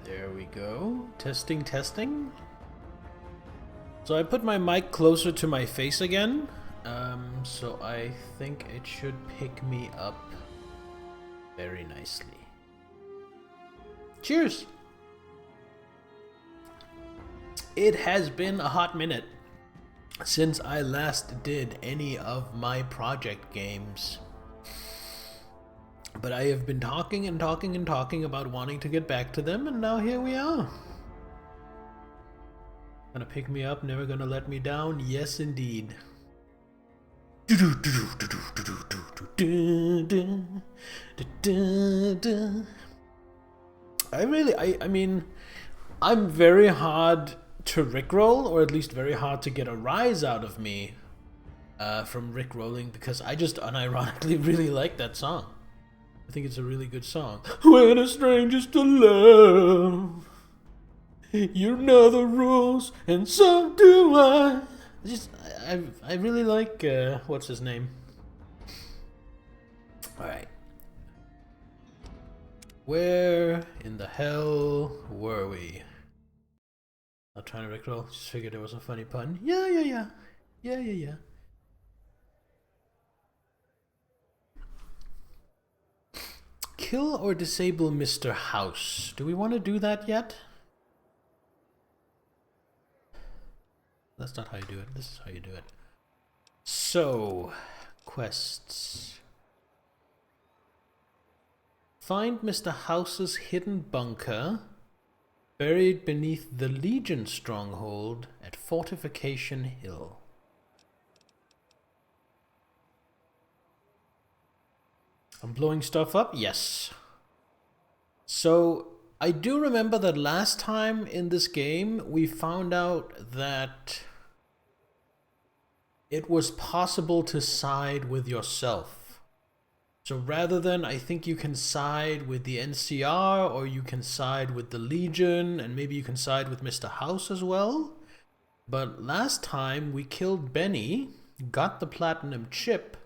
There we go. Testing, testing. So I put my mic closer to my face again. So I think it should pick me up very nicely. Cheers! It has been a hot minute since I last did any of my project games. But I have been talking and talking and talking about wanting to get back to them, and now here we are. Gonna pick me up, never gonna let me down. Yes, indeed. I mean, I'm very hard to rickroll, or at least very hard to get a rise out of me from rickrolling, because I just unironically really like that song. I think it's a really good song. When a stranger's to love, you know the rules, and so do I. I really like, what's his name? Alright. Where in the hell were we? Not trying to rickroll, just figured it was a funny pun. Yeah. Kill or disable Mr. House. Do we want to do that yet? That's not how you do it. This is how you do it. So, quests. Find Mr. House's hidden bunker buried beneath the Legion stronghold at Fortification Hill. I'm blowing stuff up? Yes. So, I do remember that last time in this game we found out that it was possible to side with yourself. So rather than, I think you can side with the NCR, or you can side with the Legion, and maybe you can side with Mr. House as well. But last time we killed Benny, got the platinum chip,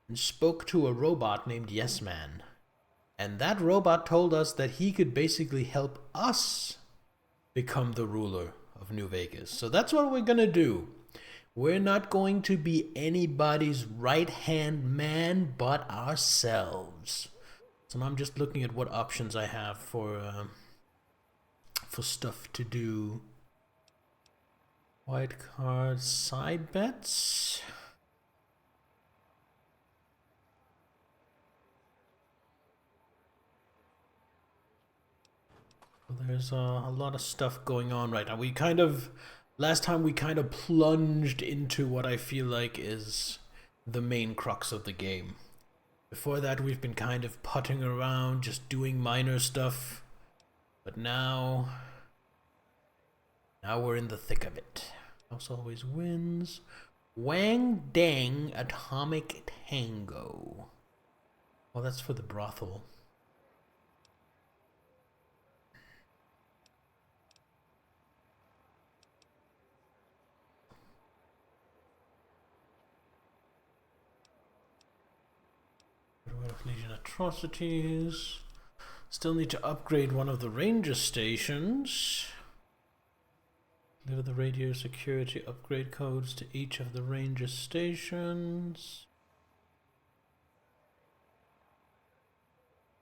and spoke to a robot named Yes Man. And that robot told us that he could basically help us become the ruler of New Vegas. So that's what we're gonna do. We're not going to be anybody's right-hand man but ourselves. So now I'm just looking at what options I have for stuff to do. White card, side bets. There's a lot of stuff going on right now. Last time we kind of plunged into what I feel like is the main crux of the game. Before that, we've been kind of putting around, just doing minor stuff. But now we're in the thick of it. House always wins. Wang Dang Atomic Tango. Oh, that's for the brothel. Legion atrocities. Still need to upgrade one of the ranger stations. Deliver the radio security upgrade codes to each of the ranger stations.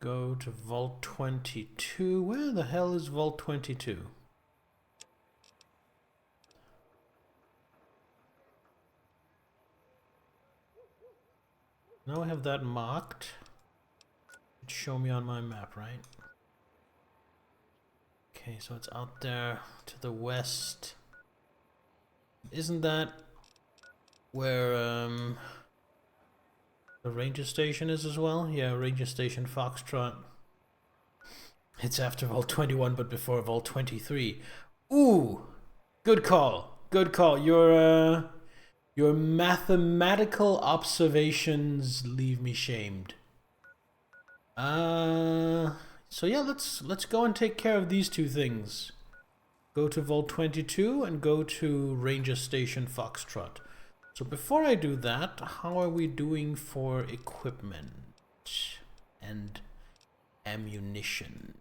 Go to Vault 22. Where the hell is Vault 22? Now I have that marked. Show me on my map, right? Okay, so it's out there to the west. Isn't that where the ranger station is as well? Yeah, ranger station Foxtrot. It's after Vault 21 but before Vault 23. Ooh! Good call. Good call. Your mathematical observations leave me shamed. So yeah, let's go and take care of these two things. Go to Vault 22 and go to Ranger Station Foxtrot. So before I do that, how are we doing for equipment and ammunition?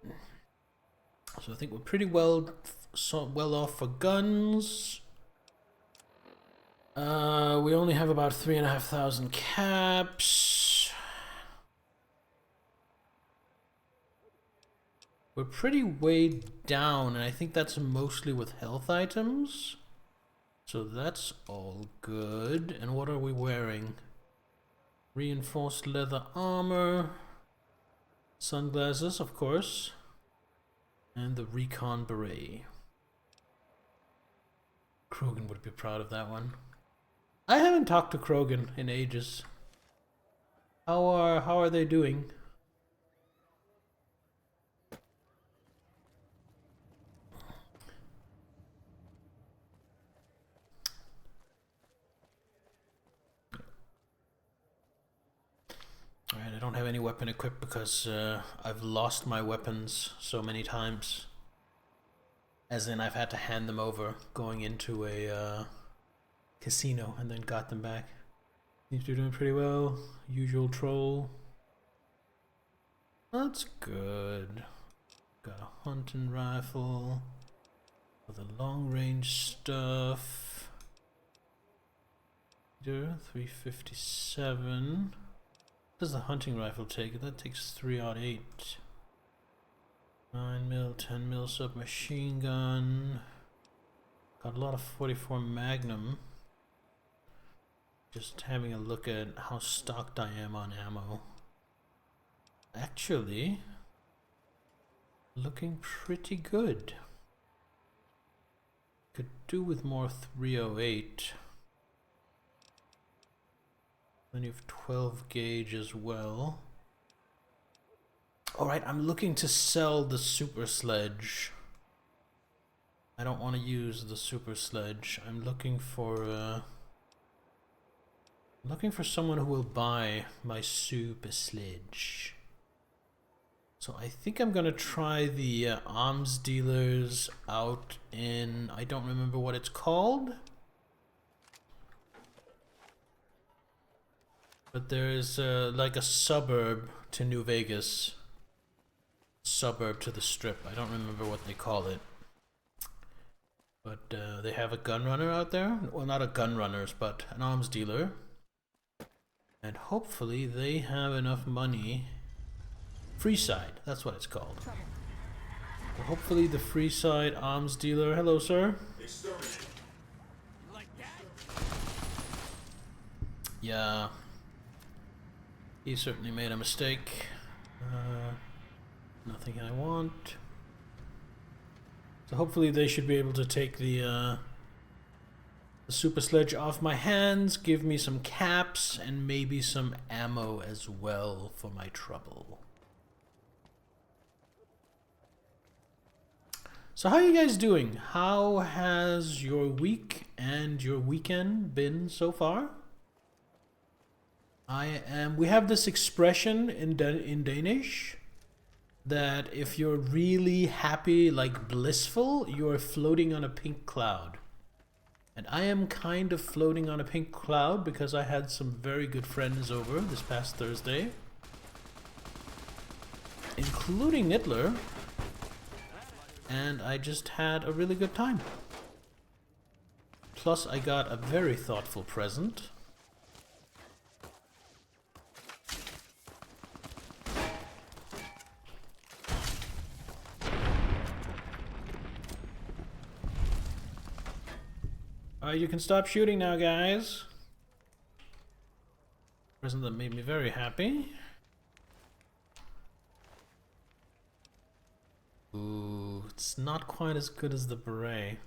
So I think we're pretty well off for guns. We only have about 3,500 caps. We're pretty weighed down, and I think that's mostly with health items. So that's all good. And what are we wearing? Reinforced leather armor. Sunglasses, of course. And the recon beret. Krogan would be proud of that one. I haven't talked to Krogan in ages. How are they doing? Alright, I don't have any weapon equipped because I've lost my weapons so many times. As in, I've had to hand them over going into a casino and then got them back. Seems to be doing pretty well. Usual troll. That's good. Got a hunting rifle. For the long range stuff. 357. What does the hunting rifle take? That takes 308. 9mm, 10mm submachine gun. Got a lot of 44 Magnum. Just having a look at how stocked I am on ammo. Actually, looking pretty good. Could do with more 308. Then you have 12 gauge as well. Alright, I'm looking to sell the super sledge. I don't want to use the super sledge. I'm looking for someone who will buy my super sledge. So I think I'm gonna try the arms dealers out in, I don't remember what it's called. But there's like a suburb to New Vegas. Suburb to the Strip. I don't remember what they call it. But they have a gun runner out there. Well, not a gun runners, but an arms dealer. And hopefully they have enough money. Freeside, that's what it's called. Well, hopefully the Freeside arms dealer. Hello, sir. Yeah. He certainly made a mistake. Nothing I want. So hopefully they should be able to take the super sledge off my hands, give me some caps, and maybe some ammo as well for my trouble. So how are you guys doing? How has your week and your weekend been so far? We have this expression in Danish that if you're really happy, like blissful, you're floating on a pink cloud. And I am kind of floating on a pink cloud because I had some very good friends over this past Thursday, including Nittler, and I just had a really good time. Plus I got a very thoughtful present. You can stop shooting now, guys. Present that made me very happy. Ooh, it's not quite as good as the beret.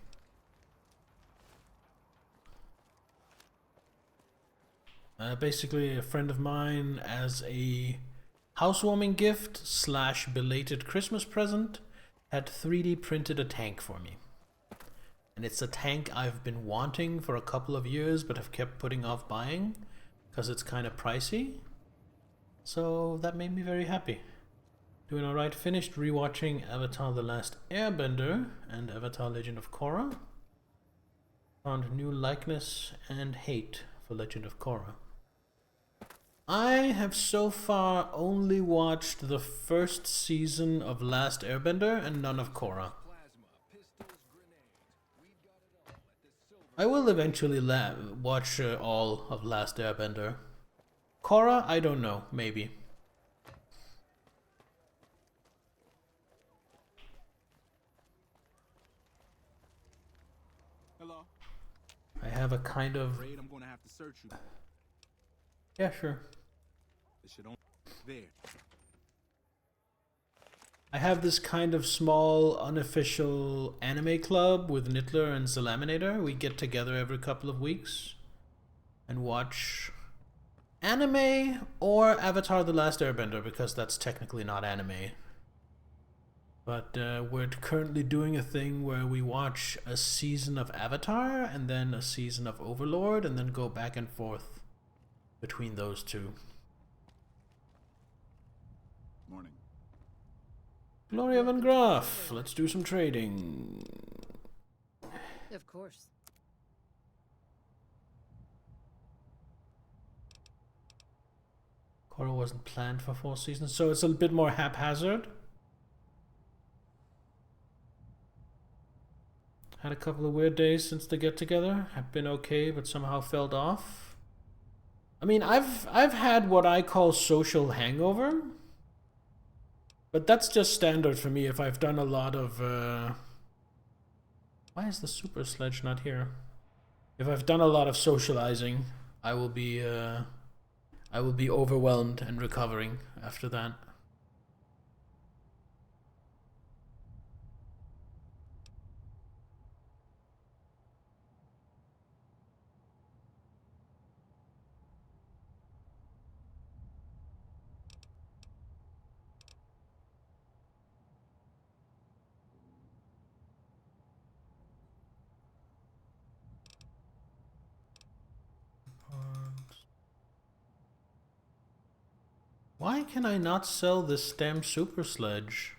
Basically, a friend of mine, as a housewarming gift slash belated Christmas present, had 3D printed a tank for me. And it's a tank I've been wanting for a couple of years, but have kept putting off buying because it's kind of pricey. So that made me very happy. Doing alright. Finished rewatching Avatar: The Last Airbender and Avatar: Legend of Korra. Found new likeness and hate for Legend of Korra. I have so far only watched the first season of Last Airbender and none of Korra. I will eventually watch all of Last Airbender. Korra, I don't know, maybe. Hello. I have a kind of... I'm gonna have to search you. Yeah, sure. It should only there. I have this kind of small, unofficial anime club with Nittler and Zelaminator. We get together every couple of weeks and watch anime or Avatar The Last Airbender, because that's technically not anime. But we're currently doing a thing where we watch a season of Avatar and then a season of Overlord and then go back and forth between those two. Morning. Gloria Van Graff, let's do some trading. Of course. Korra wasn't planned for 4 seasons, so it's a bit more haphazard. Had a couple of weird days since the get-together. Have been okay, but somehow fell off. I mean, I've had what I call social hangover. But that's just standard for me if I've done a lot of... Why is the super sledge not here? If I've done a lot of socializing, I will be overwhelmed and recovering after that. Why can I not sell this damn super sledge?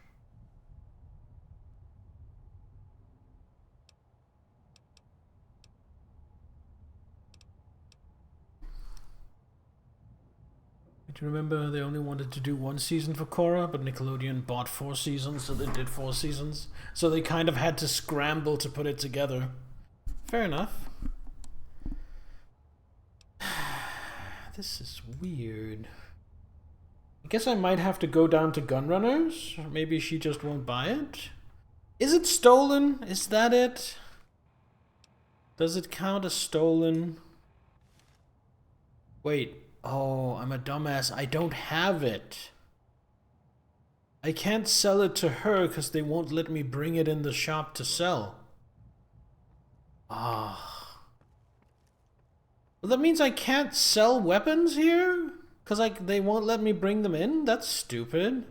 Do you remember they only wanted to do 1 season for Korra, but Nickelodeon bought 4 seasons, so they did 4 seasons. So they kind of had to scramble to put it together. Fair enough. This is weird. I guess I might have to go down to Gunrunners. Or maybe she just won't buy it. Is it stolen? Is that it? Does it count as stolen? Wait. Oh, I'm a dumbass. I don't have it. I can't sell it to her because they won't let me bring it in the shop to sell. Ah. Well, that means I can't sell weapons here? Because they won't let me bring them in? That's stupid.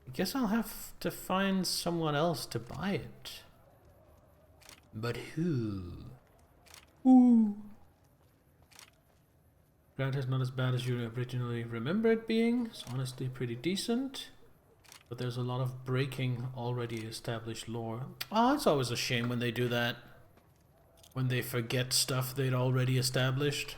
I guess I'll have to find someone else to buy it. But who? Ooh. Grant is not as bad as you originally remember it being. It's honestly pretty decent. But there's a lot of breaking already established lore. Oh, it's always a shame when they do that. When they forget stuff they'd already established.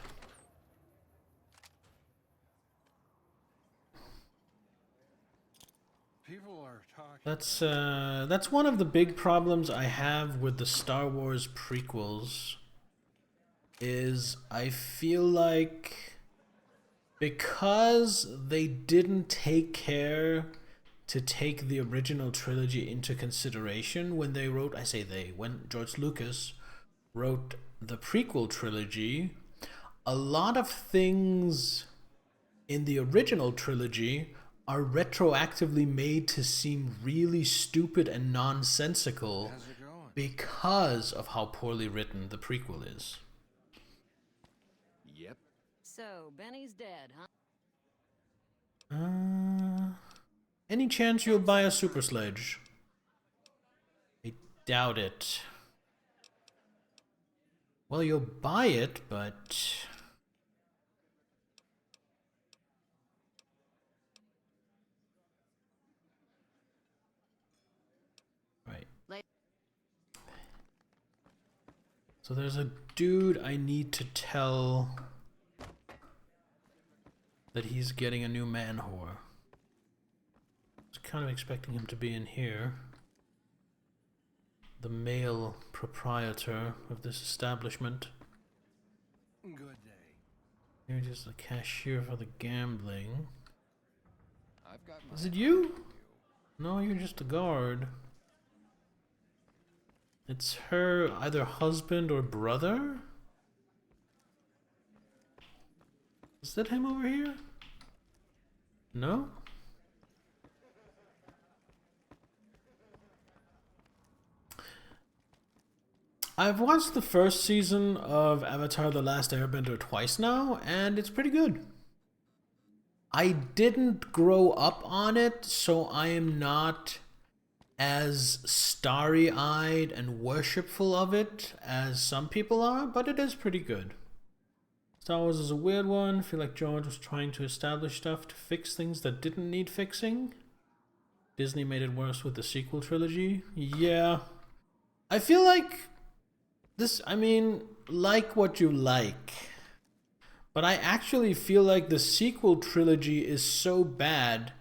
People are talking. That's one of the big problems I have with the Star Wars prequels. Is I feel like because they didn't take care to take the original trilogy into consideration when they wrote, I say they, when George Lucas wrote the prequel trilogy, a lot of things in the original trilogy are retroactively made to seem really stupid and nonsensical because of how poorly written the prequel is. Yep. So, Benny's dead, huh? Any chance you'll buy a super sledge? I doubt it. Well, you'll buy it, but... Right. So there's a dude I need to tell that he's getting a new man whore. I was kind of expecting him to be in here. The male proprietor of this establishment. Good day. You're just a cashier for the gambling. I've got my Is it you? No, you're just a guard. It's her either husband or brother? Is that him over here? No? I've watched the first season of Avatar: The Last Airbender twice now, and it's pretty good. I didn't grow up on it, so I am not as starry-eyed and worshipful of it as some people are, but it is pretty good. Star Wars is a weird one. I feel like George was trying to establish stuff to fix things that didn't need fixing. Disney made it worse with the sequel trilogy. Yeah. I feel like this, I mean, like what you like. But I actually feel like the sequel trilogy is so bad,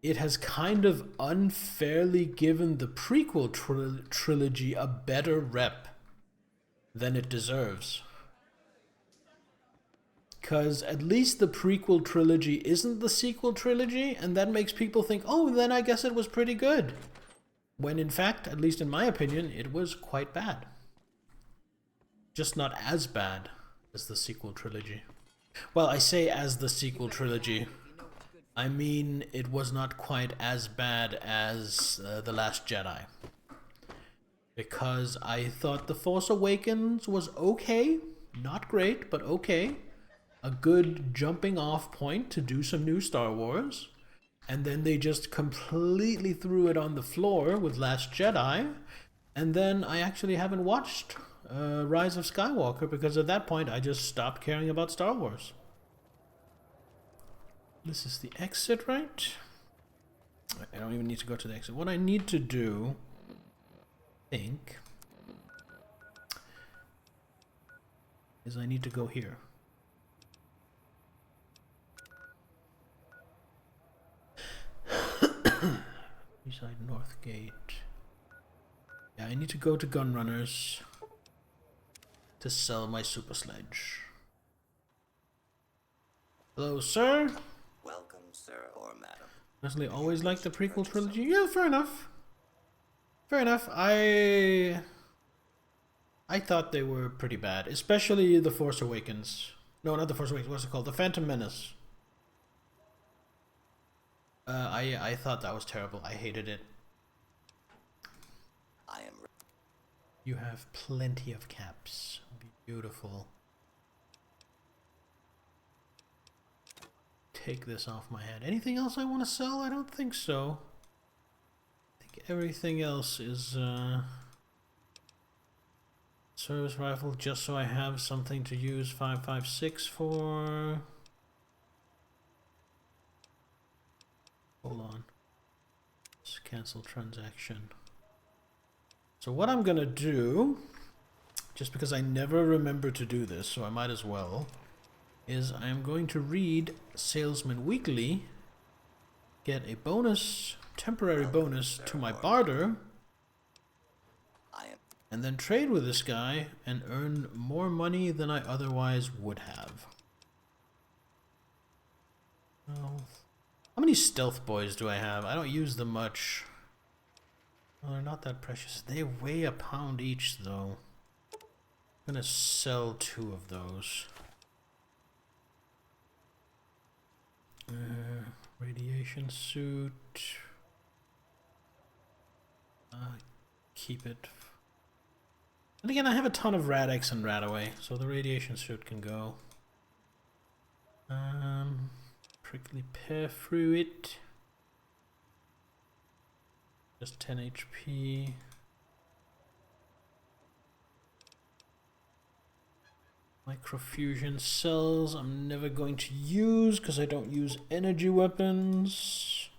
it has kind of unfairly given the prequel trilogy a better rep than it deserves. Because at least the prequel trilogy isn't the sequel trilogy, and that makes people think, oh, then I guess it was pretty good. When in fact, at least in my opinion, it was quite bad. Just not as bad as the sequel trilogy. Well, I say as the sequel trilogy. I mean, it was not quite as bad as The Last Jedi. Because I thought The Force Awakens was okay. Not great, but okay. A good jumping off point to do some new Star Wars. And then they just completely threw it on the floor with Last Jedi. And then I actually haven't watched Rise of Skywalker because at that point I just stopped caring about Star Wars. This is the exit, right? I don't even need to go to the exit. What I need to do, I think, is I need to go here. Beside North Gate. Yeah, I need to go to Gunrunners to sell my super sledge. Hello, sir? Welcome, sir or madam. Personally, always liked the prequel trilogy. Yeah, fair enough. Fair enough. I thought they were pretty bad, especially The Force Awakens. No, not The Force Awakens. What's it called? The Phantom Menace. I thought that was terrible. I hated it. I am. You have plenty of caps. Beautiful. Take this off my head. Anything else I want to sell? I don't think so. I think everything else is service rifle, just so I have something to use 5.56 for. Hold on. Let's cancel transaction. So what I'm gonna do, just because I never remember to do this, so I might as well, is I'm going to read Salesman Weekly, get a bonus, temporary bonus to my barter, and then trade with this guy and earn more money than I otherwise would have. Well, how many stealth boys do I have? I don't use them much. Well, they're not that precious. They weigh a pound each, though. I'm gonna sell 2 of those. Radiation suit. Keep it. And again, I have a ton of Rad-X and Radaway, so the radiation suit can go. Prickly pear fruit. Just 10 HP. Microfusion cells I'm never going to use because I don't use energy weapons.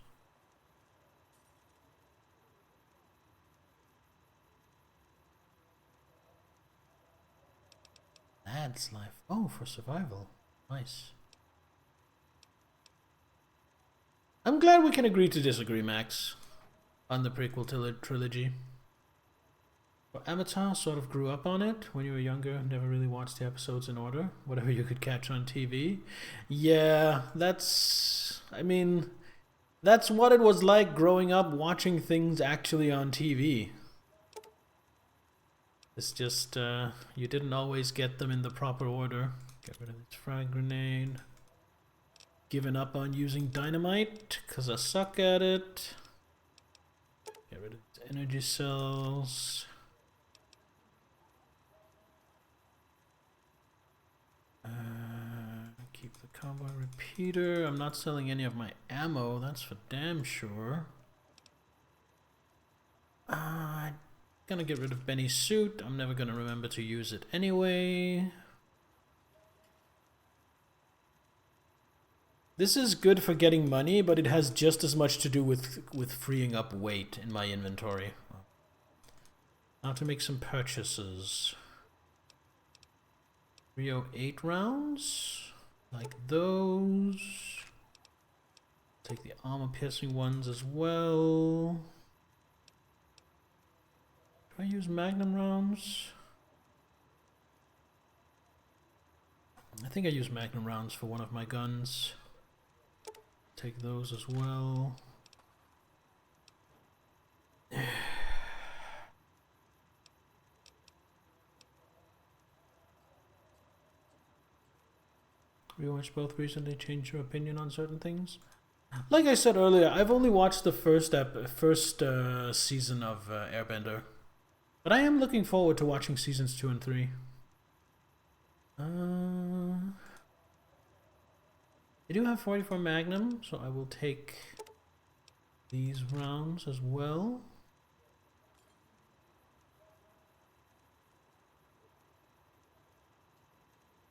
Adds life. Oh, for survival. Nice. I'm glad we can agree to disagree, Max, on the prequel trilogy. Well, Avatar sort of grew up on it when you were younger, never really watched the episodes in order, whatever you could catch on TV. Yeah, that's... I mean, that's what it was like growing up watching things actually on TV. It's just, you didn't always get them in the proper order. Get rid of this frag grenade. Given up on using dynamite, because I suck at it. Get rid of these energy cells. Keep the combo repeater. I'm not selling any of my ammo, that's for damn sure. Gonna get rid of Benny's suit. I'm never gonna remember to use it anyway. This is good for getting money, but it has just as much to do with freeing up weight in my inventory. Now to make some purchases. 308 rounds, like those. Take the armor-piercing ones as well. Do I use magnum rounds? I think I use magnum rounds for one of my guns. Take those as well. Rewatched both recently, changed your opinion on certain things? Like I said earlier, I've only watched the first season of Airbender. But I am looking forward to watching seasons 2 and 3. I do have 44 Magnum, so I will take these rounds as well.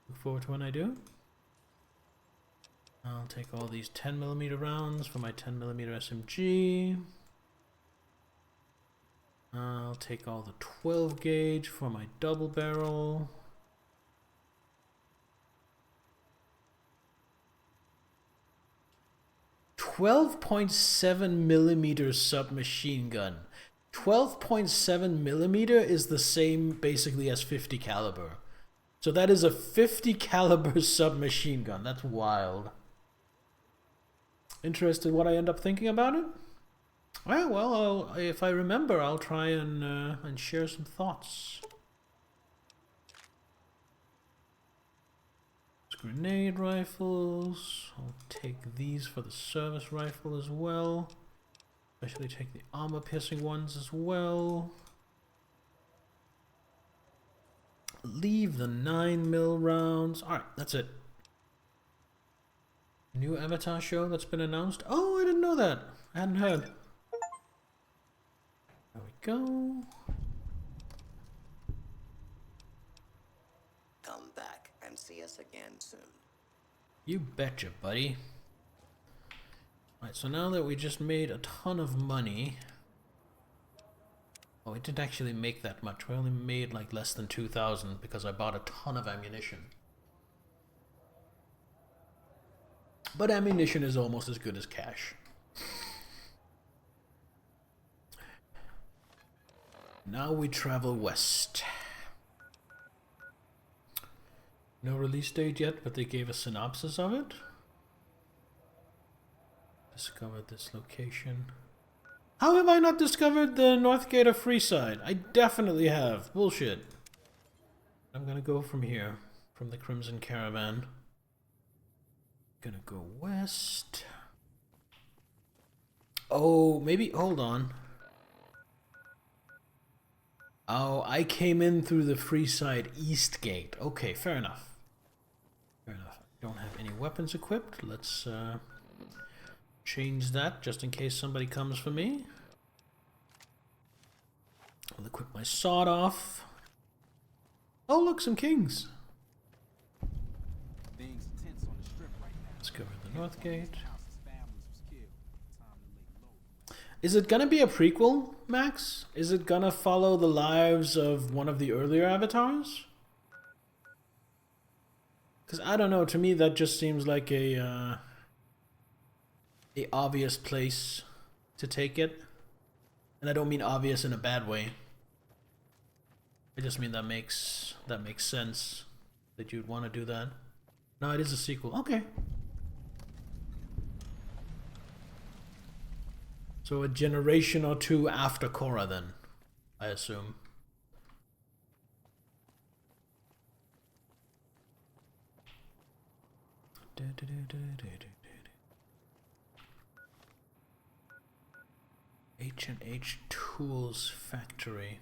Look forward to when I do. I'll take all these 10mm rounds for my 10mm SMG. I'll take all the 12 gauge for my double barrel. .7mm submachine gun. 12.7mm is the same basically as 50 caliber. So that is a 50 caliber submachine gun. That's wild. Interested what I end up thinking about it? Well, if I remember, I'll try and share some thoughts. Grenade rifles. I'll take these for the service rifle as well. Especially take the armor-piercing ones as well. Leave the 9mm rounds. Alright, that's it. New Avatar show that's been announced. Oh, I didn't know that. I hadn't heard. There we go. Come back and see us again soon. You betcha, buddy. Alright, so now that we just made a ton of money... Oh, we didn't actually make that much. We only made like less than 2,000 because I bought a ton of ammunition. But ammunition is almost as good as cash. Now we travel west. No release date yet, but they gave a synopsis of it. Discovered this location. How have I not discovered the North Gate of Freeside? I definitely have. Bullshit. I'm gonna go from here, from the Crimson Caravan. Gonna go west. Oh, maybe, hold on. Oh, I came in through the Freeside East Gate. Okay, fair enough. Fair enough. I don't have any weapons equipped. Let's change that just in case somebody comes for me. I'll equip my sword off. Oh, look, some kings. Let's go to the North Gate. Is it gonna be a prequel, Max? Is it gonna follow the lives of one of the earlier avatars? Because I don't know, to me that just seems like a obvious place to take it. And I don't mean obvious in a bad way. I just mean that makes sense that you'd want to do that. No, it is a sequel. Okay. So a generation or two after Korra then, I assume. H&H Tools Factory.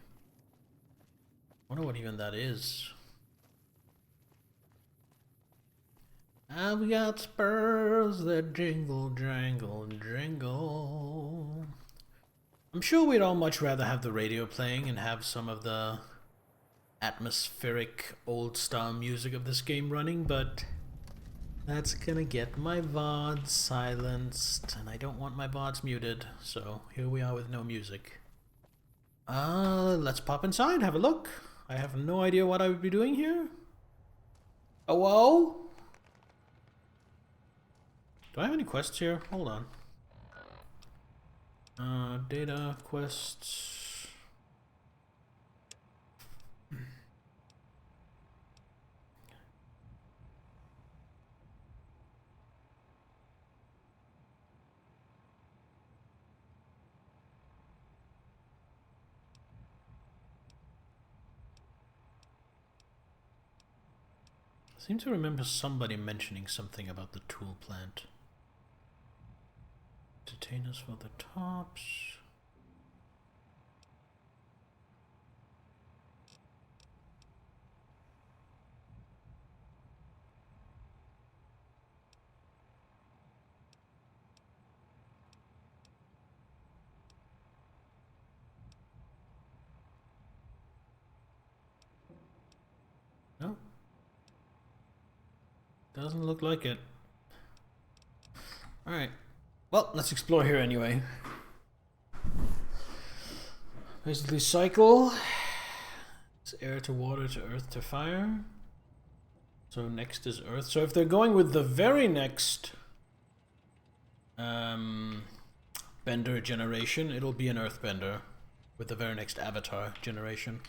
Wonder what even that is. I've got spurs that jingle, jangle, jingle. I'm sure we'd all much rather have the radio playing and have some of the atmospheric old-style music of this game running, but that's gonna get my VODs silenced, and I don't want my VODs muted, so here we are with no music. Let's pop inside, have a look. I have no idea what I would be doing here. Oh, whoa! Do I have any quests here? Hold on. Data, quests. I seem to remember somebody mentioning something about the tool plant. Entertainers for the tops. No. Doesn't look like it. Alright. Well, let's explore here anyway. Basically cycle. It's air to water to earth to fire. So next is earth. So if they're going with the very next bender generation, it'll be an earthbender with the very next avatar generation.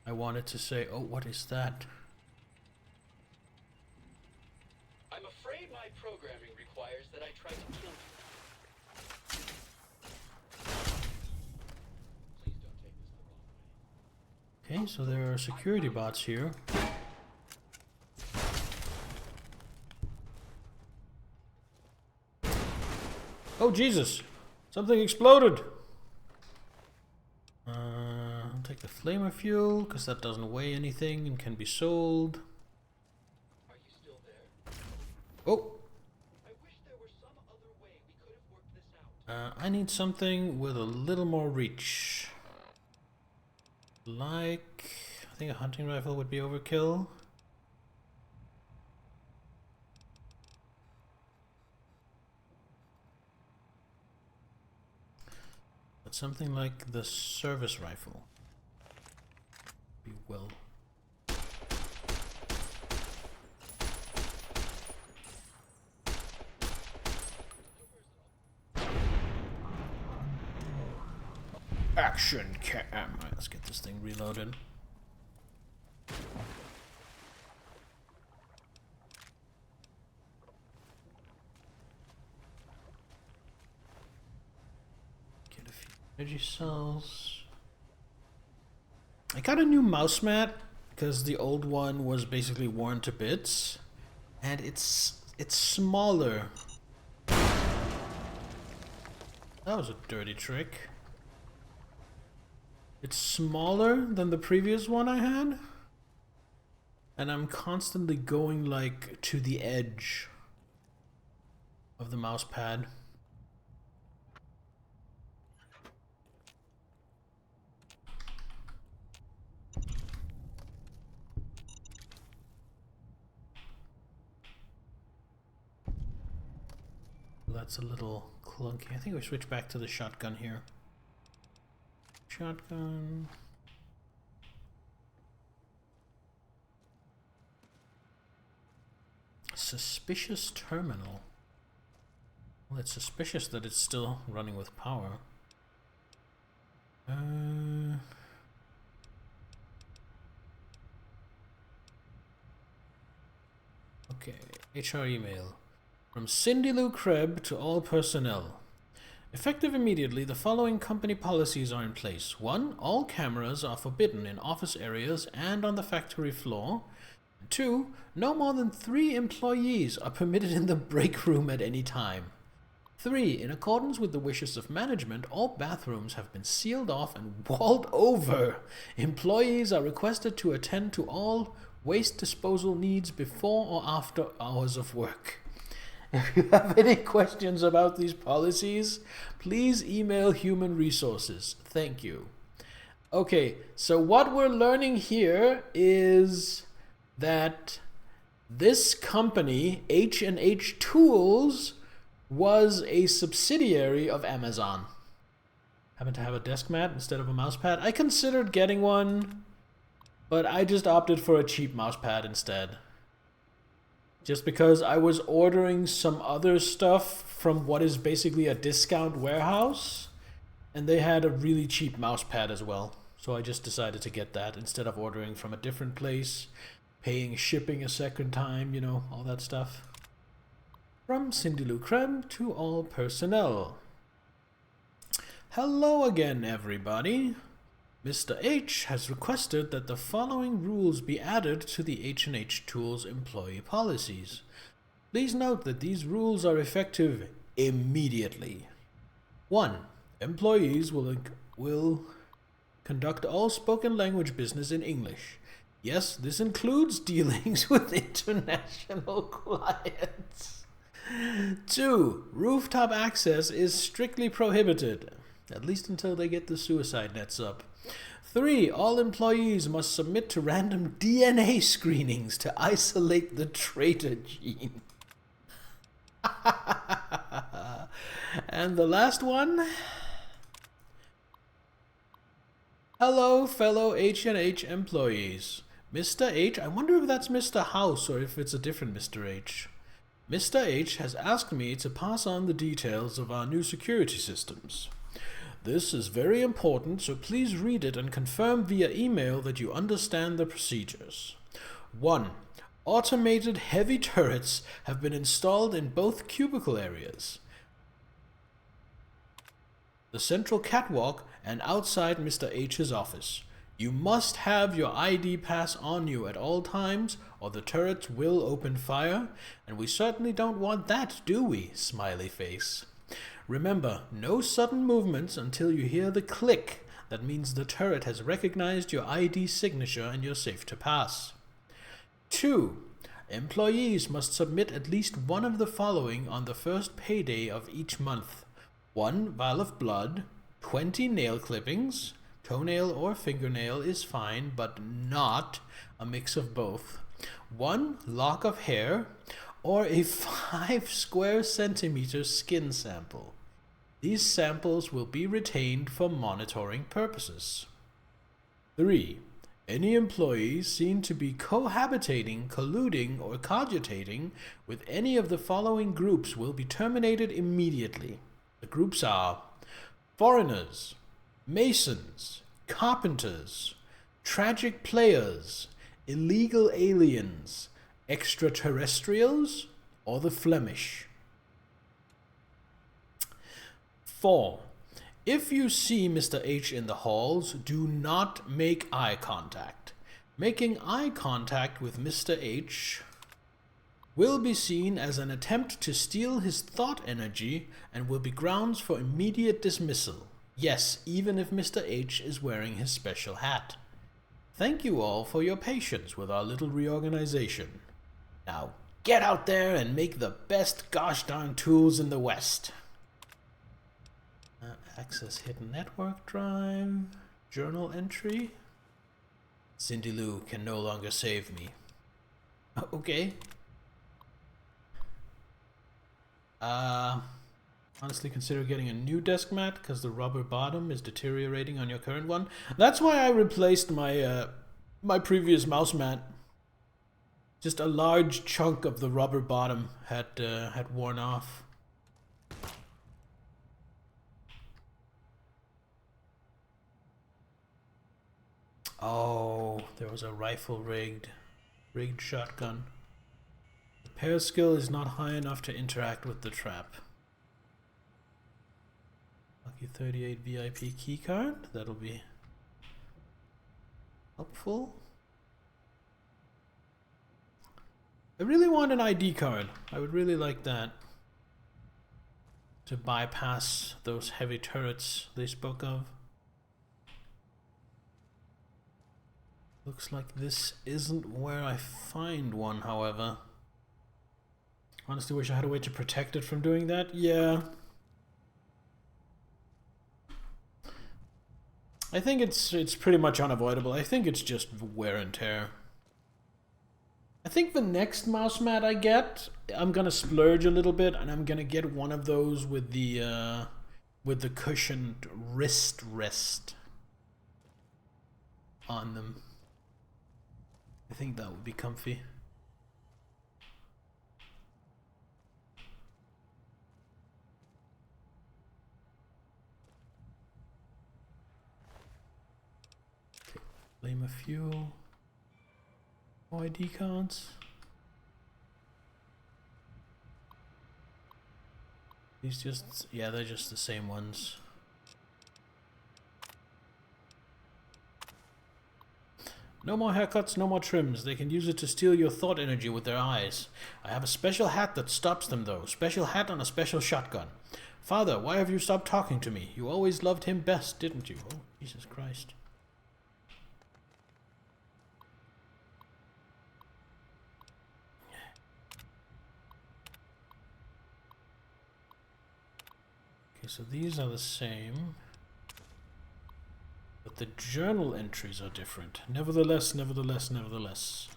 I wanted to say, oh, what is that? I'm afraid my programming requires that I try to kill you. Please don't take this the wrong way. Okay, so there are security bots here. Oh, Jesus! Something exploded! I'll take the flamer fuel, because that doesn't weigh anything and can be sold. Are you still there? Oh! I wish there were some other way we could have worked this out. I need something with a little more reach. Like, I think a hunting rifle would be overkill. But something like the service rifle. Be well. Action cam. Alright, let's get this thing reloaded. Get a few energy cells. I got a new mouse mat because the old one was basically worn to bits, and it's smaller. That was a dirty trick. It's smaller than the previous one I had, and I'm constantly going like to the edge of the mouse pad. That's a little clunky. I think we switch back to the shotgun here. Shotgun. suspicious terminal. Well, it's suspicious that it's still running with power. Okay, HR email. From Cindy Lou Krebs to all personnel. Effective immediately, the following company policies are in place. 1. All cameras are forbidden in office areas and on the factory floor. 2. No more than 3 employees are permitted in the break room at any time. 3. In accordance with the wishes of management, all bathrooms have been sealed off and walled over. Employees are requested to attend to all waste disposal needs before or after hours of work. If you have any questions about these policies, please email Human Resources. Thank you. Okay, so what we're learning here is that this company, H&H Tools, was a subsidiary of Amazon. Happen to have a desk mat instead of a mouse pad? I considered getting one, but I just opted for a cheap mouse pad instead. Just because I was ordering some other stuff from what is basically a discount warehouse, and they had a really cheap mouse pad as well. So I just decided to get that instead of ordering from a different place, paying shipping a second time, you know, all that stuff. From Cindy Lou Krebs to all personnel. Hello again, everybody. Mr. H has requested that the following rules be added to the H&H Tools employee policies. Please note that these rules are effective immediately. 1. Employees will conduct all spoken language business in English. Yes, this includes dealings with international clients. 2. Rooftop access is strictly prohibited, at least until they get the suicide nets up. 3. All employees must submit to random DNA screenings to isolate the traitor gene. And the last one. Hello, fellow H&H employees. Mr. H, I wonder if that's Mr. House or if it's a different Mr. H. Mr. H has asked me to pass on the details of our new security systems. This is very important, so please read it and confirm via email that you understand the procedures. 1. Automated heavy turrets have been installed in both cubicle areas, the central catwalk, and outside Mr. H's office. You must have your ID pass on you at all times, or the turrets will open fire, and we certainly don't want that, do we? Smiley face. Remember, no sudden movements until you hear the click. That means the turret has recognized your ID signature and you're safe to pass. 2. Employees must submit at least one of the following on the first payday of each month. 1 vial of blood, 20 nail clippings, toenail or fingernail is fine, but not a mix of both. 1 lock of hair, or a 5 square centimeter skin sample. These samples will be retained for monitoring purposes. 3. Any employees seen to be cohabitating, colluding, or cogitating with any of the following groups will be terminated immediately. The groups are foreigners, masons, carpenters, tragic players, illegal aliens, extraterrestrials, or the Flemish. 4. If you see Mr. H in the halls, do not make eye contact. Making eye contact with Mr. H will be seen as an attempt to steal his thought energy and will be grounds for immediate dismissal. Yes, even if Mr. H is wearing his special hat. Thank you all for your patience with our little reorganization. Now, get out there and make the best gosh darn tools in the West. Access hidden network drive. Journal entry. Cindy Lou can no longer save me. Okay. Honestly consider getting a new desk mat because the rubber bottom is deteriorating on your current one. That's why I replaced my my previous mouse mat. Just a large chunk of the rubber bottom had worn off. Oh, there was a rifle rigged shotgun. The repair skill is not high enough to interact with the trap. Lucky 38 VIP keycard. That'll be helpful. I really want an ID card. I would really like that. To bypass those heavy turrets they spoke of. Looks like this isn't where I find one, however. Honestly wish I had a way to protect it from doing that. Yeah. I think it's pretty much unavoidable. I think it's just wear and tear. I think the next mouse mat I get, I'm gonna splurge a little bit, and I'm gonna get one of those with the cushioned wrist rest on them. I think that would be comfy. Okay, flame of fuel. ID cards. These just, yeah, they're just the same ones. No more haircuts, no more trims. They can use it to steal your thought energy with their eyes. I have a special hat that stops them though. Special hat on a special shotgun. Father, why have you stopped talking to me? You always loved him best, didn't you? Oh, Jesus Christ. Okay, so these are the same, but the journal entries are different. Nevertheless, nevertheless, nevertheless.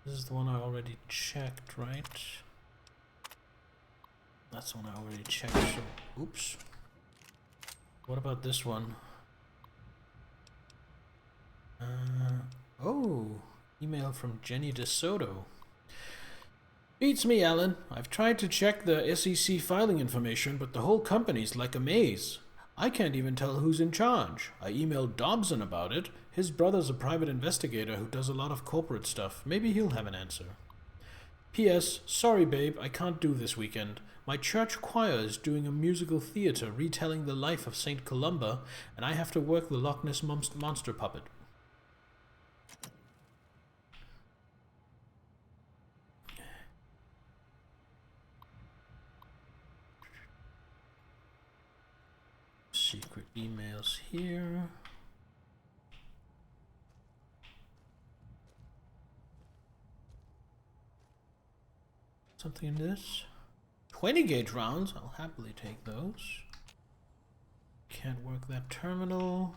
This is the one I already checked, right? That's the one I already checked, so, oops. What about this one? Oh, email from Jenny DeSoto. Beats me, Alan. I've tried to check the SEC filing information, but the whole company's like a maze. I can't even tell who's in charge. I emailed Dobson about it. His brother's a private investigator who does a lot of corporate stuff. Maybe he'll have an answer. P.S. Sorry, babe, I can't do this weekend. My church choir is doing a musical theater retelling the life of St. Columba, and I have to work the Loch Ness Monster puppet. Secret emails here. Something in this. 20 gauge rounds. I'll happily take those. Can't work that terminal.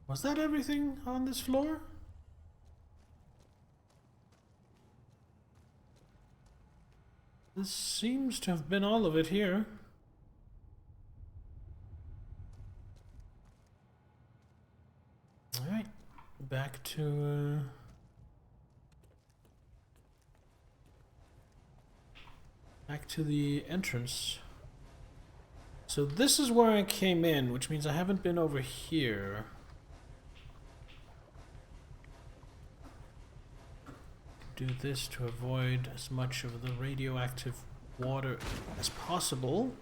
Was that everything on this floor? This seems to have been all of it here. Alright, back to the entrance. So this is where I came in, which means I haven't been over here. Do this to avoid as much of the radioactive water as possible.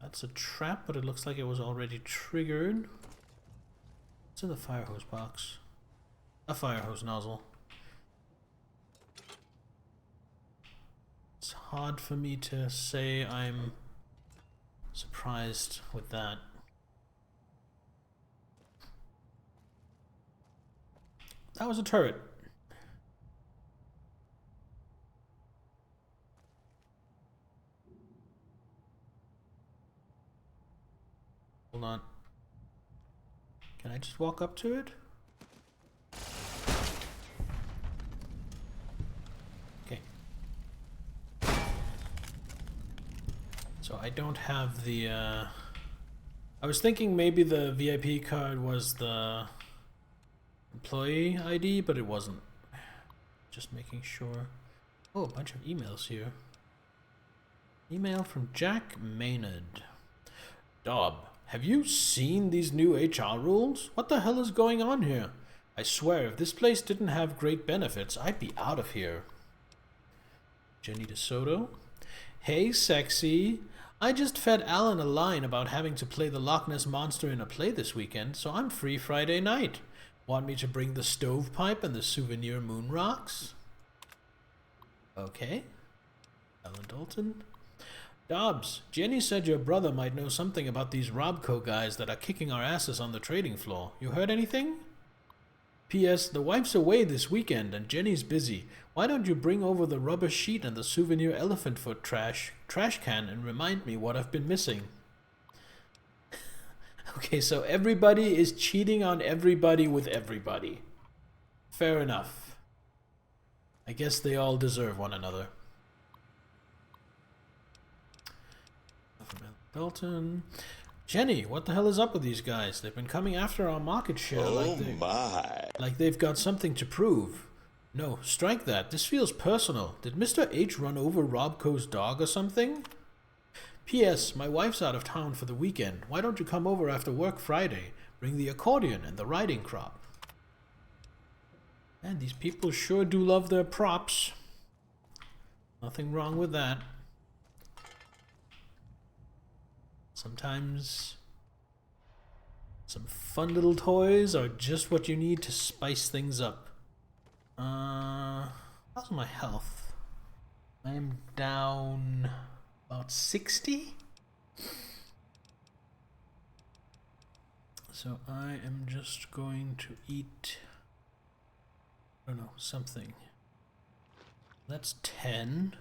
That's a trap, but it looks like it was already triggered. What's in the fire hose box? A fire hose nozzle. It's hard for me to say I'm surprised with that. That was a turret. Hold on. Can I just walk up to it? So I don't have the, I was thinking maybe the VIP card was the employee ID, but it wasn't. Just making sure. Oh, a bunch of emails here. Email from Jack Maynard. Dob, have you seen these new HR rules? What the hell is going on here? I swear, if this place didn't have great benefits, I'd be out of here. Jenny DeSoto. Hey, sexy. I just fed Alan a line about having to play the Loch Ness Monster in a play this weekend, so I'm free Friday night. Want me to bring the stovepipe and the souvenir moon rocks? Okay. Alan Dalton. Dobbs, Jenny said your brother might know something about these Robco guys that are kicking our asses on the trading floor. You heard anything? P.S. The wife's away this weekend and Jenny's busy. Why don't you bring over the rubber sheet and the souvenir elephant foot trash can and remind me what I've been missing? Okay, so everybody is cheating on everybody with everybody. Fair enough. I guess they all deserve one another. Dalton. Jenny, what the hell is up with these guys? They've been coming after our market share like they've got something to prove. No, strike that. This feels personal. Did Mr. H run over Robco's dog or something? P.S. My wife's out of town for the weekend. Why don't you come over after work Friday? Bring the accordion and the riding crop. And these people sure do love their props. Nothing wrong with that. Sometimes some fun little toys are just what you need to spice things up. How's my health? I am down about 60. So I am just going to eat, I don't know, something. That's 10.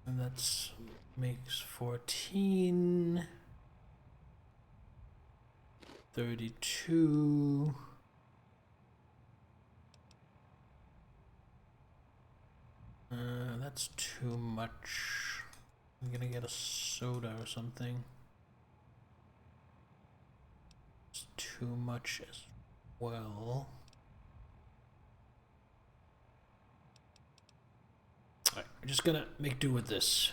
And that makes 14, 32. That's too much. I'm gonna get a soda or something. It's too much as well. Alright, we're just gonna make do with this.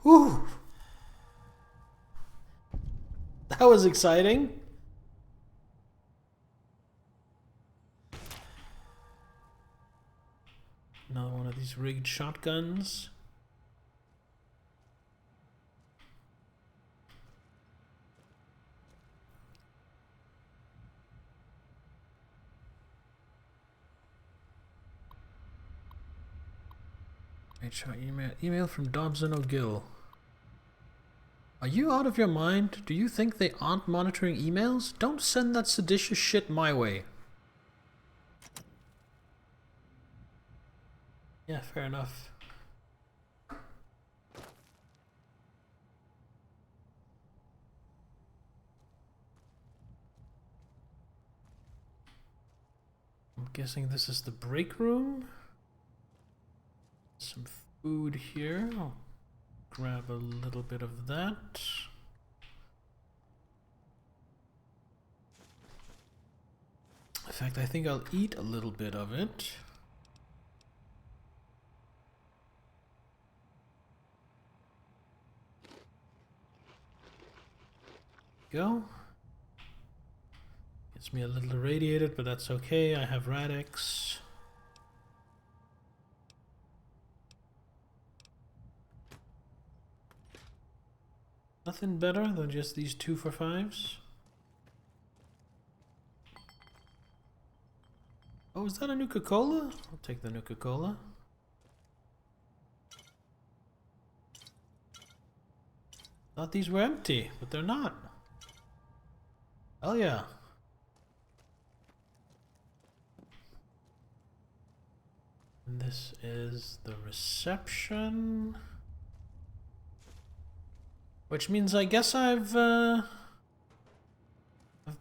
Whew! That was exciting. Another one of these rigged shotguns. HR email from Dobson O'Gill. Are you out of your mind? Do you think they aren't monitoring emails? Don't send that seditious shit my way. Yeah, fair enough. I'm guessing this is the break room. Some food here. I'll grab a little bit of that. In fact, I think I'll eat a little bit of it. Go. Gets me a little irradiated, but that's okay. I have Radix. Nothing better than just these 2 for 5s. Oh, is that a Nuka-Cola? I'll take the Nuka-Cola. Thought these were empty, but they're not. Hell yeah. And this is the reception. Which means I guess I've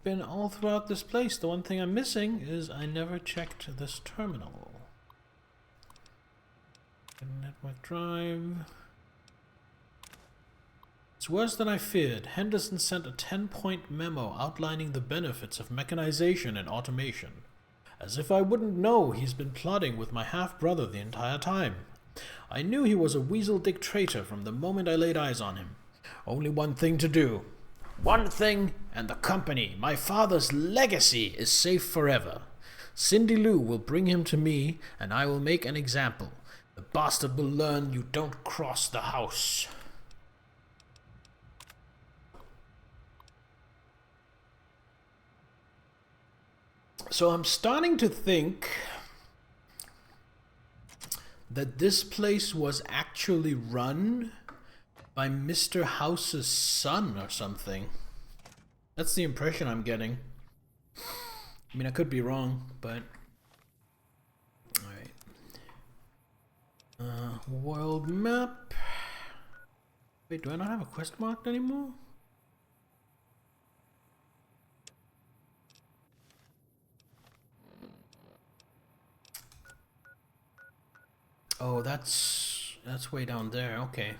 been all throughout this place. The one thing I'm missing is I never checked this terminal. Network drive. It's worse than I feared. Henderson sent a 10-point memo outlining the benefits of mechanization and automation. As if I wouldn't know he's been plotting with my half-brother the entire time. I knew he was a weasel-dick traitor from the moment I laid eyes on him. Only one thing to do. One thing, and the company, my father's legacy, is safe forever. Cindy Lou will bring him to me, and I will make an example. The bastard will learn you don't cross the house. So I'm starting to think that this place was actually run by Mr. House's son or something. That's the impression I'm getting. I mean, I could be wrong, but... Alright. World map. Wait, do I not have a quest marked anymore? Oh, that's way down there. Okay.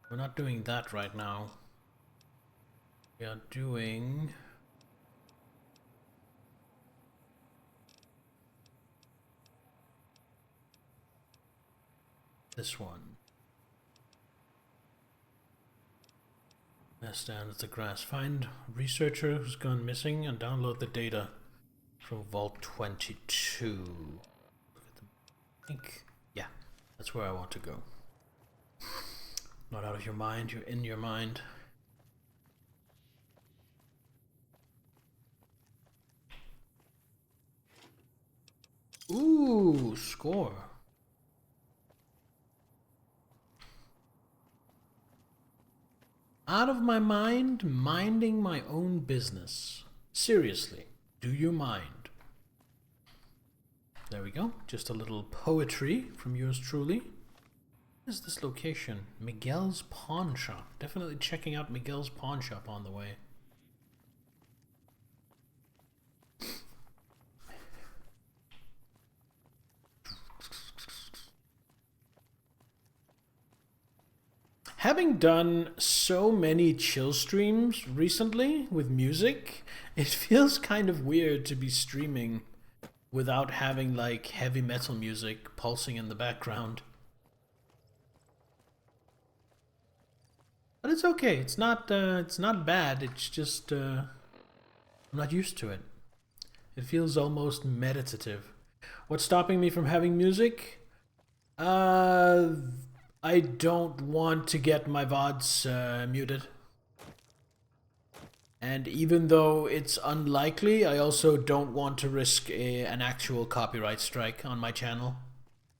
We're not doing that right now. We are doing... this one. That's down at the grass. Find researcher who's gone missing and download the data from Vault 22. Look at the... I think... yeah, that's where I want to go. Not out of your mind, you're in your mind. Ooh, score. Out of my mind, minding my own business. Seriously, do you mind? There we go. Just a little poetry from yours truly. What is this location? Miguel's Pawn Shop. Definitely checking out Miguel's Pawn Shop on the way. Having done so many chill streams recently with music, it feels kind of weird to be streaming without having like heavy metal music pulsing in the background. But it's okay. It's not bad. It's just I'm not used to it. It feels almost meditative. What's stopping me from having music? I don't want to get my VODs muted. And even though it's unlikely, I also don't want to risk an actual copyright strike on my channel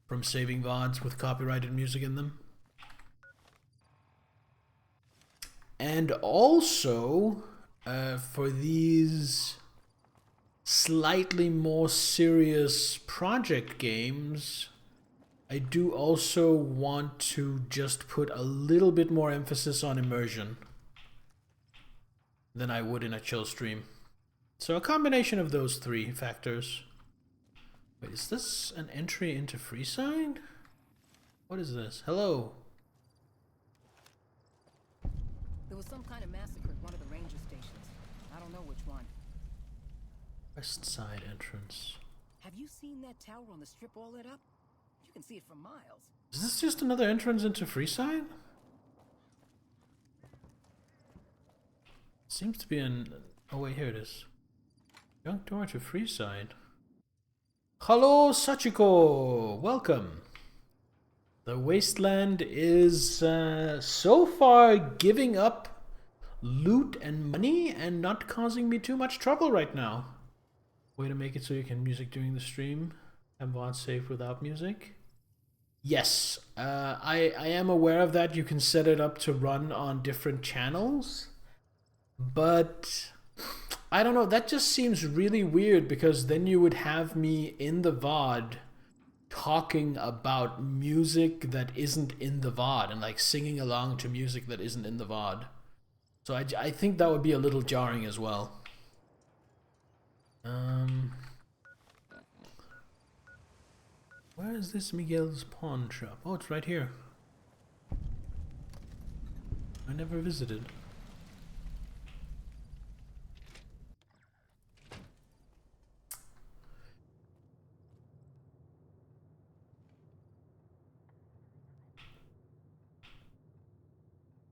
from saving VODs with copyrighted music in them. And also, for these slightly more serious project games, I do also want to just put a little bit more emphasis on immersion than I would in a chill stream. So a combination of those three factors. Wait, is this an entry into Freeside? What is this? Hello. There was some kind of massacre at one of the ranger stations. I don't know which one. West side entrance. Have you seen that tower on the strip all lit up? You can see it from miles. Is this just another entrance into Freeside? Seems to be an... oh wait, here it is. Junk door to Freeside. Hello, Sachiko! Welcome! The Wasteland is so far giving up loot and money and not causing me too much trouble right now. Way to make it so you can music during the stream. Have VOD safe without music. Yes, I am aware of that. You can set it up to run on different channels. But I don't know, that just seems really weird because then you would have me in the VOD talking about music that isn't in the VOD and like singing along to music that isn't in the VOD. So I think that would be a little jarring as well. Where is this Miguel's pawn shop? Oh, it's right here. I never visited.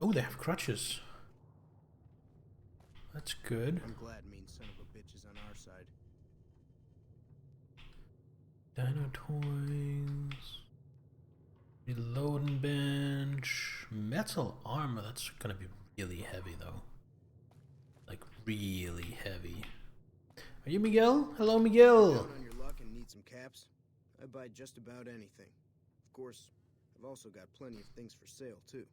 Oh, they have crutches. That's good. I'm glad mean son of a bitch is on our side. Dino toys. Reloading bench. Metal armor. That's gonna be really heavy though. Like really heavy. Are you Miguel? Hello, Miguel. Down on your luck and need some caps? I buy just about anything. Of course, I've also got plenty of things for sale too.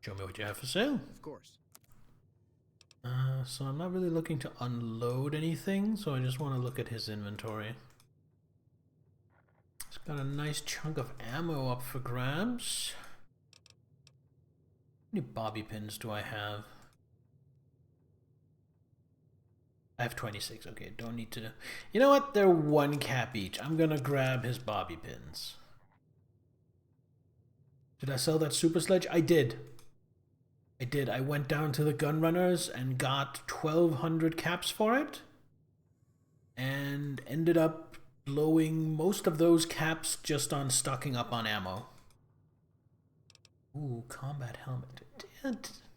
Show me what you have for sale. Of course. So I'm not really looking to unload anything, so I just want to look at his inventory. It's got a nice chunk of ammo up for grabs. How many bobby pins do I have? I have 26. Okay, don't need to... You know what? They're 1 cap each. I'm gonna grab his bobby pins. Did I sell that super sledge? I did. I did. I went down to the gun runners and got 1,200 caps for it. And ended up blowing most of those caps just on stocking up on ammo. Ooh, combat helmet.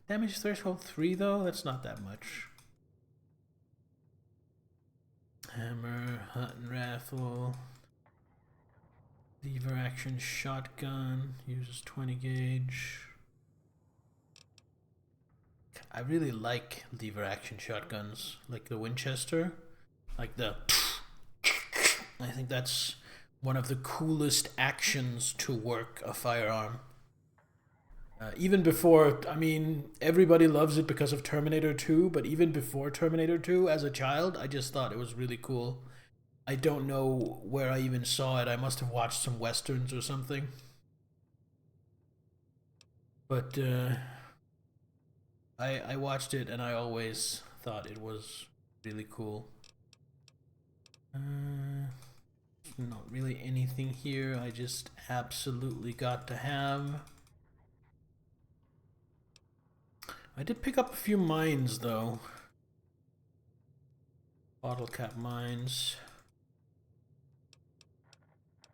Damage threshold 3 though? That's not that much. Hammer, hunting rifle. Lever action shotgun. Uses 20 gauge. I really like lever action shotguns, like the Winchester, like the... I think that's one of the coolest actions to work a firearm. Even before, I mean, everybody loves it because of Terminator 2, but even before Terminator 2, as a child, I just thought it was really cool. I don't know where I even saw it. I must have watched some westerns or something. But, I watched it and I always thought it was really cool. Not really anything here I just absolutely got to have. I did pick up a few mines though. Bottle cap mines.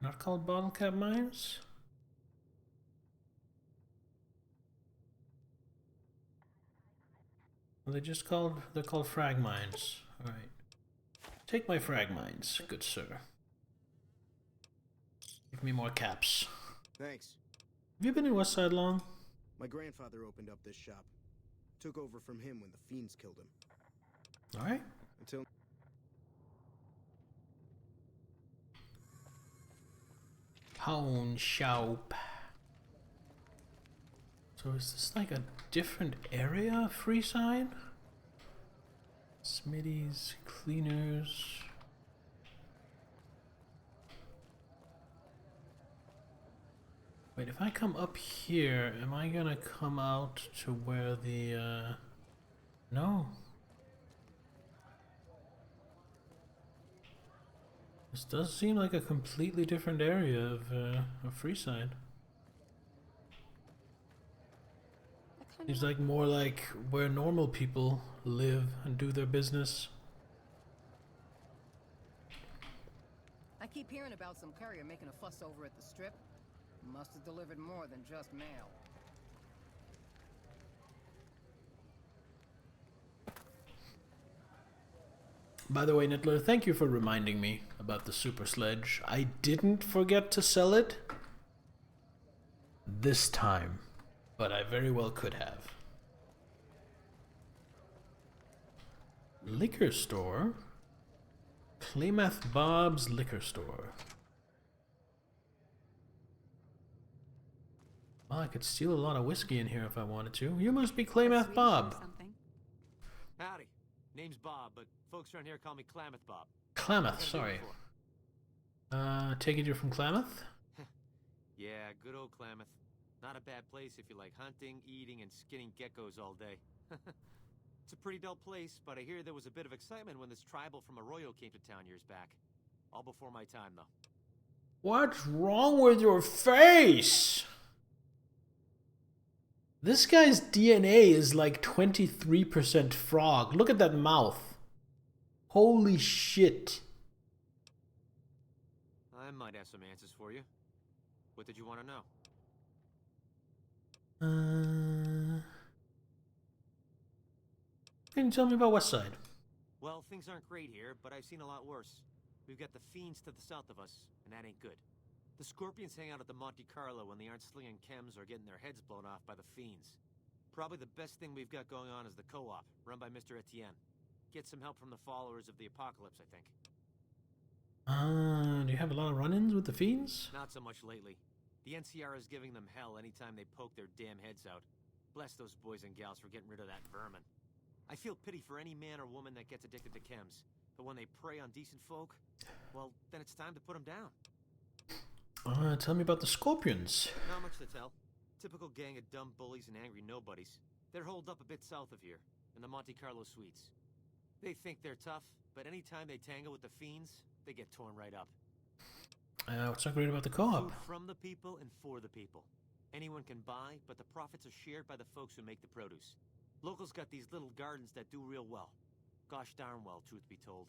Not called bottle cap mines? Well, they're called frag mines. Alright. Take my frag mines, good sir. Give me more caps. Thanks. Have you been in Westside long? My grandfather opened up this shop. Took over from him when the fiends killed him. Alright. Until... Pawn shop. So is this like a different area, Freeside? Smitties, cleaners. Wait, if I come up here, am I gonna come out to where the, no. This does seem like a completely different area of Freeside. Seems like more like where normal people live and do their business. I keep hearing about some courier making a fuss over at the strip. Must have delivered more than just mail. By the way, Nittler, thank you for reminding me about the super sledge. I didn't forget to sell it this time, but I very well could have. Liquor store? Klamath Bob's Liquor Store. Well, I could steal a lot of whiskey in here if I wanted to. You must be Klamath Bob. Howdy. Name's Bob, but folks around here call me Klamath Bob. Klamath, sorry. Take it you're from Klamath? Yeah, good old Klamath. Not a bad place if you like hunting, eating, and skinning geckos all day. It's a pretty dull place, but I hear there was a bit of excitement when this tribal from Arroyo came to town years back. All before my time, though. What's wrong with your face? This guy's DNA is like 23% frog. Look at that mouth. Holy shit. I might have some answers for you. What did you want to know? Can you tell me about Westside? Well, things aren't great here, but I've seen a lot worse. We've got the Fiends to the south of us, and that ain't good. The Scorpions hang out at the Monte Carlo when they aren't slinging chems or getting their heads blown off by the Fiends. Probably the best thing we've got going on is the co-op, run by Mr. Etienne. Get some help from the followers of the Apocalypse, I think. Do you have a lot of run-ins with the Fiends? Not so much lately. The NCR is giving them hell anytime they poke their damn heads out. Bless those boys and gals for getting rid of that vermin. I feel pity for any man or woman that gets addicted to chems, but when they prey on decent folk, well, then it's time to put them down. Tell me about the Scorpions. Not much to tell. Typical gang of dumb bullies and angry nobodies. They're holed up a bit south of here, in the Monte Carlo suites. They think they're tough, but anytime they tangle with the Fiends, they get torn right up. What's so great about the co-op? Food from the people and for the people. Anyone can buy, but the profits are shared by the folks who make the produce. Locals got these little gardens that do real well. Gosh darn well, truth be told.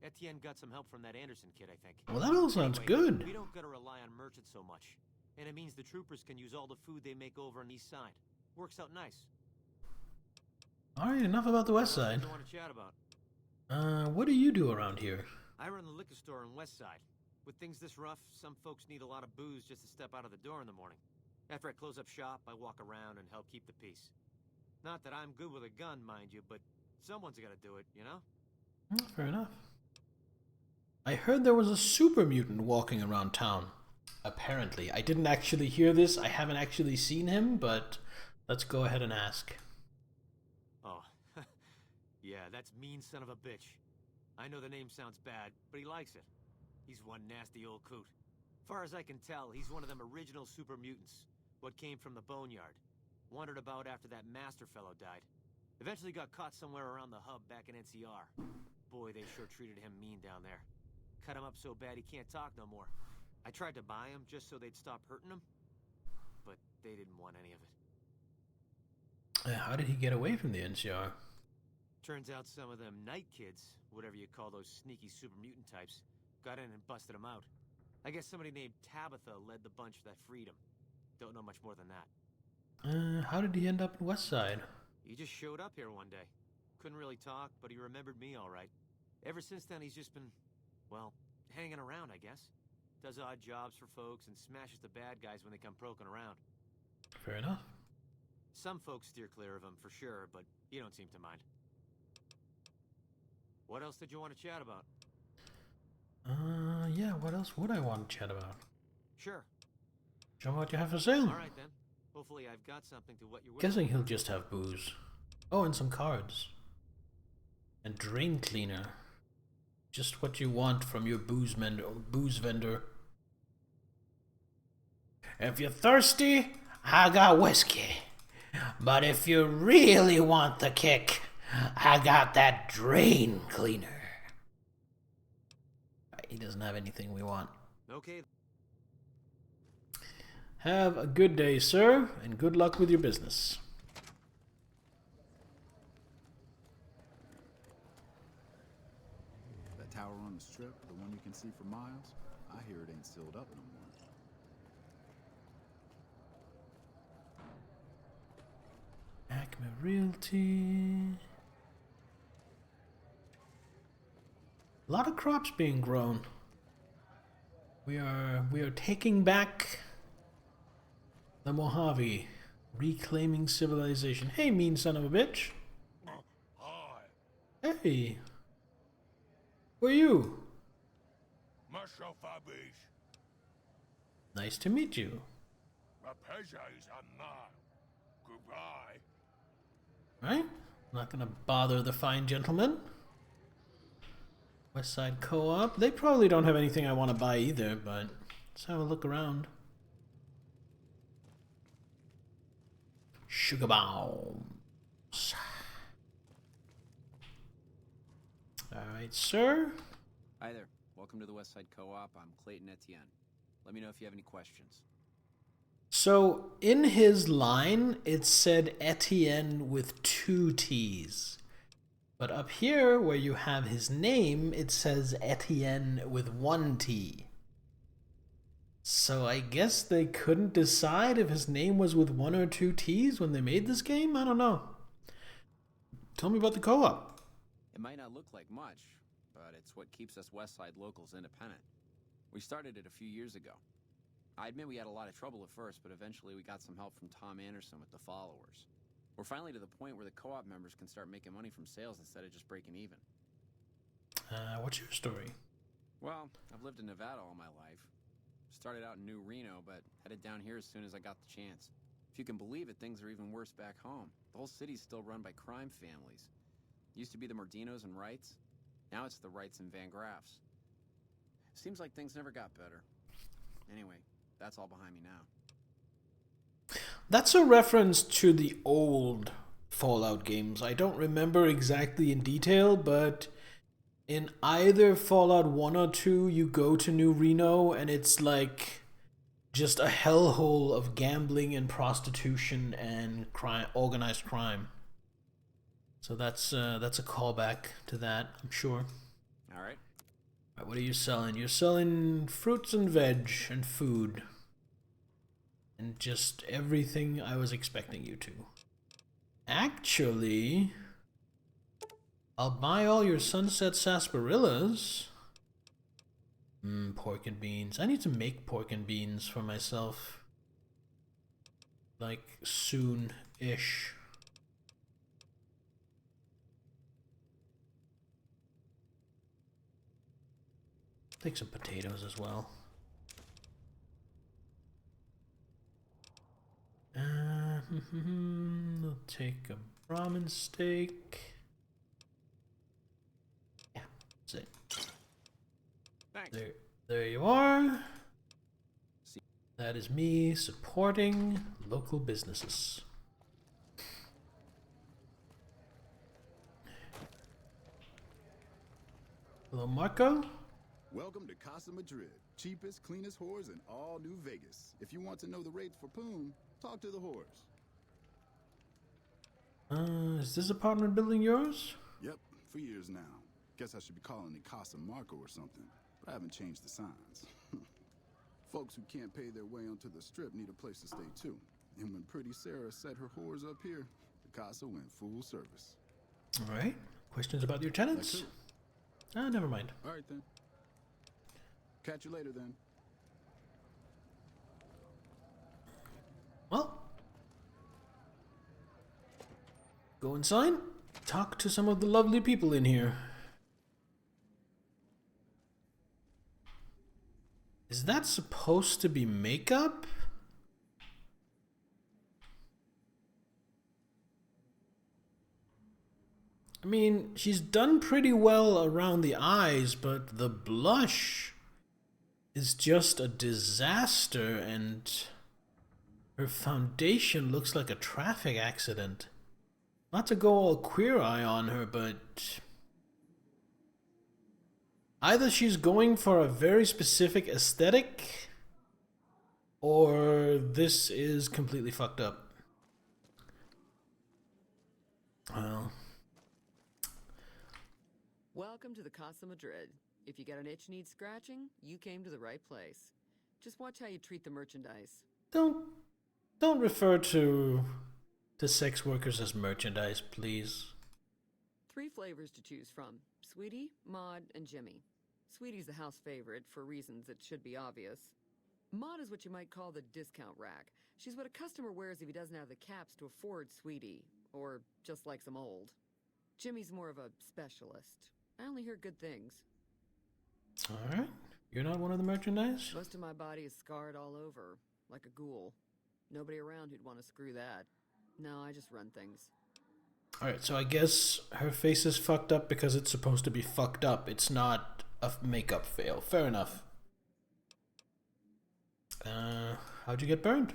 Etienne got some help from that Anderson kid, I think. Well, that all sounds Anyway, good. We don't gotta rely on merchants so much. And it means the troopers can use all the food they make over on the east side. Works out nice. Alright, enough about the west side. What do you want to chat about? What do you do around here? I run the liquor store on West Side. With things this rough, some folks need a lot of booze just to step out of the door in the morning. After I close up shop, I walk around and help keep the peace. Not that I'm good with a gun, mind you, but someone's gotta do it, you know? Fair enough. I heard there was a super mutant walking around town. Apparently. I didn't actually hear this. I haven't actually seen him, but let's go ahead and ask. Oh, yeah, that's mean son of a bitch. I know the name sounds bad, but he likes it. He's one nasty old coot. Far as I can tell, he's one of them original super mutants. What came from the boneyard. Wandered about after that master fellow died. Eventually got caught somewhere around the hub back in NCR. Boy, they sure treated him mean down there. Cut him up so bad he can't talk no more. I tried to buy him just so they'd stop hurting him, but they didn't want any of it. How did he get away from the NCR? Turns out some of them night kids, whatever you call those sneaky super mutant types, got in and busted him out. I guess somebody named Tabitha led the bunch that freed him. Don't know much more than that. How did he end up in Westside? He just showed up here one day. Couldn't really talk, but he remembered me all right. Ever since then, he's just been, well, hanging around, I guess. Does odd jobs for folks and smashes the bad guys when they come poking around. Fair enough. Some folks steer clear of him, for sure, but you don't seem to mind. What else did you want to chat about? Yeah, what else would I want to chat about? Sure. Show me what you have for sale. Alright then. Hopefully I've got something to what you're with. Guessing he'll just have booze. Oh, and some cards. And drain cleaner. Just what you want from your booze vendor. If you're thirsty, I got whiskey. But if you really want the kick, I got that drain cleaner. He doesn't have anything we want. Okay. Have a good day, sir, and good luck with your business. That tower on the strip, the one you can see for miles, I hear it ain't sealed up no more. Acme Realty. A lot of crops being grown. We are taking back the Mojave, reclaiming civilization. Hey, mean son of a bitch. Hi. Hey. Who are you? Myself Fabish. Nice to meet you. My pleasure is mine. Goodbye. Right? Not gonna bother the fine gentleman. West Side Co-op. They probably don't have anything I want to buy either, but let's have a look around. Sugar bombs. Alright, sir. Hi there. Welcome to the West Side Co-op. I'm Clayton Etienne. Let me know if you have any questions. So, in his line, it said Etienne with 2 T's. But up here, where you have his name, it says Etienne with 1 T. So I guess they couldn't decide if his name was with 1 or 2 T's when they made this game? I don't know. Tell me about the co-op. It might not look like much, but it's what keeps us West Side locals independent. We started it a few years ago. I admit we had a lot of trouble at first, but eventually we got some help from Tom Anderson with the followers. We're finally to the point where the co-op members can start making money from sales instead of just breaking even. What's your story? Well, I've lived in Nevada all my life. Started out in New Reno, but headed down here as soon as I got the chance. If you can believe it, things are even worse back home. The whole city's still run by crime families. Used to be the Mordinos and Wrights. Now it's the Wrights and Van Graffs. Seems like things never got better. Anyway, that's all behind me now. That's a reference to the old Fallout games. I don't remember exactly in detail, but in either Fallout 1 or 2, you go to New Reno and it's like just a hellhole of gambling and prostitution and crime, organized crime. So that's a callback to that, I'm sure. All right. All right, what are you selling? You're selling fruits and veg and food. And just everything I was expecting you to. Actually, I'll buy all your sunset sarsaparillas. Pork and beans. I need to make pork and beans for myself. Like, soon-ish. Take some potatoes as well. I'll take a ramen steak. Yeah, that's it. Thanks. There you are. That is me supporting local businesses. Hello, Marco. Welcome to Casa Madrid, cheapest, cleanest whores in all New Vegas. If you want to know the rates for Poom, talk to the whores. Is this apartment building yours? Yep, for years now. Guess I should be calling it Casa Marco or something, but I haven't changed the signs. Folks who can't pay their way onto the strip need a place to stay too. And when Pretty Sarah set her whores up here, the Casa went full service. All right. Questions about your tenants? Never mind. All right then. Catch you later then. Well, go inside. Talk to some of the lovely people in here. Is that supposed to be makeup? I mean, she's done pretty well around the eyes, but the blush is just a disaster, and her foundation looks like a traffic accident. Not to go all queer eye on her, but either she's going for a very specific aesthetic, or this is completely fucked up. Well. Welcome to the Casa Madrid. If you got an itch needs scratching, you came to the right place. Just watch how you treat the merchandise. Don't refer to sex workers as merchandise, please. 3 flavors to choose from: Sweetie, Maud, and Jimmy. Sweetie's the house favorite for reasons that should be obvious. Maud is what you might call the discount rack. She's what a customer wears if he doesn't have the caps to afford Sweetie, or just likes them old. Jimmy's more of a specialist. I only hear good things. Alright. You're not one of the merchandise? Most of my body is scarred all over, like a ghoul. Nobody around who'd want to screw that. No, I just run things. Alright, so I guess her face is fucked up because it's supposed to be fucked up. It's not a makeup fail. Fair enough. How'd you get burned?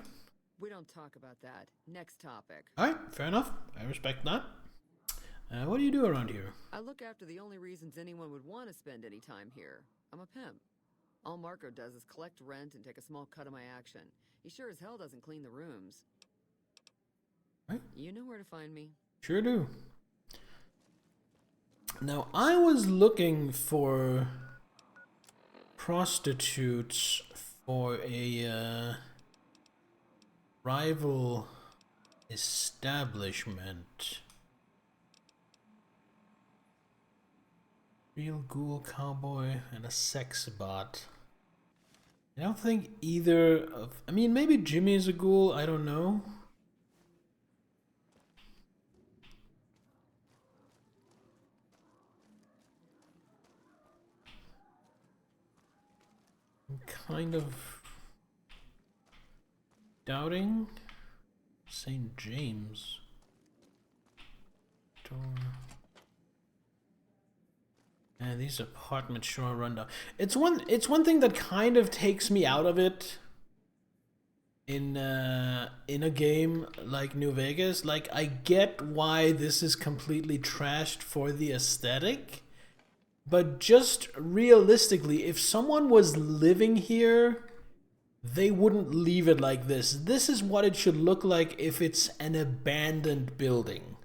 We don't talk about that. Next topic. Alright, fair enough. I respect that. What do you do around here? I look after the only reasons anyone would want to spend any time here. I'm a pimp. All Marco does is collect rent and take a small cut of my action. He sure as hell doesn't clean the rooms. Right. You know where to find me. Sure do. Now, I was looking for prostitutes for a rival establishment. Real ghoul cowboy and a sex bot. I don't think either of... I mean, maybe Jimmy's a ghoul, I don't know. I'm kind of doubting St. James. Door. And these apartments sure run down. It's one thing that kind of takes me out of it in a game like New Vegas. Like, I get why this is completely trashed for the aesthetic, but just realistically, if someone was living here, they wouldn't leave it like this. This is what it should look like if it's an abandoned building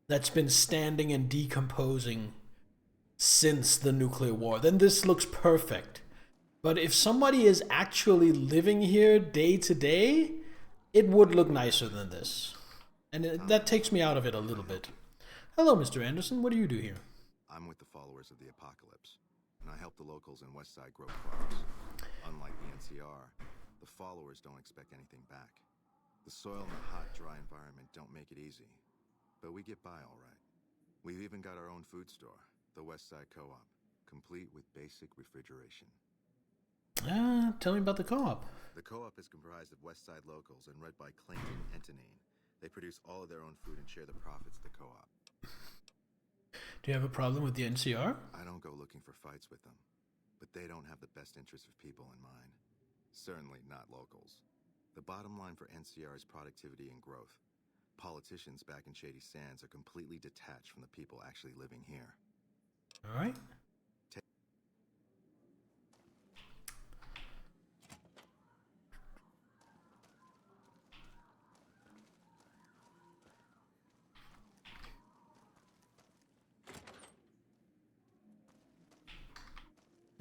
that's been standing and decomposing since the nuclear war. Then this looks perfect. But if somebody is actually living here day to day, it would look nicer than this. And that takes me out of it a little bit. Hello, Mr. Anderson. What do you do here? I'm with the followers of the apocalypse, and I help the locals in Westside grow crops. Unlike the NCR, the followers don't expect anything back. The soil and the hot, dry environment don't make it easy, but we get by all right. We've even got our own food store, the Westside Co-op, complete with basic refrigeration. Tell me about the co-op. The co-op is comprised of Westside locals and led by Clayton and Antonine. They produce all of their own food and share the profits of the co-op. Do you have a problem with the NCR? I don't go looking for fights with them, but they don't have the best interests of people in mind. Certainly not locals. The bottom line for NCR is productivity and growth. Politicians back in Shady Sands are completely detached from the people actually living here. All right.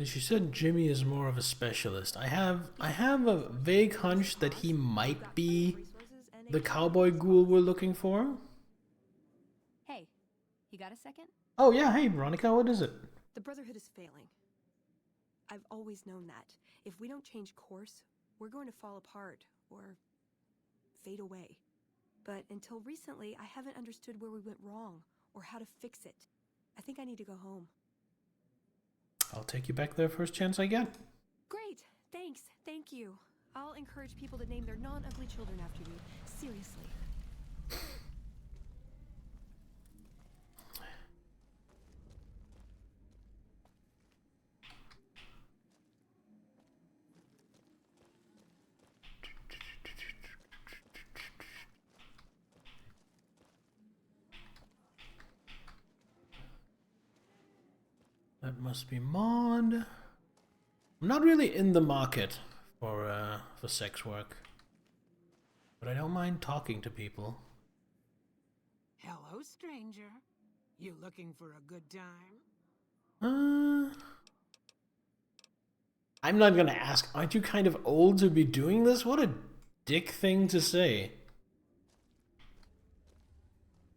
She said Jimmy is more of a specialist. I have a vague hunch that he might be the cowboy ghoul we're looking for. Hey, you got a second? Oh yeah, hey Veronica, what is it? The Brotherhood is failing. I've always known that. If we don't change course, we're going to fall apart, or fade away. But until recently, I haven't understood where we went wrong, or how to fix it. I think I need to go home. I'll take you back there first chance I get. Great, thanks, thank you. I'll encourage people to name their non-ugly children after you. Seriously. That must be Maud. I'm not really in the market for sex work, but I don't mind talking to people. Hello, stranger. You looking for a good time? I'm not gonna ask. Aren't you kind of old to be doing this? What a dick thing to say.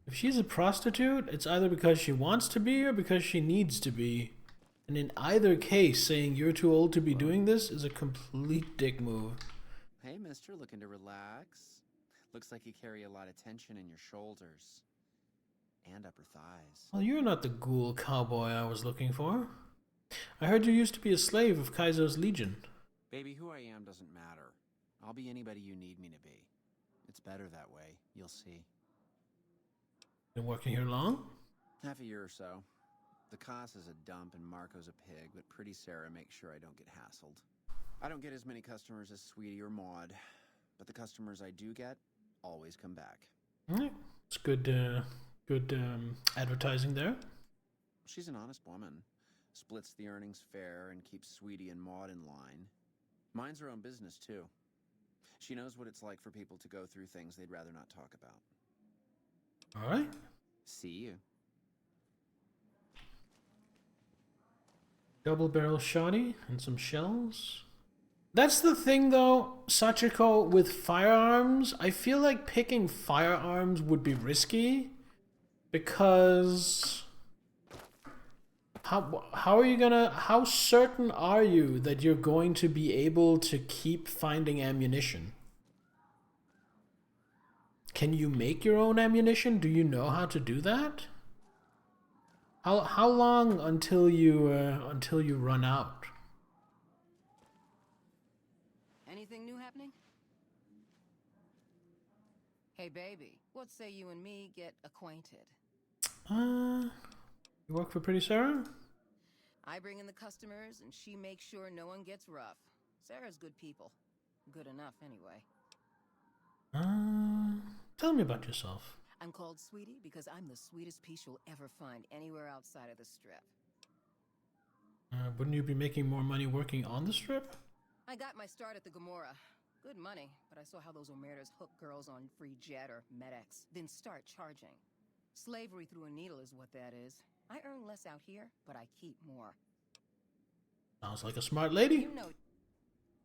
If she's a prostitute, it's either because she wants to be or because she needs to be. And in either case, saying you're too old to be doing this is a complete dick move. Hey, mister, looking to relax? Looks like you carry a lot of tension in your shoulders. And upper thighs. Well, you're not the ghoul cowboy I was looking for. I heard you used to be a slave of Kaiser's Legion. Baby, who I am doesn't matter. I'll be anybody you need me to be. It's better that way, you'll see. Been working here long? Half a year or so. The Cos is a dump and Marco's a pig, but Pretty Sarah makes sure I don't get hassled. I don't get as many customers as Sweetie or Maud, but the customers I do get always come back. Alright. It's good, advertising there. She's an honest woman. Splits the earnings fair and keeps Sweetie and Maud in line. Minds her own business, too. She knows what it's like for people to go through things they'd rather not talk about. Alright. See you. Double barrel shotty and some shells. That's the thing though, Sachiko, with firearms. I feel like picking firearms would be risky because how certain are you that you're going to be able to keep finding ammunition? Can you make your own ammunition? Do you know how to do that? How long until you run out? Anything new happening? Hey, baby, what say you and me get acquainted? You work for Pretty Sarah? I bring in the customers, and she makes sure no one gets rough. Sarah's good people. Good enough, anyway. Tell me about yourself. I'm called Sweetie because I'm the sweetest piece you'll ever find anywhere outside of the Strip. Wouldn't you be making more money working on the Strip? I got my start at the Gomorrah. Good money, but I saw how those Omertas hook girls on free jet or MedX, then start charging. Slavery through a needle is what that is. I earn less out here, but I keep more. Sounds like a smart lady. You know.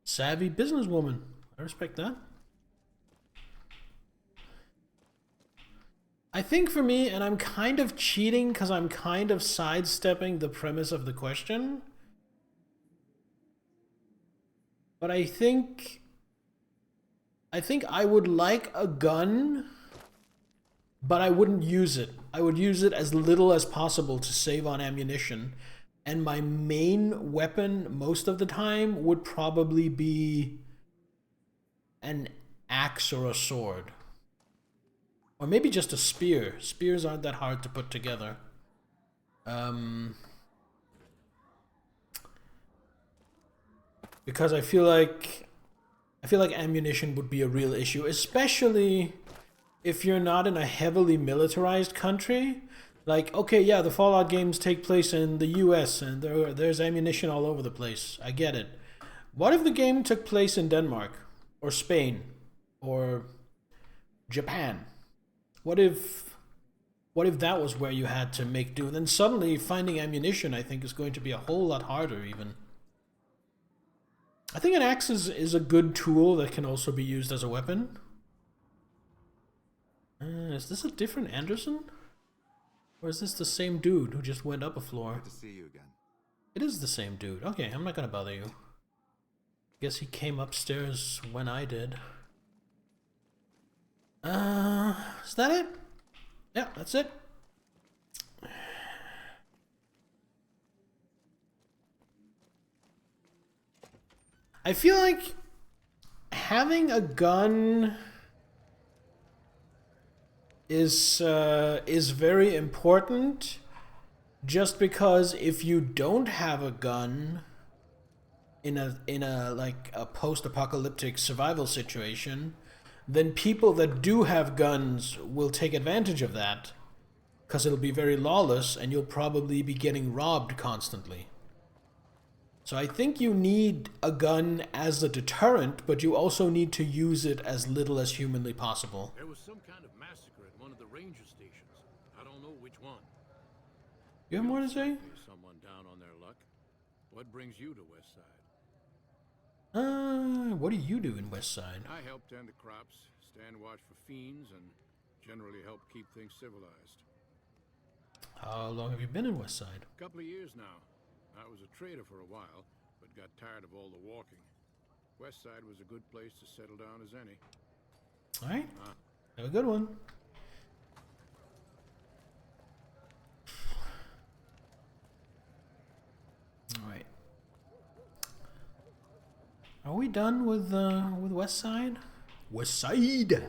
Savvy businesswoman. I respect that. I think for me, and I'm kind of cheating because I'm kind of sidestepping the premise of the question, but I think I would like a gun, but I wouldn't use it. I would use it as little as possible to save on ammunition, and my main weapon most of the time would probably be an axe or a sword. Or maybe just a spear. Spears aren't that hard to put together. Because I feel like ammunition would be a real issue, especially if you're not in a heavily militarized country. Like, okay, yeah, the Fallout games take place in the US and there's ammunition all over the place. I get it. What if the game took place in Denmark or Spain or Japan? What if that was where you had to make do? Then suddenly finding ammunition, I think, is going to be a whole lot harder even. I think an axe is a good tool that can also be used as a weapon. Is this a different Anderson? Or is this the same dude who just went up a floor? Good to see you again. It is the same dude. Okay, I'm not gonna bother you. Guess he came upstairs when I did. Is that it? Yeah, that's it. I feel like having a gun is very important, just because if you don't have a gun in a like a post-apocalyptic survival situation, then people that do have guns will take advantage of that, because it'll be very lawless and you'll probably be getting robbed constantly. So I think you need a gun as a deterrent, but you also need to use it as little as humanly possible. There was some kind of massacre at one of the ranger stations. I don't know which one. You have more to say? Someone down on their luck. What brings you to Westside? What do you do in Westside? I help tend the crops, stand watch for fiends, and generally help keep things civilized. How long have you been in Westside? A couple of years now. I was a trader for a while, but got tired of all the walking. Westside was a good place to settle down as any. Alright, have a good one. Alright. Are we done with Westside? Westside!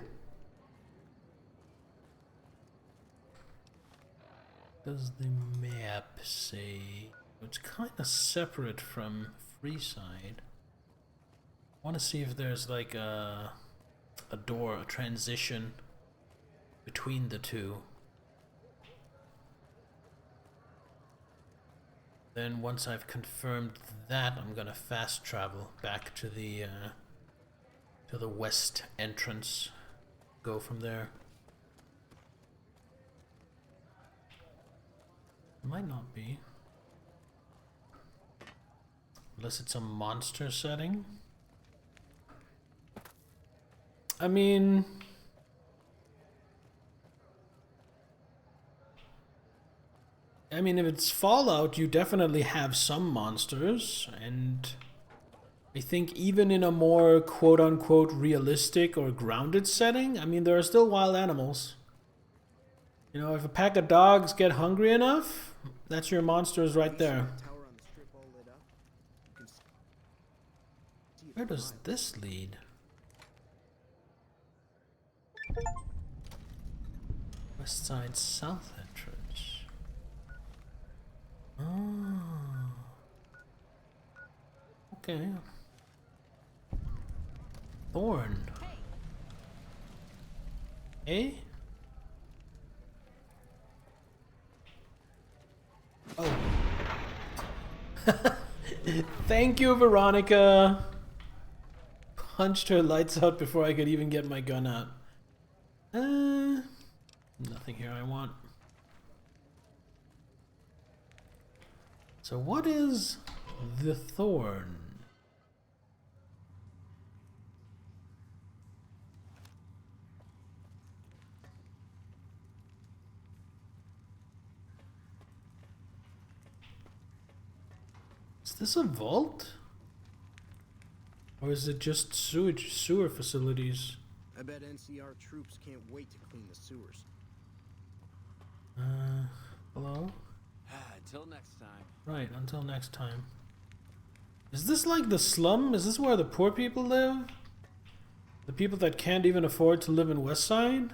Does the map say? It's kind of separate from Freeside. I want to see if there's like a door, a transition between the two. Then once I've confirmed that, I'm gonna fast travel back to the west entrance. Go from there. Might not be. Unless it's a monster setting. I mean... if it's Fallout, you definitely have some monsters, and I think even in a more quote-unquote realistic or grounded setting, I mean, there are still wild animals. You know, if a pack of dogs get hungry enough, that's your monsters right there. Where does this lead? West side, south entrance. Oh. Okay. Thorn. Eh? Oh. Thank you, Veronica. Punched her lights out before I could even get my gun out. Nothing here I want. So what is the thorn? Is this a vault? Or is it just sewer facilities? I bet NCR troops can't wait to clean the sewers. Hello? Until next time. Right, until next time. Is this like the slum? Is this where the poor people live? The people that can't even afford to live in Westside?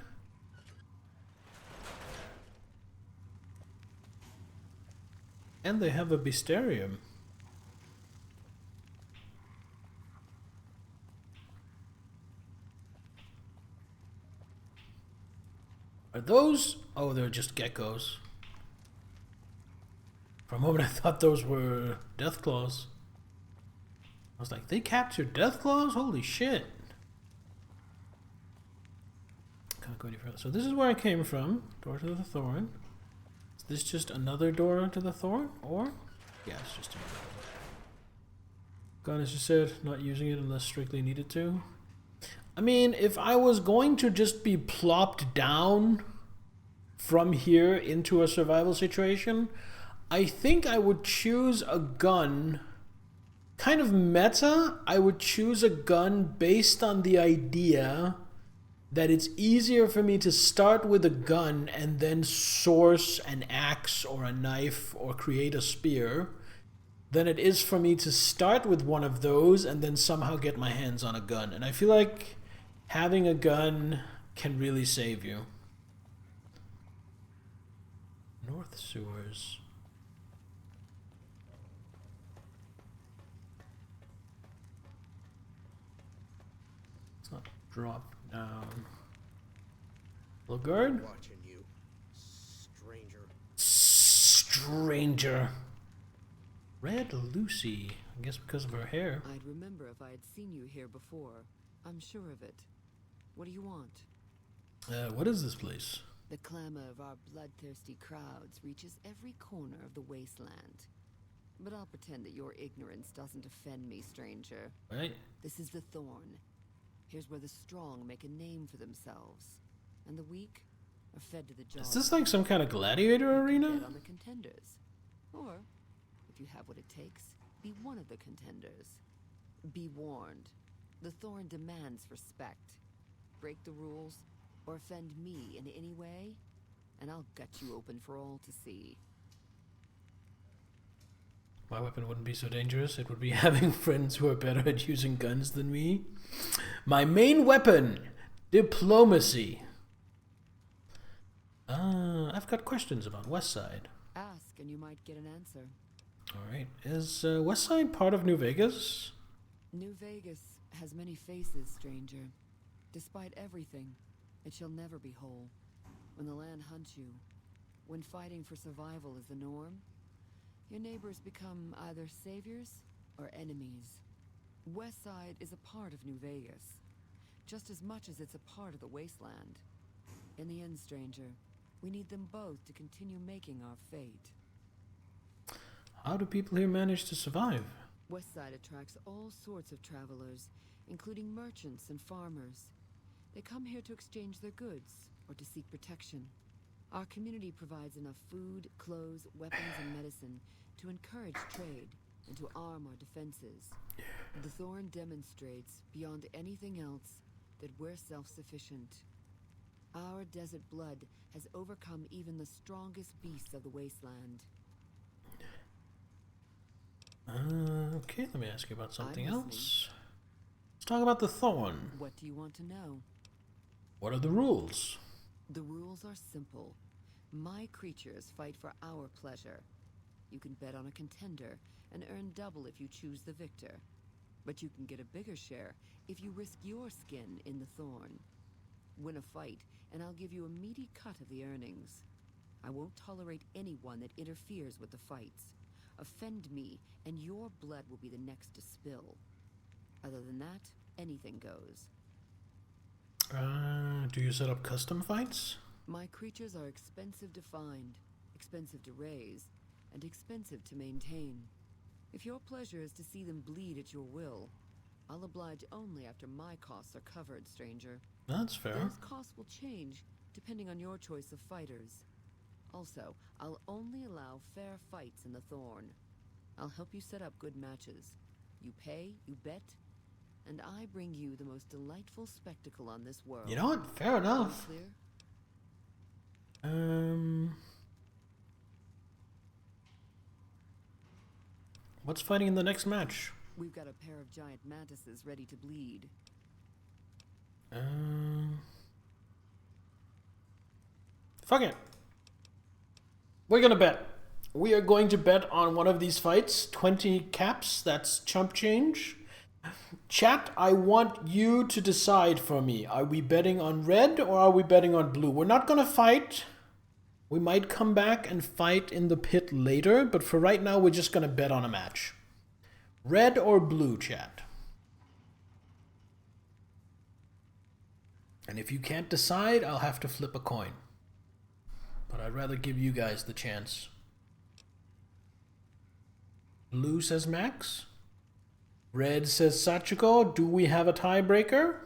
And they have a beastarium. Are those? Oh, they're just geckos. For a moment I thought those were Deathclaws. I was like, they captured Deathclaws? Holy shit. Can't go any further. So this is where I came from. Door to the Thorn. Is this just another door to the Thorn? Or? Yeah, it's just another door. Gun, as you said, not using it unless strictly needed to. I mean, if I was going to just be plopped down from here into a survival situation, I think I would choose a gun, kind of meta. I would choose a gun based on the idea that it's easier for me to start with a gun and then source an axe or a knife or create a spear than it is for me to start with one of those and then somehow get my hands on a gun. And I feel like having a gun can really save you. North sewers. Let's not drop down. Lugard? Watching you, stranger. Stranger. Red Lucy. I guess because of her hair. I'd remember if I had seen you here before. I'm sure of it. What do you want? What is this place? The clamor of our bloodthirsty crowds reaches every corner of the wasteland. But I'll pretend that your ignorance doesn't offend me, stranger. Right. This is the Thorn. Here's where the strong make a name for themselves, and the weak are fed to the jaws. Is this like some kind of gladiator arena? On the contenders. Or, if you have what it takes, be one of the contenders. Be warned. The Thorn demands respect. Break the rules, or offend me in any way, and I'll gut you open for all to see. My weapon wouldn't be so dangerous. It would be having friends who are better at using guns than me. My main weapon, diplomacy. I've got questions about West Side. Ask and you might get an answer. Alright, is West Side part of New Vegas? New Vegas has many faces, stranger. Despite everything, it shall never be whole. When the land hunts you, when fighting for survival is the norm, your neighbors become either saviors or enemies. West Side is a part of New Vegas, just as much as it's a part of the wasteland. In the end, stranger, we need them both to continue making our fate. How do people here manage to survive? West Side attracts all sorts of travelers, including merchants and farmers. They come here to exchange their goods or to seek protection. Our community provides enough food, clothes, weapons, and medicine to encourage trade and to arm our defenses. The Thorn demonstrates, beyond anything else, that we're self-sufficient. Our desert blood has overcome even the strongest beasts of the wasteland. Okay, let me ask you about something else. Let's talk about the Thorn. What do you want to know? What are the rules? The rules are simple. My creatures fight for our pleasure. You can bet on a contender and earn double if you choose the victor. But you can get a bigger share if you risk your skin in the Thorn. Win a fight, and I'll give you a meaty cut of the earnings. I won't tolerate anyone that interferes with the fights. Offend me, and your blood will be the next to spill. Other than that, anything goes. Do you set up custom fights? My creatures are expensive to find, expensive to raise, and expensive to maintain. If your pleasure is to see them bleed at your will, I'll oblige only after my costs are covered, stranger. That's fair. Those costs will change depending on your choice of fighters. Also, I'll only allow fair fights in the Thorn. I'll help you set up good matches. You pay, you bet, and I bring you the most delightful spectacle on this world. You know what? Fair enough. Clear? What's fighting in the next match? We've got a pair of giant mantises ready to bleed. Fuck it. We're gonna bet. We are going to bet on one of these fights. 20 caps, that's chump change. Chat, I want you to decide for me. Are we betting on red or are we betting on blue? We're not gonna fight. We might come back and fight in the pit later, but for right now, we're just gonna bet on a match. Red or blue, chat? And if you can't decide, I'll have to flip a coin. But I'd rather give you guys the chance. Blue says Max. Red says Sachiko. Do we have a tiebreaker?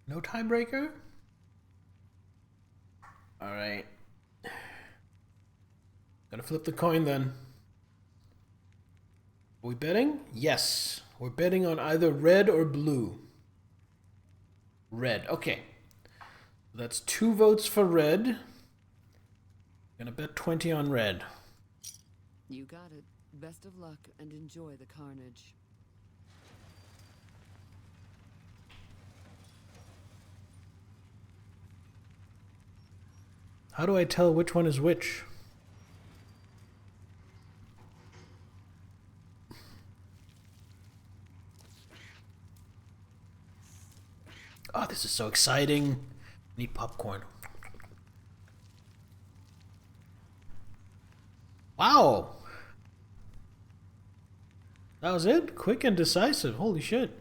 No tiebreaker? Alright. Gonna flip the coin then. Are we betting? Yes. We're betting on either red or blue. Red. Okay. That's 2 votes for red. Gonna bet 20 on red. You got it. Best of luck and enjoy the carnage. How do I tell which one is which? Oh, this is so exciting. Need popcorn. Wow. That was it? Quick and decisive. Holy shit.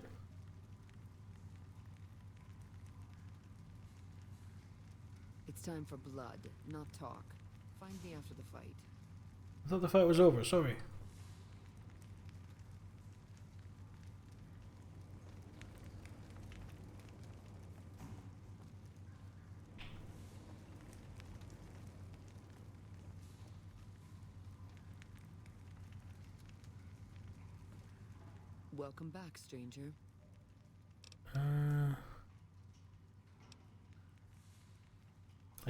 It's time for blood, not talk. Find me after the fight. I thought the fight was over. Sorry. Welcome back, stranger.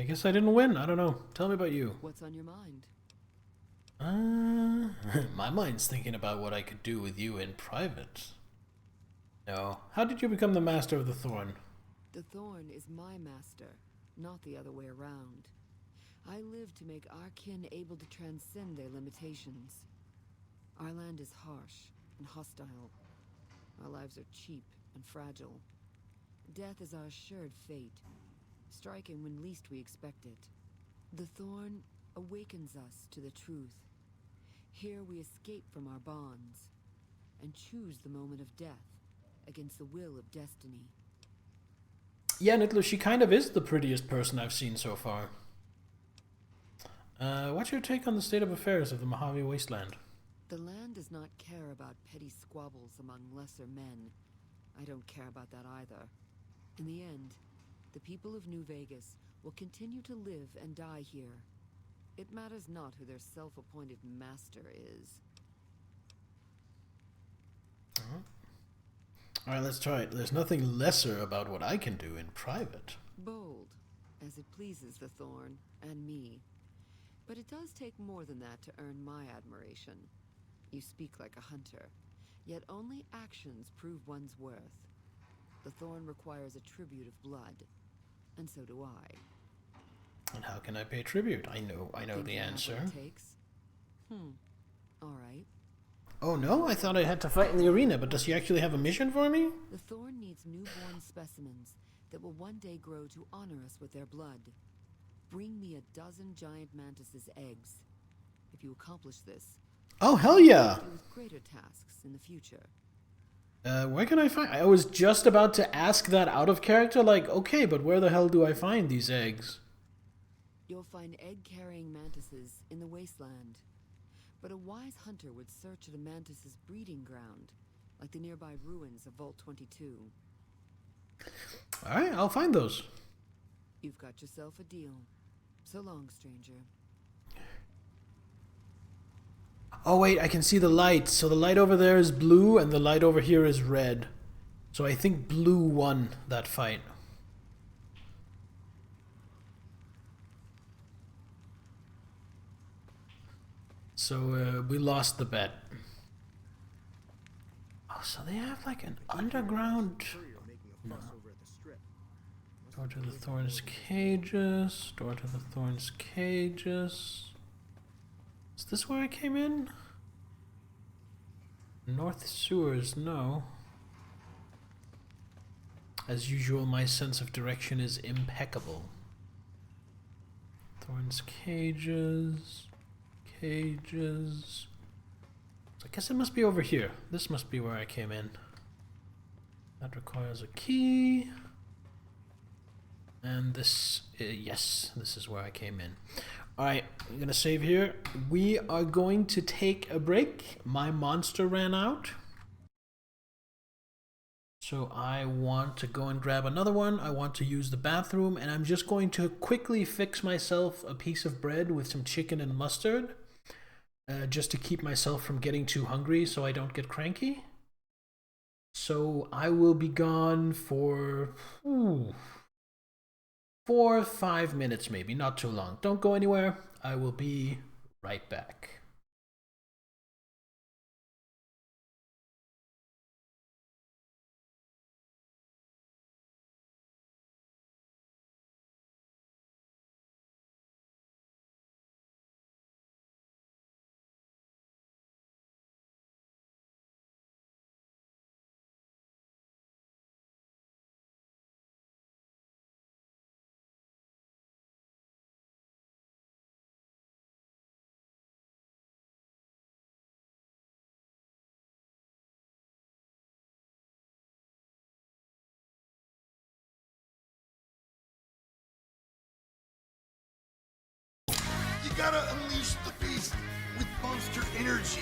I guess I didn't win. I don't know. Tell me about you. What's on your mind? My mind's thinking about what I could do with you in private. No. How did you become the master of the Thorn? The Thorn is my master, not the other way around. I live to make our kin able to transcend their limitations. Our land is harsh and hostile. Our lives are cheap and fragile. Death is our assured fate, striking when least we expect it. The Thorn awakens us to the truth. Here we escape from our bonds and choose the moment of death against the will of destiny. Yeah, Nitlo, she kind of is the prettiest person I've seen so far. What's your take on the state of affairs of the Mojave Wasteland? The land does not care about petty squabbles among lesser men. I don't care about that either. In the end, the people of New Vegas will continue to live and die here. It matters not who their self-appointed master is. Alright, let's try it. There's nothing lesser about what I can do in private. Bold, as it pleases the Thorn and me. But it does take more than that to earn my admiration. You speak like a hunter, yet only actions prove one's worth. The Thorn requires a tribute of blood, and so do I. And how can I pay tribute? I know the answer. All right. Oh no, I thought I had to fight in the arena, but does he actually have a mission for me? The Thorn needs newborn specimens that will one day grow to honor us with their blood. Bring me 12 giant mantis's eggs. If you accomplish this, oh hell yeah! with greater tasks in the future. Where can I find? I was just about to ask that out of character, like, okay, but where the hell do I find these eggs? You'll find egg-carrying mantises in the wasteland. But a wise hunter would search the mantis's breeding ground, like the nearby ruins of Vault 22. Alright, I'll find those. You've got yourself a deal. So long, stranger. Oh wait, I can see the light. So the light over there is blue and the light over here is red. So I think blue won that fight. So we lost the bet. Oh, so they have like an underground... No. Door to the Thorn's cages. Door to the Thorn's cages. Is this where I came in? North sewers, no. As usual, my sense of direction is impeccable. Thorn's cages. Cages. So I guess it must be over here. This must be where I came in. That requires a key. And this, yes, this is where I came in. Alright, I'm gonna save here. We are going to take a break. My monster ran out. So I want to go and grab another one. I want to use the bathroom, and I'm just going to quickly fix myself a piece of bread with some chicken and mustard. Just to keep myself from getting too hungry so I don't get cranky. So I will be gone for 4 or 5 minutes maybe, not too long. Don't go anywhere. I will be right back. You gotta unleash the beast with monster energy.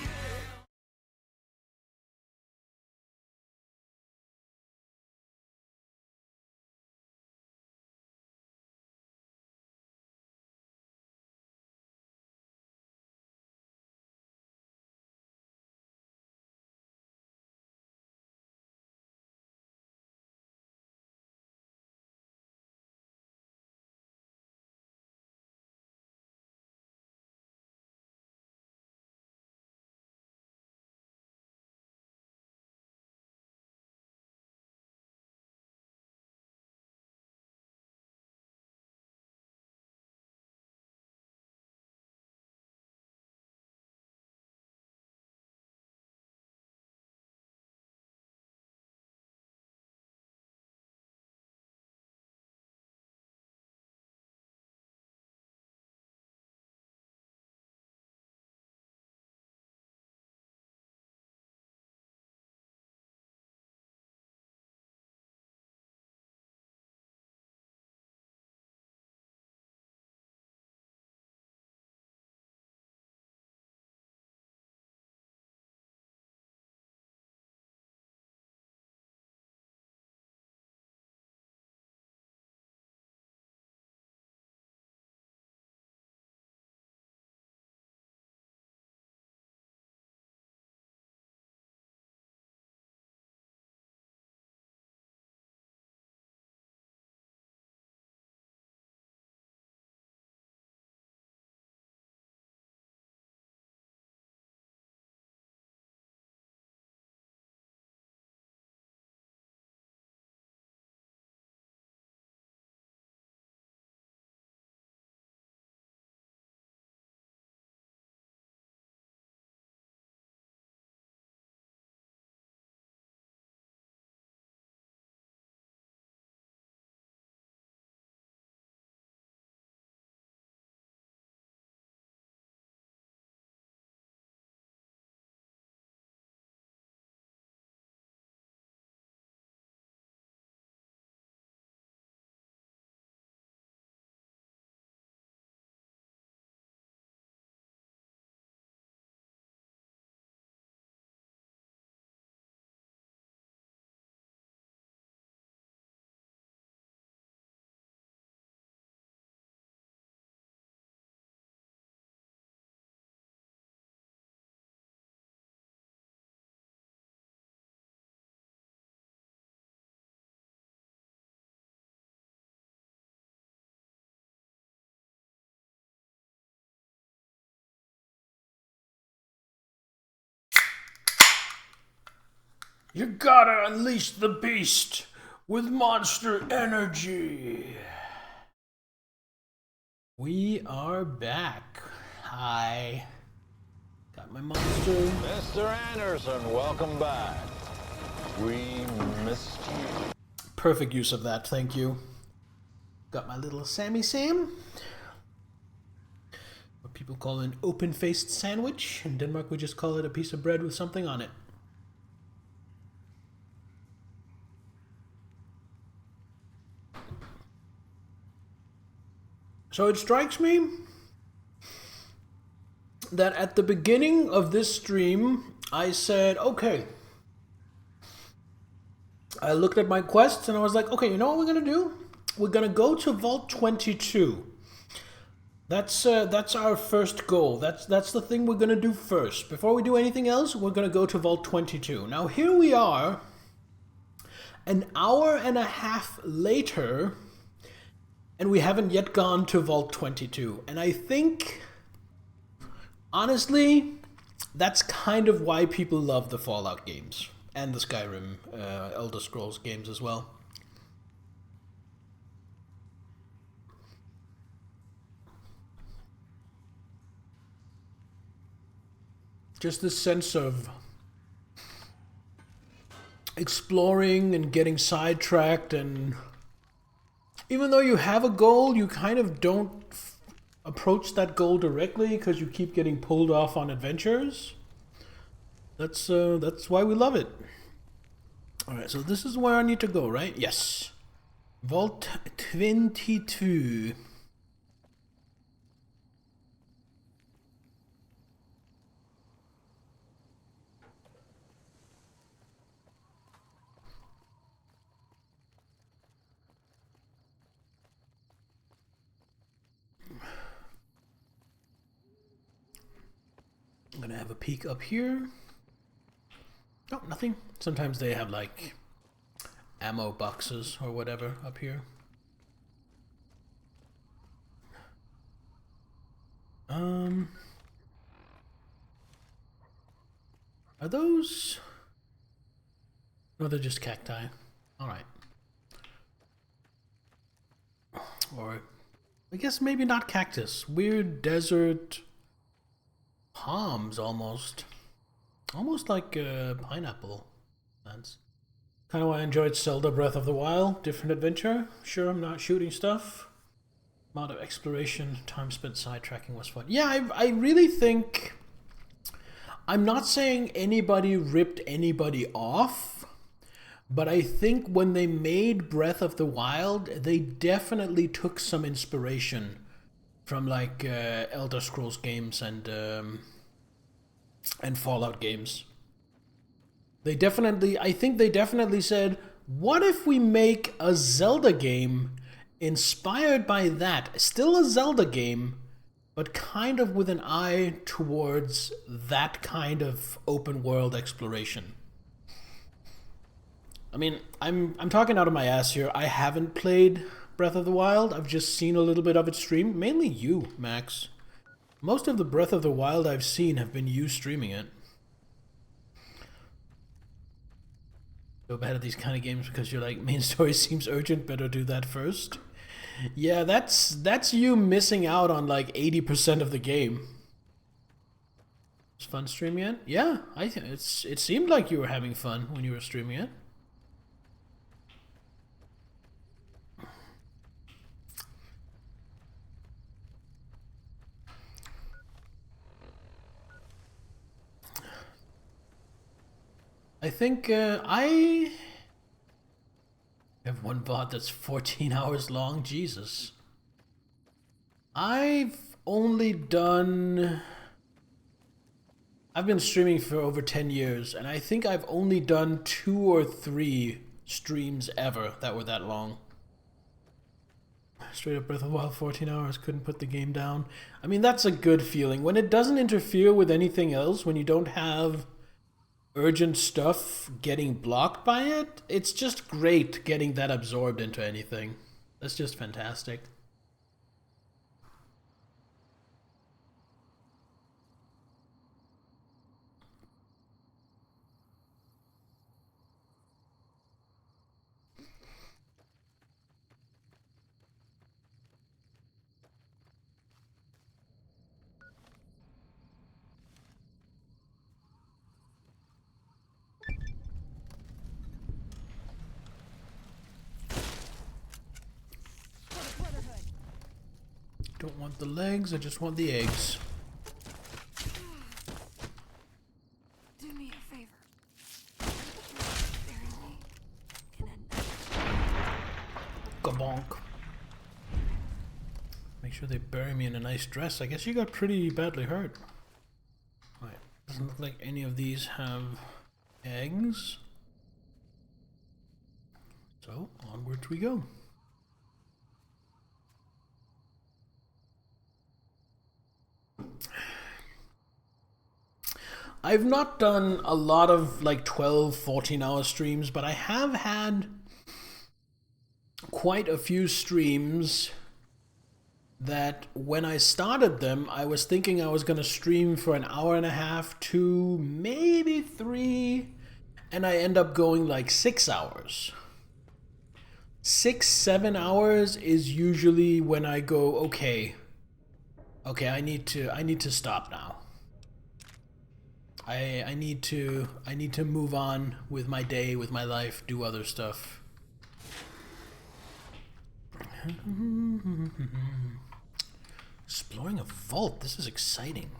You gotta unleash the beast with monster energy. We are back. Hi. Got my monster. Mr. Anderson, welcome back. We missed you. Perfect use of that, thank you. Got my little Sammy Sam. What people call an open-faced sandwich. In Denmark, we just call it a piece of bread with something on it. So it strikes me that at the beginning of this stream, I said, okay. I looked at my quests and I was like, okay, you know what we're going to do? We're going to go to Vault 22. That's our first goal. That's the thing we're going to do first. Before we do anything else, we're going to go to Vault 22. Now here we are, an hour and a half later, and we haven't yet gone to Vault 22. And I think, honestly, that's kind of why people love the Fallout games. And the Skyrim, Elder Scrolls games as well. Just this sense of exploring and getting sidetracked, and even though you have a goal, you kind of don't approach that goal directly because you keep getting pulled off on adventures. That's why we love it. Alright, so this is where I need to go, right? Yes. Vault 22. I'm gonna have a peek up here. Oh, nothing. Sometimes they have like ammo boxes or whatever up here. Are those? No, they're just cacti. Alright. Or, I guess maybe not cactus. Weird desert palms almost. Almost like pineapple plants. Kind of why I enjoyed Zelda Breath of the Wild. Different adventure. Sure, I'm not shooting stuff. Amount of exploration, time spent sidetracking was fun. Yeah, I really think... I'm not saying anybody ripped anybody off, but I think when they made Breath of the Wild, they definitely took some inspiration from like Elder Scrolls games and Fallout games. I think they definitely said, what if we make a Zelda game inspired by that? Still a Zelda game, but kind of with an eye towards that kind of open world exploration. I mean, I'm talking out of my ass here. I haven't played Breath of the Wild. I've just seen a little bit of it streamed. Mainly you, Max. Most of the Breath of the Wild I've seen have been you streaming it. So bad at these kind of games because you're like, main story seems urgent, better do that first. Yeah, that's you missing out on like 80% of the game. Was fun streaming it? Yeah, it seemed like you were having fun when you were streaming it. I think I have one VOD that's 14 hours long. Jesus. I've been streaming for over 10 years, and I think I've only done 2 or 3 streams ever that were that long. Straight up Breath of the Wild, 14 hours, couldn't put the game down. I mean, that's a good feeling. When it doesn't interfere with anything else, when you don't have urgent stuff getting blocked by it, it's just great getting that absorbed into anything. That's just fantastic. Don't want the legs, I just want the eggs. Do me a favor. Bury me in a Kabonk. Make sure they bury me in a nice dress. I guess you got pretty badly hurt. Right. Doesn't look like any of these have eggs. So, onwards we go. I've not done a lot of like 12, 14-hour streams, but I have had quite a few streams that when I started them, I was thinking I was going to stream for an hour and a half, 2, maybe 3, and I end up going like 6 hours. 6, 7 hours is usually when I go, okay, I need to stop now. I need to move on with my day, with my life, do other stuff. Exploring a vault, this is exciting.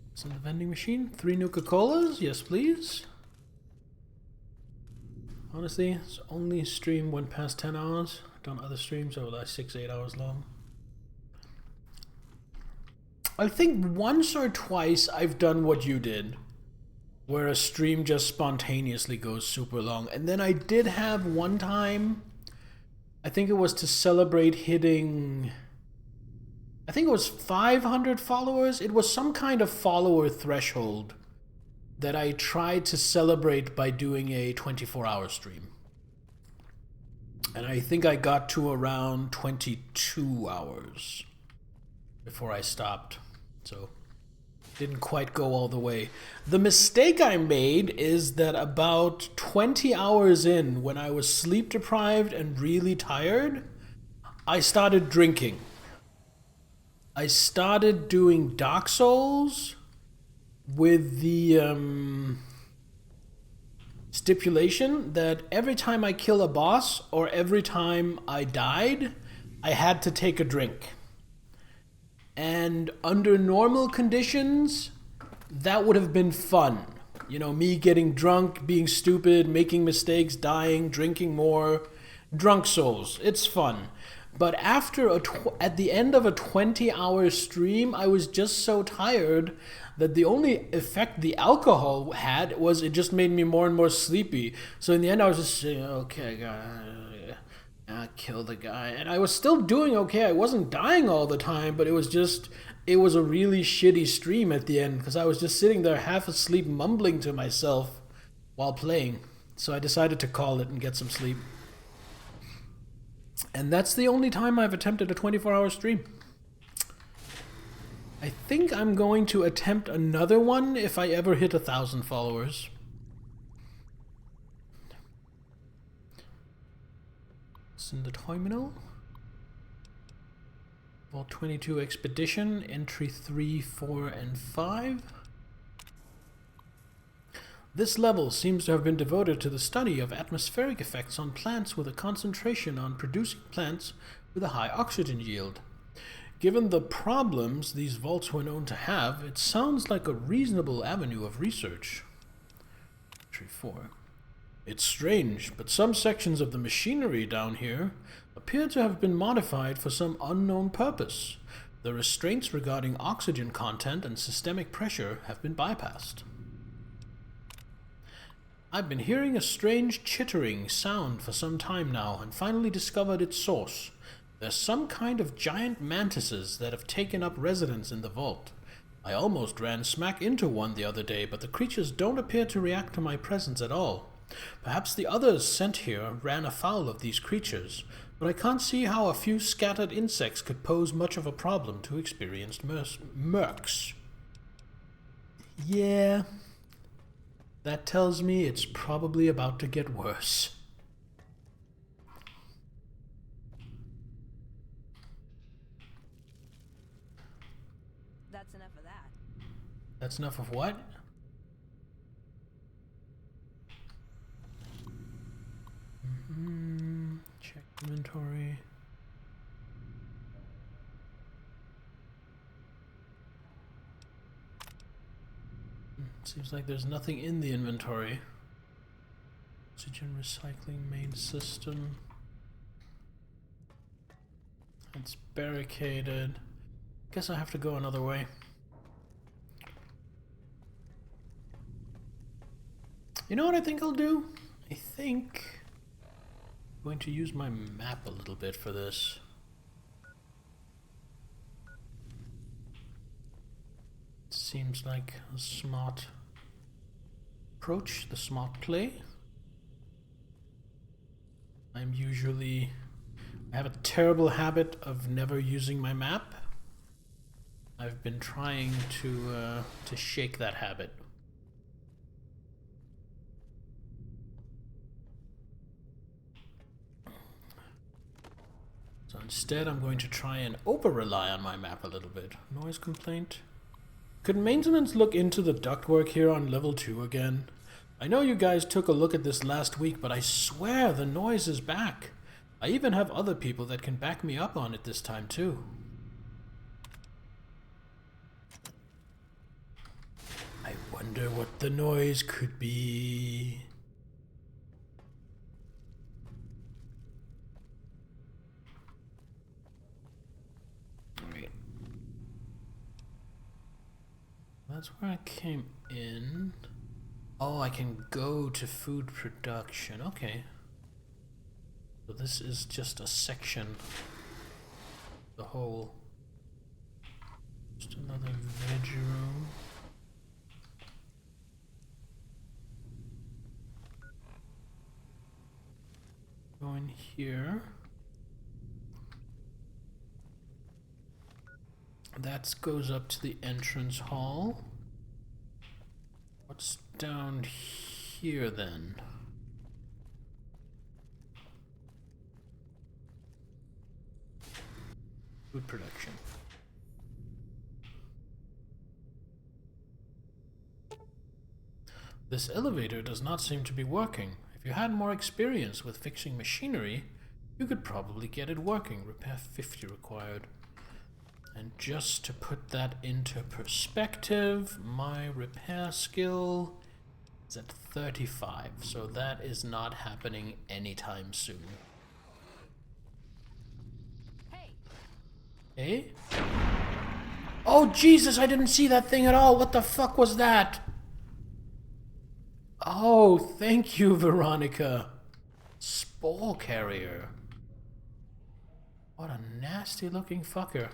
What's in the vending machine? 3 Nuka-Colas? Yes, please. Honestly, it's only stream went past 10 hours. Done other streams that were like 6, 8 hours long. I think once or twice I've done what you did, where a stream just spontaneously goes super long. And then I did have one time, I think it was to celebrate hitting, I think it was 500 followers. It was some kind of follower threshold that I tried to celebrate by doing a 24-hour stream. And I think I got to around 22 hours before I stopped. So didn't quite go all the way. The mistake I made is that about 20 hours in, when I was sleep deprived and really tired, I started drinking. I started doing Dark Souls with the stipulation that every time I kill a boss or every time I died, I had to take a drink. And under normal conditions, that would have been fun. You know, me getting drunk, being stupid, making mistakes, dying, drinking more. Drunk Souls, it's fun. But after at the end of a 20-hour stream, I was just so tired that the only effect the alcohol had was it just made me more and more sleepy. So in the end, I was just saying, okay, I killed the guy. And I was still doing okay. I wasn't dying all the time, but it was a really shitty stream at the end because I was just sitting there half asleep mumbling to myself while playing. So I decided to call it and get some sleep. And that's the only time I've attempted a 24-hour stream. I think I'm going to attempt another one if I ever hit 1,000 followers. It's in the terminal. Vault 22 Expedition, entry 3, 4, and 5. This level seems to have been devoted to the study of atmospheric effects on plants with a concentration on producing plants with a high oxygen yield. Given the problems these vaults were known to have, it sounds like a reasonable avenue of research. Entry 4. It's strange, but some sections of the machinery down here appear to have been modified for some unknown purpose. The restraints regarding oxygen content and systemic pressure have been bypassed. I've been hearing a strange chittering sound for some time now and finally discovered its source. There's some kind of giant mantises that have taken up residence in the vault. I almost ran smack into one the other day, but the creatures don't appear to react to my presence at all. Perhaps the others sent here ran afoul of these creatures, but I can't see how a few scattered insects could pose much of a problem to experienced mercs. Yeah, that tells me it's probably about to get worse. That's enough of that. That's enough of what? Check inventory. Seems like there's nothing in the inventory. Oxygen recycling main system. It's barricaded. Guess I have to go another way. You know what I think I'll do? I think I'm going to use my map a little bit for this. Seems like a smart approach, the smart play. I have a terrible habit of never using my map. I've been trying to shake that habit. So instead I'm going to try and over-rely on my map a little bit. Noise complaint. Could maintenance look into the ductwork here on level 2 again? I know you guys took a look at this last week, but I swear the noise is back. I even have other people that can back me up on it this time too. I wonder what the noise could be. Alright. That's where I came in. Oh, I can go to food production. Okay. So this is just a section. The whole. Just another veg room. Go in here. That goes up to the entrance hall. What's down here then? Food production. This elevator does not seem to be working. If you had more experience with fixing machinery, you could probably get it working. Repair 50 required. And just to put that into perspective, my repair skill is at 35, so that is not happening anytime soon. Hey? Oh Jesus, I didn't see that thing at all. What the fuck was that? Oh, thank you, Veronica. Spore carrier. What a nasty looking fucker.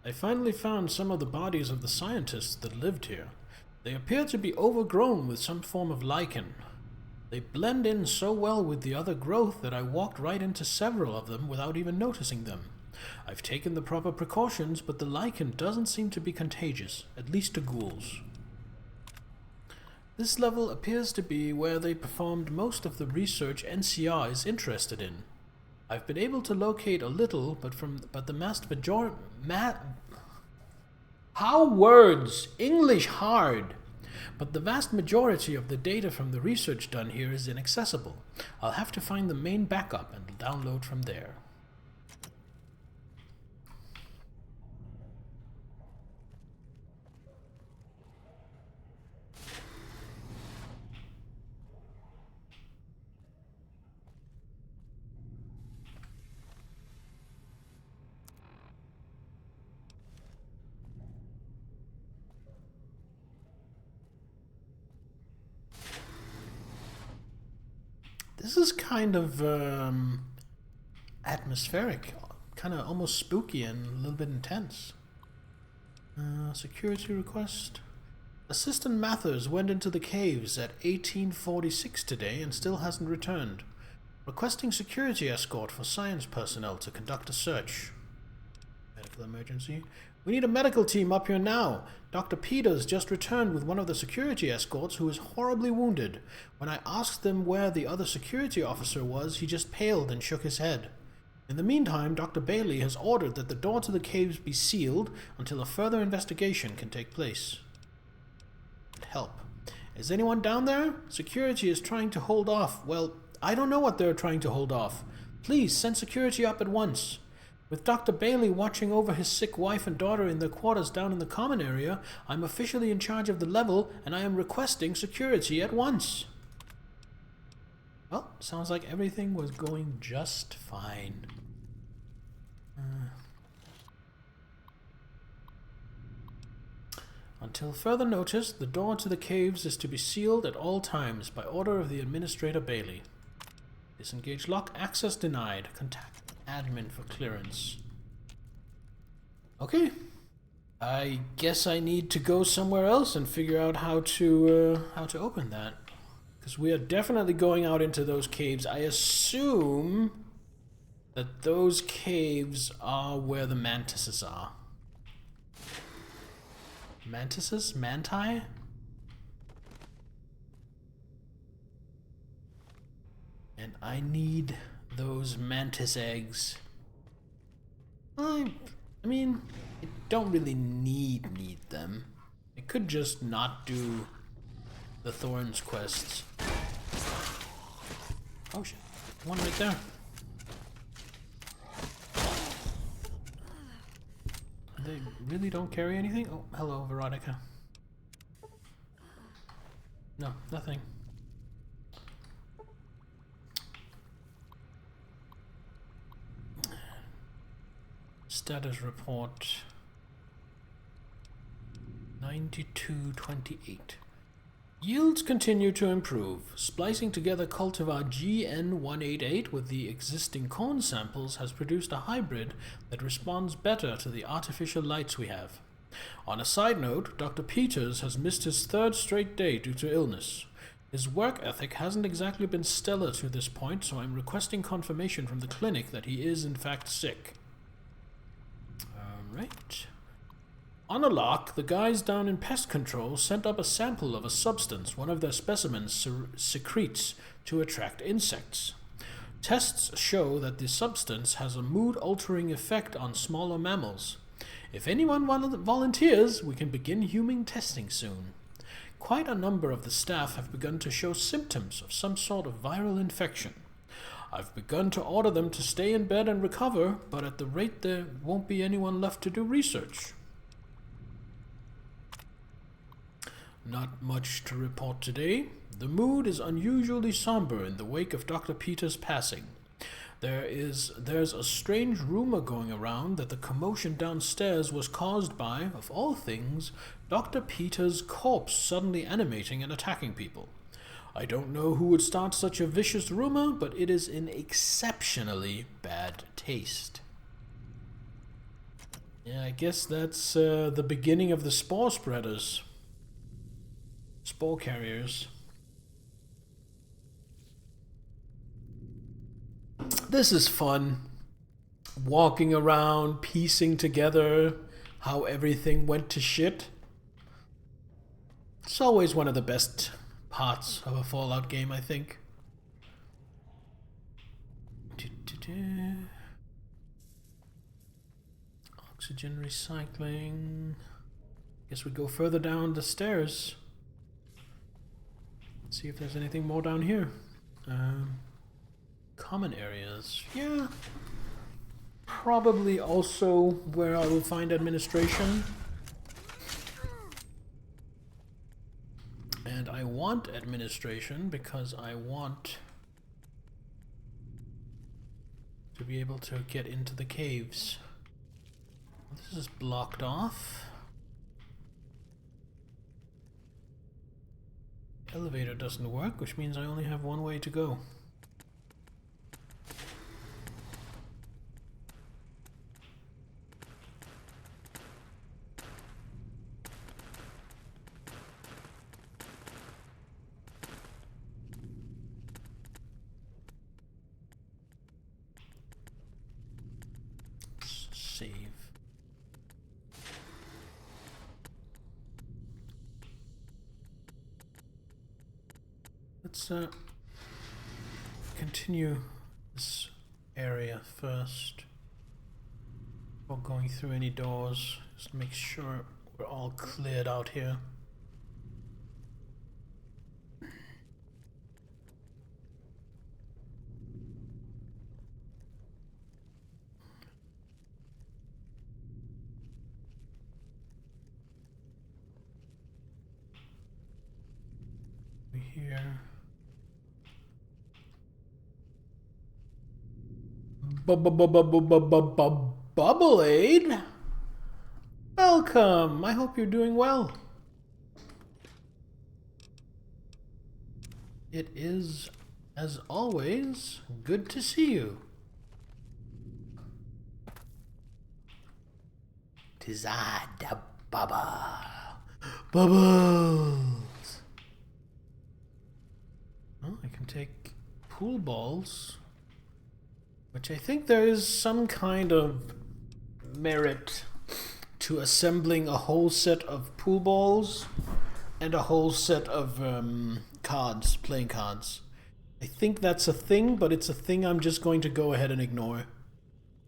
I finally found some of the bodies of the scientists that lived here. They appear to be overgrown with some form of lichen. They blend in so well with the other growth that I walked right into several of them without even noticing them. I've taken the proper precautions, but the lichen doesn't seem to be contagious, at least to ghouls. This level appears to be where they performed most of the research NCR is interested in. I've been able to locate a little, but the vast majority... How words? English hard! But the vast majority of the data from the research done here is inaccessible. I'll have to find the main backup and download from there. This is kind of atmospheric, kind of almost spooky and a little bit intense. Security request. Assistant Mathers went into the caves at 1846 today and still hasn't returned. Requesting security escort for science personnel to conduct a search. Medical emergency. We need a medical team up here now. Dr. Peters just returned with one of the security escorts who is horribly wounded. When I asked them where the other security officer was, he just paled and shook his head. In the meantime, Dr. Bailey has ordered that the door to the caves be sealed until a further investigation can take place. Help. Is anyone down there? Security is trying to hold off. Well, I don't know what they're trying to hold off. Please send security up at once. With Dr. Bailey watching over his sick wife and daughter in their quarters down in the common area, I'm officially in charge of the level, and I am requesting security at once. Well, sounds like everything was going just fine. Until further notice, the door to the caves is to be sealed at all times by order of the Administrator Bailey. Disengage lock. Access denied. Contact admin for clearance. Okay. I guess I need to go somewhere else and figure out how to open that. Because we are definitely going out into those caves. I assume that those caves are where the mantises are. Mantises? Manti? And I need those mantis eggs. I mean, I don't really need them. I could just not do the Thorns quests. Oh shit, one right there. They really don't carry anything? Oh, hello, Veronica. No, nothing. Status report 9228. Yields continue to improve. Splicing together cultivar GN188 with the existing corn samples has produced a hybrid that responds better to the artificial lights we have. On a side note, Dr. Peters has missed his third straight day due to illness. His work ethic hasn't exactly been stellar to this point, so I'm requesting confirmation from the clinic that he is in fact sick. Alright. On a lock, the guys down in pest control sent up a sample of a substance one of their specimens secretes to attract insects. Tests show that the substance has a mood-altering effect on smaller mammals. If anyone volunteers, we can begin human testing soon. Quite a number of the staff have begun to show symptoms of some sort of viral infection. I've begun to order them to stay in bed and recover, but at the rate there won't be anyone left to do research. Not much to report today. The mood is unusually somber in the wake of Dr. Peters' passing. There's a strange rumor going around that the commotion downstairs was caused by, of all things, Dr. Peters' corpse suddenly animating and attacking people. I don't know who would start such a vicious rumor, but it is in exceptionally bad taste. Yeah, I guess that's the beginning of the spore spreaders. Spore carriers. This is fun. Walking around, piecing together how everything went to shit. It's always one of the best parts of a Fallout game, I think. Oxygen recycling. Guess we go further down the stairs. Let's see if there's anything more down here. Common areas. Yeah. Probably also where I will find administration. And I want administration because I want to be able to get into the caves. This is blocked off. Elevator doesn't work, which means I only have one way to go. Save. Let's continue this area first. Before going through any doors, just make sure we're all cleared out here. Here. Bubbleade? Welcome! I hope you're doing well. It is, as always, good to see you. Tis I, da Bubba. Bubbles! Oh, I can take pool balls. Which I think there is some kind of merit to assembling a whole set of pool balls and a whole set of cards, playing cards. I think that's a thing, but it's a thing I'm just going to go ahead and ignore.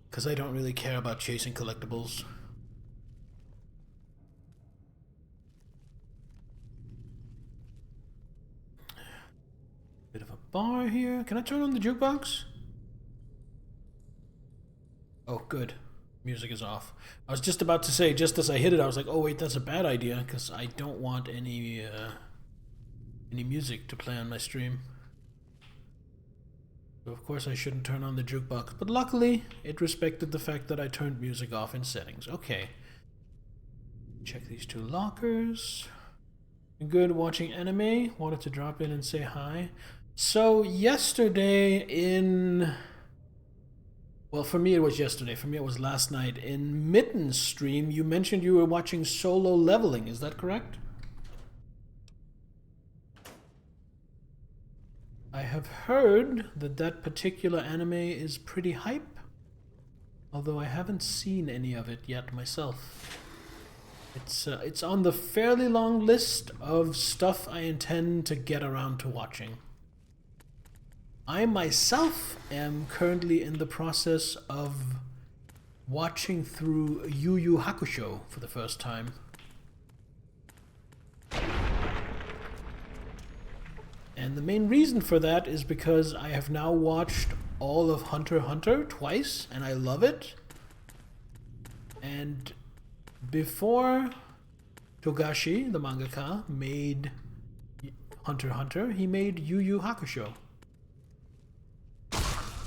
Because I don't really care about chasing collectibles. Bit of a bar here. Can I turn on the jukebox? Oh, good. Music is off. I was just about to say, just as I hit it, I was like, oh wait, that's a bad idea, because I don't want any music to play on my stream. So of course I shouldn't turn on the jukebox, but luckily it respected the fact that I turned music off in settings. Okay. Check these two lockers. Good watching anime. Wanted to drop in and say hi. So yesterday in... Well, for me it was yesterday. For me it was last night. In Mitten's stream, you mentioned you were watching Solo Leveling. Is that correct? I have heard that that particular anime is pretty hype. Although I haven't seen any of it yet myself. It's on the fairly long list of stuff I intend to get around to watching. I myself am currently in the process of watching through Yu Yu Hakusho for the first time. And the main reason for that is because I have now watched all of Hunter x Hunter twice, and I love it. And before Togashi, the mangaka, made Hunter x Hunter, he made Yu Yu Hakusho.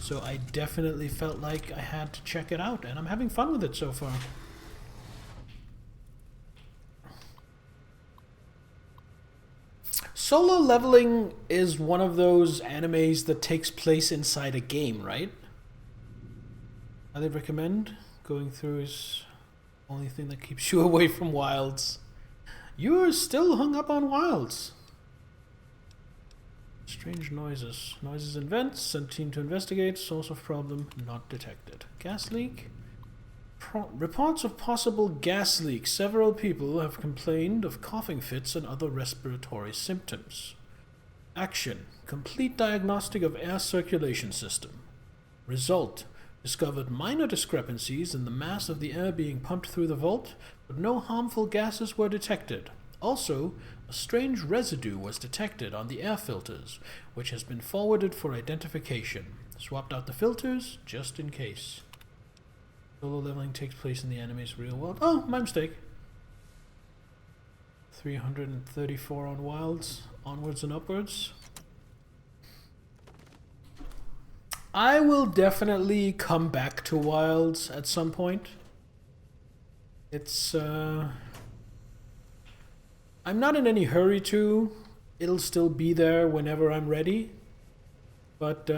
So I definitely felt like I had to check it out, and I'm having fun with it so far. Solo Leveling is one of those animes that takes place inside a game, right? Highly recommend. Going through is the only thing that keeps you away from wilds. You're still hung up on wilds. Strange noises. Noises and vents. Sent team to investigate. Source of problem not detected. Gas leak. Reports of possible gas leak. Several people have complained of coughing fits and other respiratory symptoms. Action. Complete diagnostic of air circulation system. Result. Discovered minor discrepancies in the mass of the air being pumped through the vault, but no harmful gases were detected. Also, a strange residue was detected on the air filters, which has been forwarded for identification. Swapped out the filters, just in case. Solo leveling takes place in the anime's real world. Oh, my mistake. 334 on wilds, onwards and upwards. I will definitely come back to wilds at some point. It's, I'm not in any hurry to. It'll still be there whenever I'm ready. But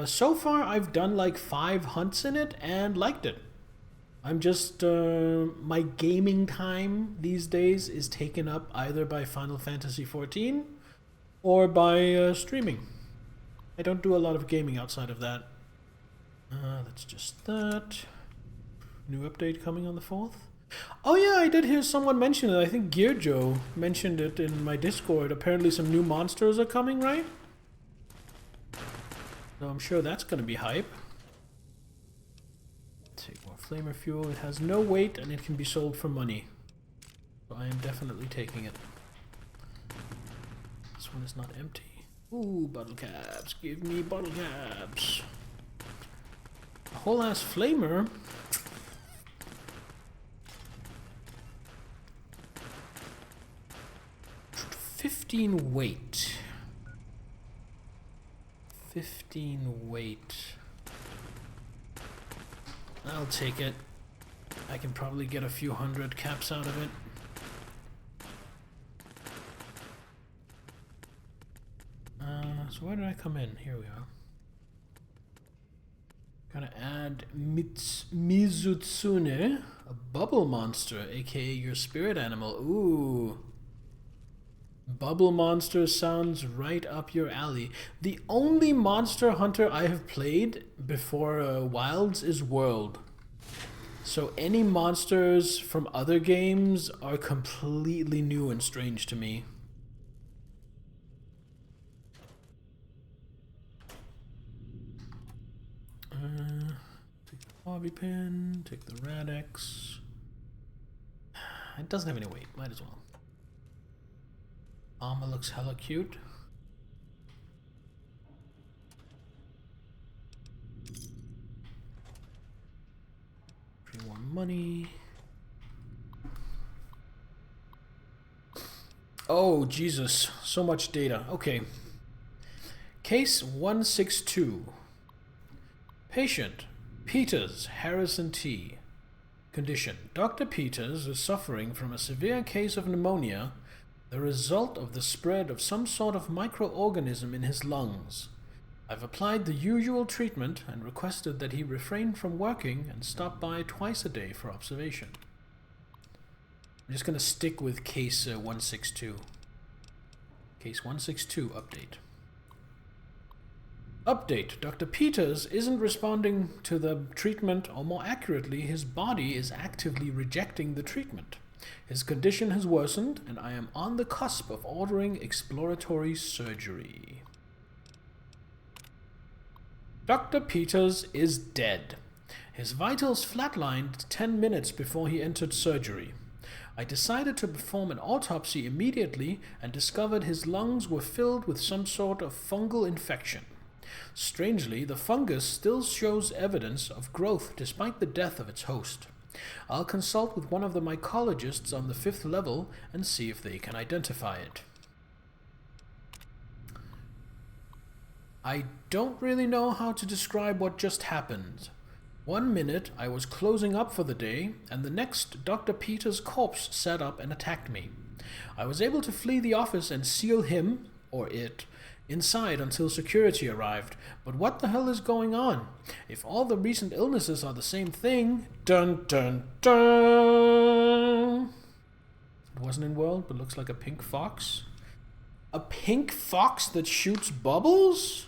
so far I've done like 5 hunts in it and liked it. I'm just, my gaming time these days is taken up either by Final Fantasy XIV or by streaming. I don't do a lot of gaming outside of that. That's just that. New update coming on the 4th. Oh yeah, I did hear someone mention it. I think Gear Joe mentioned it in my Discord. Apparently some new monsters are coming, right? So I'm sure that's gonna be hype. Take more flamer fuel. It has no weight and it can be sold for money. So I am definitely taking it. This one is not empty. Ooh, bottle caps. Give me bottle caps. A whole ass flamer. $15 weight. 15 weight. I'll take it. I can probably get a few hundred caps out of it. So where did I come in? Here we are. Gotta add Mizutsune, a bubble monster, aka your spirit animal. Ooh. Bubble monster sounds right up your alley. The only Monster Hunter I have played before Wilds is World. So any monsters from other games are completely new and strange to me. Take the bobby pin, take the Radix. It doesn't have any weight, might as well. Armor looks hella cute. Pretty more money. Oh, Jesus. So much data. Okay. Case 162. Patient, Peters Harrison T. Condition. Dr. Peters is suffering from a severe case of pneumonia, the result of the spread of some sort of microorganism in his lungs. I've applied the usual treatment and requested that he refrain from working and stop by twice a day for observation. I'm just going to stick with case 162. Case 162 update. Update. Dr. Peters isn't responding to the treatment, or more accurately, his body is actively rejecting the treatment. His condition has worsened, and I am on the cusp of ordering exploratory surgery. Dr. Peters is dead. His vitals flatlined 10 minutes before he entered surgery. I decided to perform an autopsy immediately and discovered his lungs were filled with some sort of fungal infection. Strangely, the fungus still shows evidence of growth despite the death of its host. I'll consult with one of the mycologists on the 5th level and see if they can identify it. I don't really know how to describe what just happened. 1 minute I was closing up for the day, and the next Dr. Peters' corpse sat up and attacked me. I was able to flee the office and seal him, or it, inside until security arrived. But what the hell is going on? If all the recent illnesses are the same thing... Dun dun dun! It wasn't in World, but looks like a pink fox. A pink fox that shoots bubbles?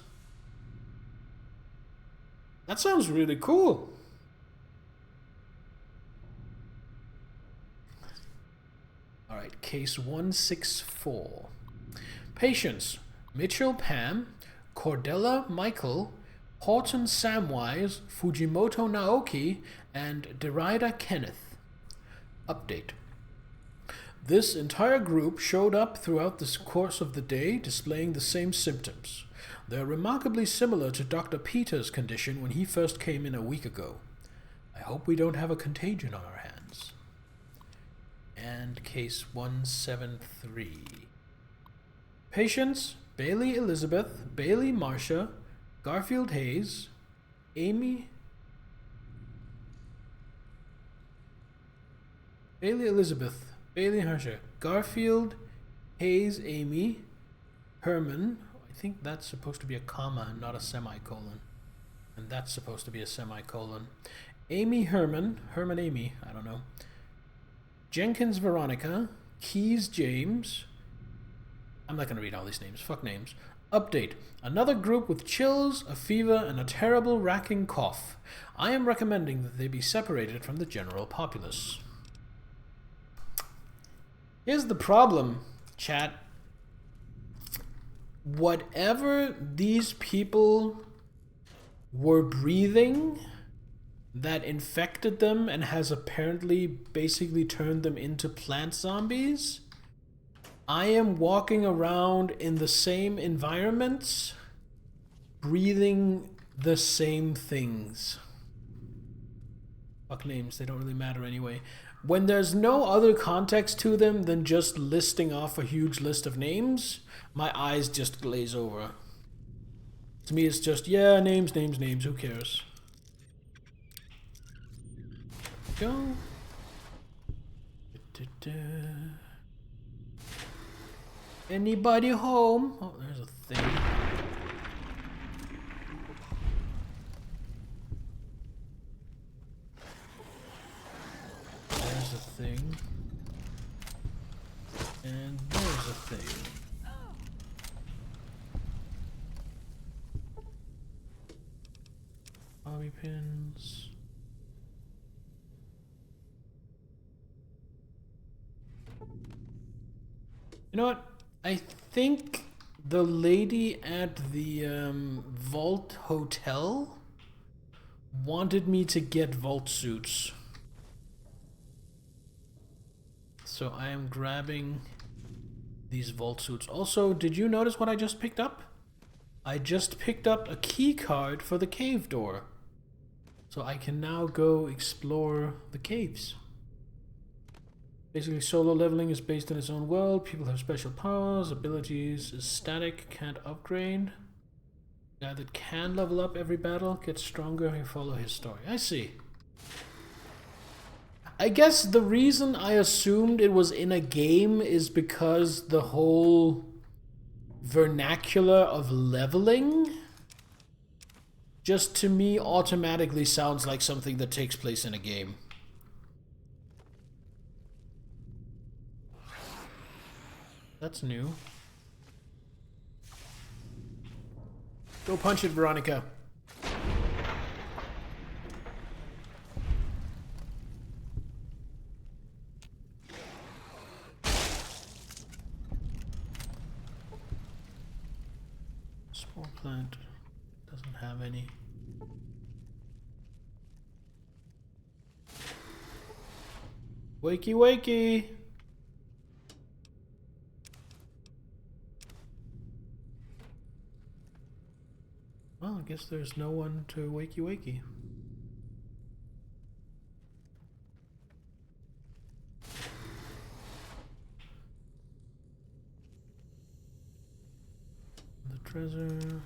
That sounds really cool. Alright, case 164. Patients: Mitchell Pam, Cordella Michael, Horton Samwise, Fujimoto Naoki, and Derida Kenneth. Update. This entire group showed up throughout the course of the day displaying the same symptoms. They're remarkably similar to Dr. Peters' condition when he first came in a week ago. I hope we don't have a contagion on our hands. And case 173. Patients: Bailey Elizabeth, Bailey Marcia, Garfield Hayes, Bailey Elizabeth, Bailey Harsher, Garfield Hayes, Amy Herman. I think that's supposed to be a comma and not a semicolon. And that's supposed to be a semicolon. Amy Herman, Amy, I don't know. Jenkins Veronica, Keys James. I'm not going to read all these names. Fuck names. Update. Another group with chills, a fever, and a terrible racking cough. I am recommending that they be separated from the general populace. Here's the problem, chat. Whatever these people were breathing that infected them and has apparently basically turned them into plant zombies. I am walking around in the same environments, breathing the same things. Fuck names, they don't really matter anyway. When there's no other context to them than just listing off a huge list of names, my eyes just glaze over. To me, it's just, yeah, names, names, names, who cares? Go. Anybody home? Oh, there's a thing. There's a thing. And there's a thing. Bobby pins. You know what? I think the lady at the Vault Hotel wanted me to get vault suits. So I am grabbing these vault suits. Also, did you notice what I just picked up? I just picked up a key card for the cave door. So I can now go explore the caves. Basically, solo leveling is based in its own world. People have special powers, abilities, is static, can't upgrade. Guy that can level up every battle gets stronger, you follow his story. I see. I guess the reason I assumed it was in a game is because the whole vernacular of leveling just to me automatically sounds like something that takes place in a game. That's new. Go punch it, Veronica. Spore plant doesn't have any. Wakey, wakey. Well, I guess there's no one to wakey wakey. The treasure.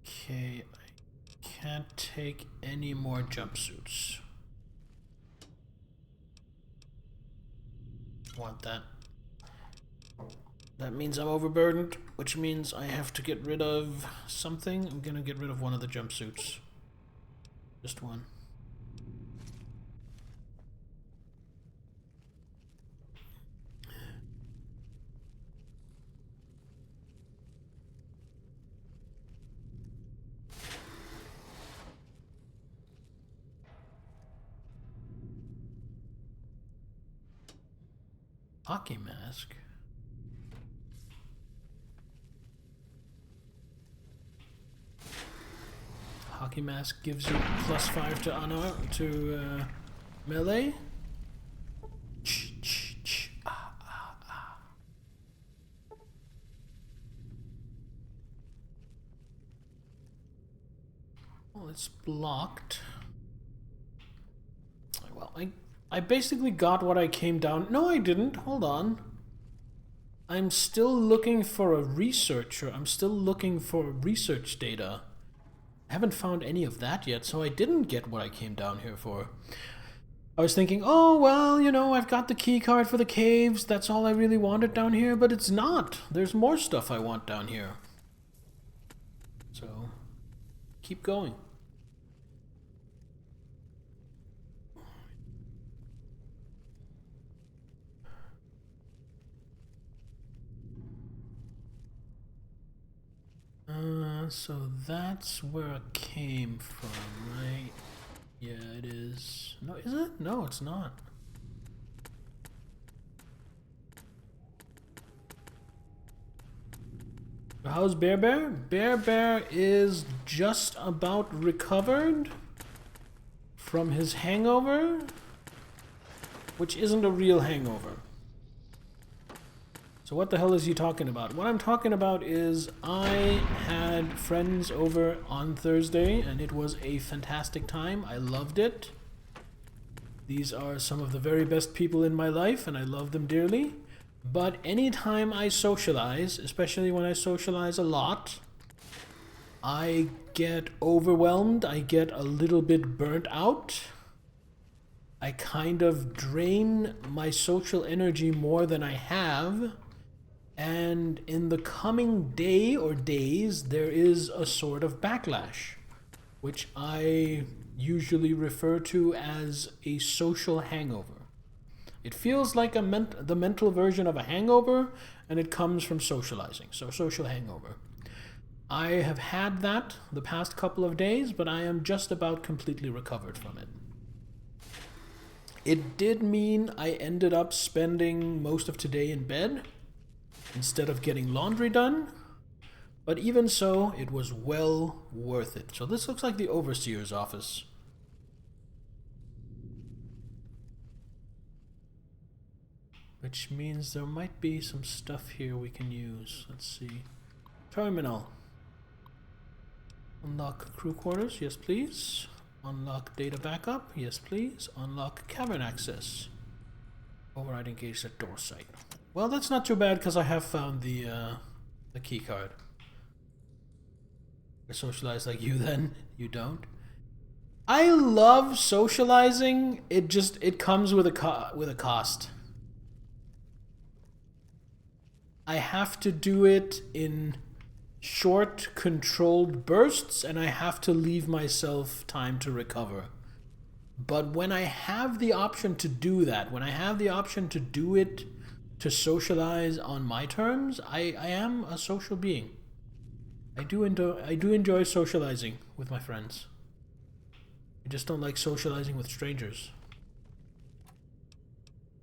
Okay, I can't take any more jumpsuits. Want that. That means I'm overburdened, which means I have to get rid of something. I'm gonna get rid of one of the jumpsuits. Just one. Hockey mask? Hockey mask gives you +5 to honor to melee. Well, it's blocked. Well, I basically got what I came down. No, I didn't. Hold on. I'm still looking for a researcher. I'm still looking for research data. I haven't found any of that yet, so I didn't get what I came down here for. I was thinking, oh, well, you know, I've got the key card for the caves. That's all I really wanted down here, but it's not. There's more stuff I want down here. So, keep going. So that's where it came from, right? Yeah, it is. No, is it? No, it's not. How's Bear Bear? Bear Bear is just about recovered. from his hangover, which isn't a real hangover. So what the hell is he talking about? What I'm talking about is I had friends over on Thursday and it was a fantastic time. I loved it. These are some of the very best people in my life and I love them dearly. But anytime I socialize, especially when I socialize a lot, I get overwhelmed. I get a little bit burnt out. I kind of drain my social energy more than I have. And in the coming day or days, there is a sort of backlash, which I usually refer to as a social hangover. It feels like the mental version of a hangover, and it comes from socializing, so social hangover. I have had that the past couple of days, but I am just about completely recovered from it. It did mean I ended up spending most of today in bed instead of getting laundry done, but even so, it was well worth it. So this looks like the overseer's office. Which means there might be some stuff here we can use. Let's see. Terminal. Unlock crew quarters, yes please. Unlock data backup, yes please. Unlock cavern access. Override engaged at door site. Well, that's not too bad because I have found the key card. I socialize like you then, you don't. I love socializing. It comes with a cost. I have to do it in short, controlled bursts, and I have to leave myself time to recover. But when I have the option to do that, when I have the option to do it, to socialize on my terms, I am a social being. I do enjoy socializing with my friends. I just don't like socializing with strangers.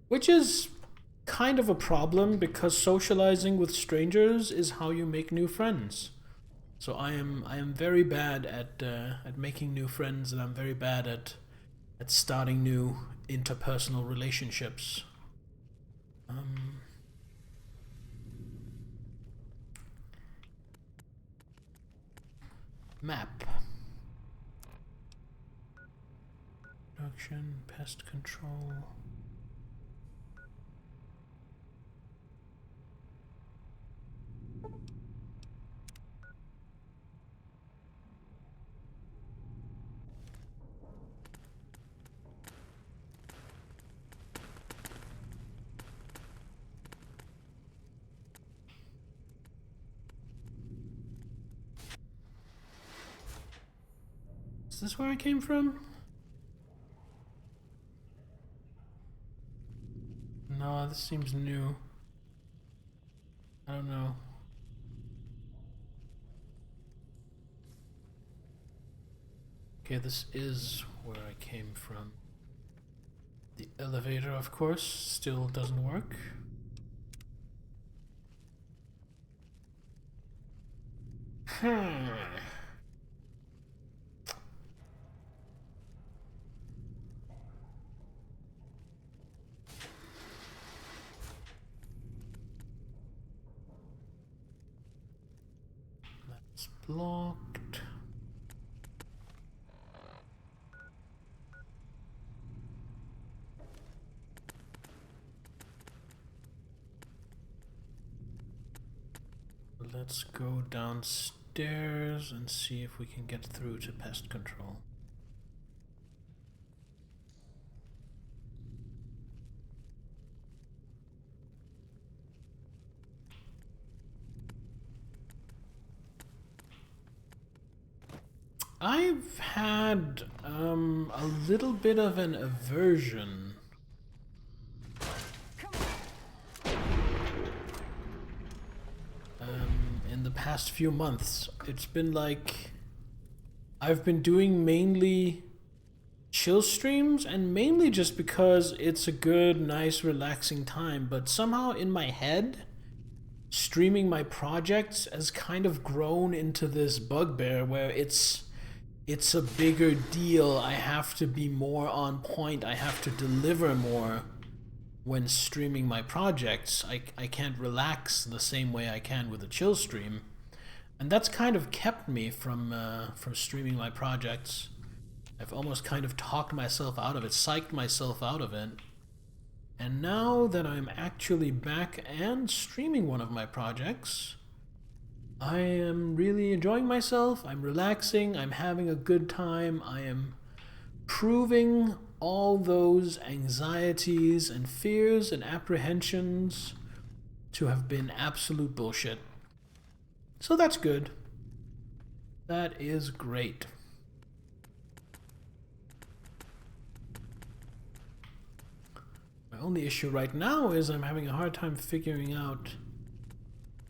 Which is kind of a problem because socializing with strangers is how you make new friends. So I am very bad at making new friends, and I'm very bad at starting new interpersonal relationships. Map. Production, pest control. Is this where I came from? No, this seems new. I don't know. Okay, this is where I came from. The elevator, of course, still doesn't work. That's blocked. Let's go downstairs and see if we can get through to pest control. I've had a little bit of an aversion in the past few months. It's been like I've been doing mainly chill streams, and mainly just because it's a good, nice, relaxing time, but somehow in my head streaming my projects has kind of grown into this bugbear where it's it's a bigger deal. I have to be more on point. I have to deliver more when streaming my projects. I can't relax the same way I can with a chill stream. And that's kind of kept me from streaming my projects. I've almost kind of talked myself out of it, psyched myself out of it. And now that I'm actually back and streaming one of my projects, I am really enjoying myself. I'm relaxing. I'm having a good time. I am proving all those anxieties and fears and apprehensions to have been absolute bullshit. So that's good. That is great. My only issue right now is I'm having a hard time figuring out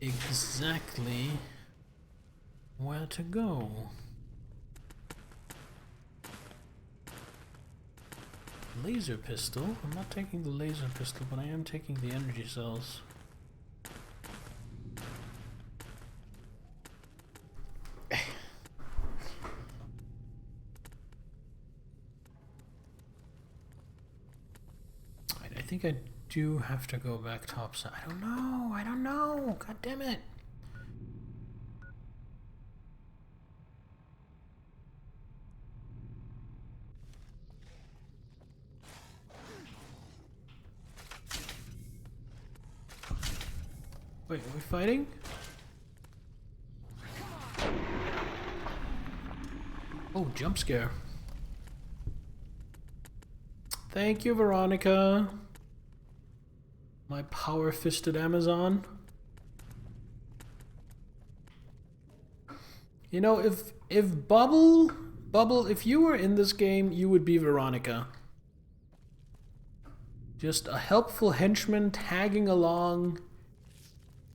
exactly where to go. Laser pistol? I'm not taking the laser pistol, but I am taking the energy cells. I think I do have to go back topside. I don't know. God damn it. Wait, are we fighting? Oh, jump scare. Thank you, Veronica. My power-fisted Amazon. You know, if Bubble, if you were in this game, you would be Veronica. Just a helpful henchman tagging along,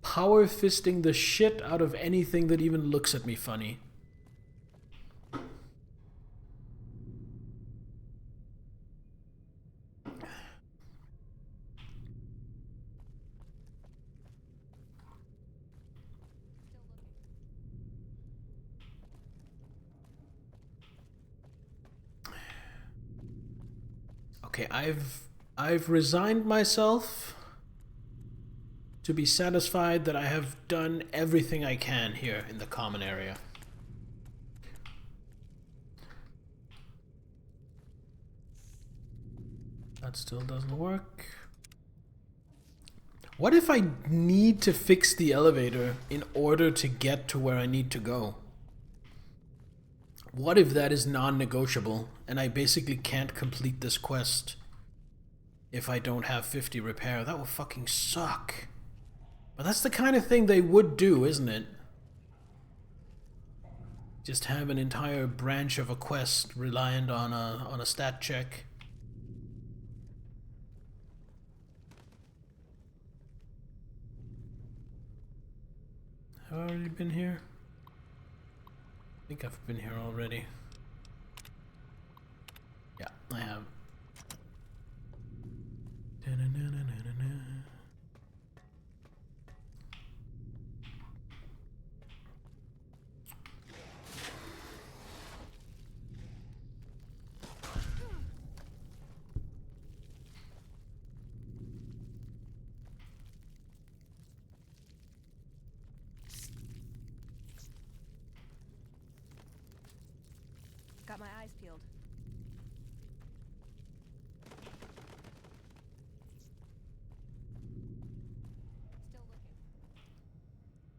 power-fisting the shit out of anything that even looks at me funny. Okay, I've resigned myself to be satisfied that I have done everything I can here in the common area. That still doesn't work. What if I need to fix the elevator in order to get to where I need to go? What if that is non-negotiable and I basically can't complete this quest if I don't have 50 repair? That would fucking suck. But that's the kind of thing they would do, isn't it? Just have an entire branch of a quest reliant on a stat check. Have I already been here? I think I've been here already. Yeah, I have. Got my eyes peeled. Still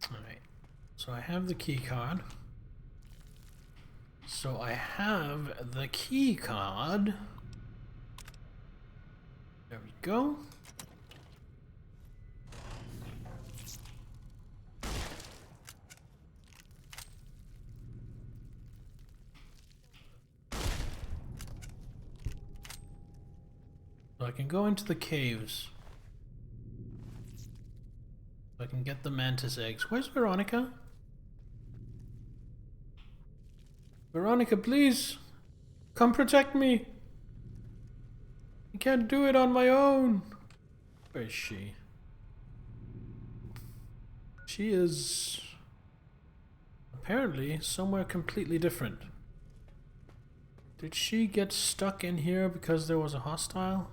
looking. Alright, so I have the key card. So I have the key card. There we go. So I can go into the caves. So I can get the mantis eggs. Where's Veronica? Veronica, please! Come protect me! I can't do it on my own! Where is she? She is apparently somewhere completely different. Did she get stuck in here because there was a hostile?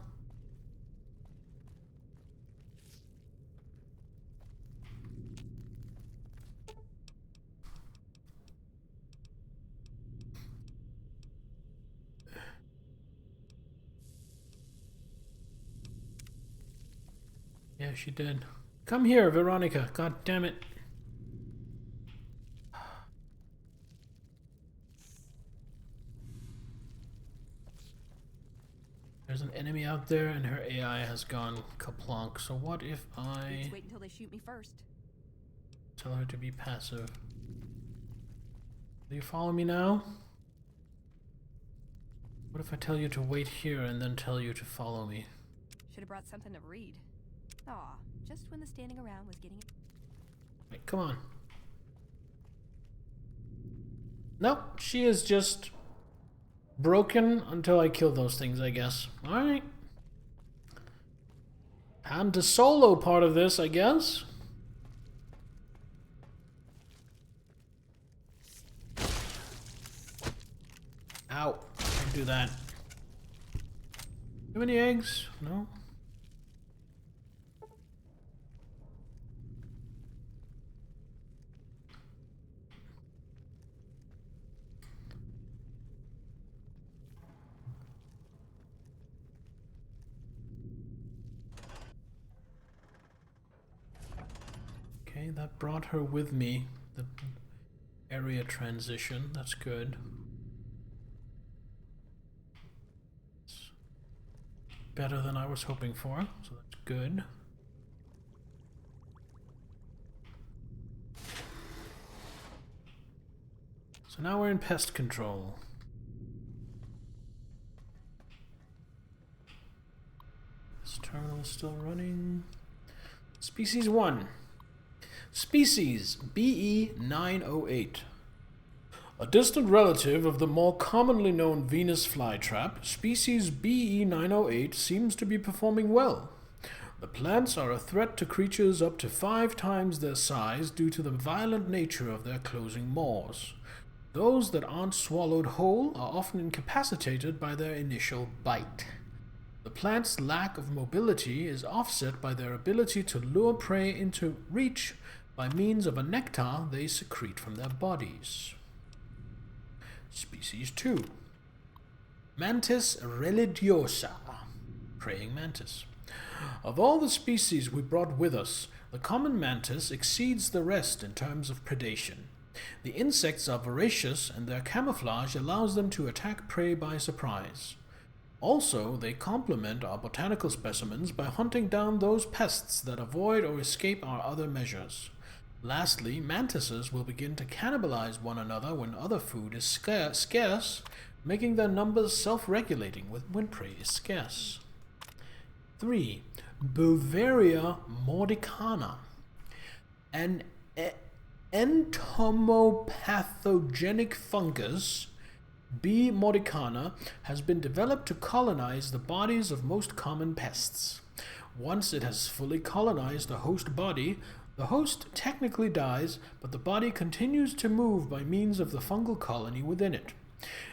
Yeah, she did. Come here, Veronica. God damn it. There's an enemy out there and her AI has gone kaplonk. So what if I Let's wait until they shoot me first. tell her to be passive? Do you follow me now? What if I tell you to wait here and then tell you to follow me? Should have brought something to read. Aw, just when the standing around was getting... Wait, come on. Nope, she is just broken until I kill those things, I guess. Alright. And the solo part of this, I guess. Ow. Can't do that. You have any eggs? No? Okay, that brought her with me. The area transition, that's good. It's better than I was hoping for, so that's good. So now we're in pest control. This terminal is still running. Species 1. Species BE908. A distant relative of the more commonly known Venus flytrap, species BE908 seems to be performing well. The plants are a threat to creatures up to 5 times their size due to the violent nature of their closing maws. Those that aren't swallowed whole are often incapacitated by their initial bite. The plant's lack of mobility is offset by their ability to lure prey into reach by means of a nectar they secrete from their bodies. Species 2. Mantis religiosa. Praying mantis. Of all the species we brought with us, the common mantis exceeds the rest in terms of predation. The insects are voracious and their camouflage allows them to attack prey by surprise. Also, they complement our botanical specimens by hunting down those pests that avoid or escape our other measures. Lastly, mantises will begin to cannibalize one another when other food is scarce, making their numbers self-regulating when prey is scarce. 3. Bavaria mordicana. An entomopathogenic fungus, B. mordicana, has been developed to colonize the bodies of most common pests. Once it has fully colonized the host body, the host technically dies, but the body continues to move by means of the fungal colony within it.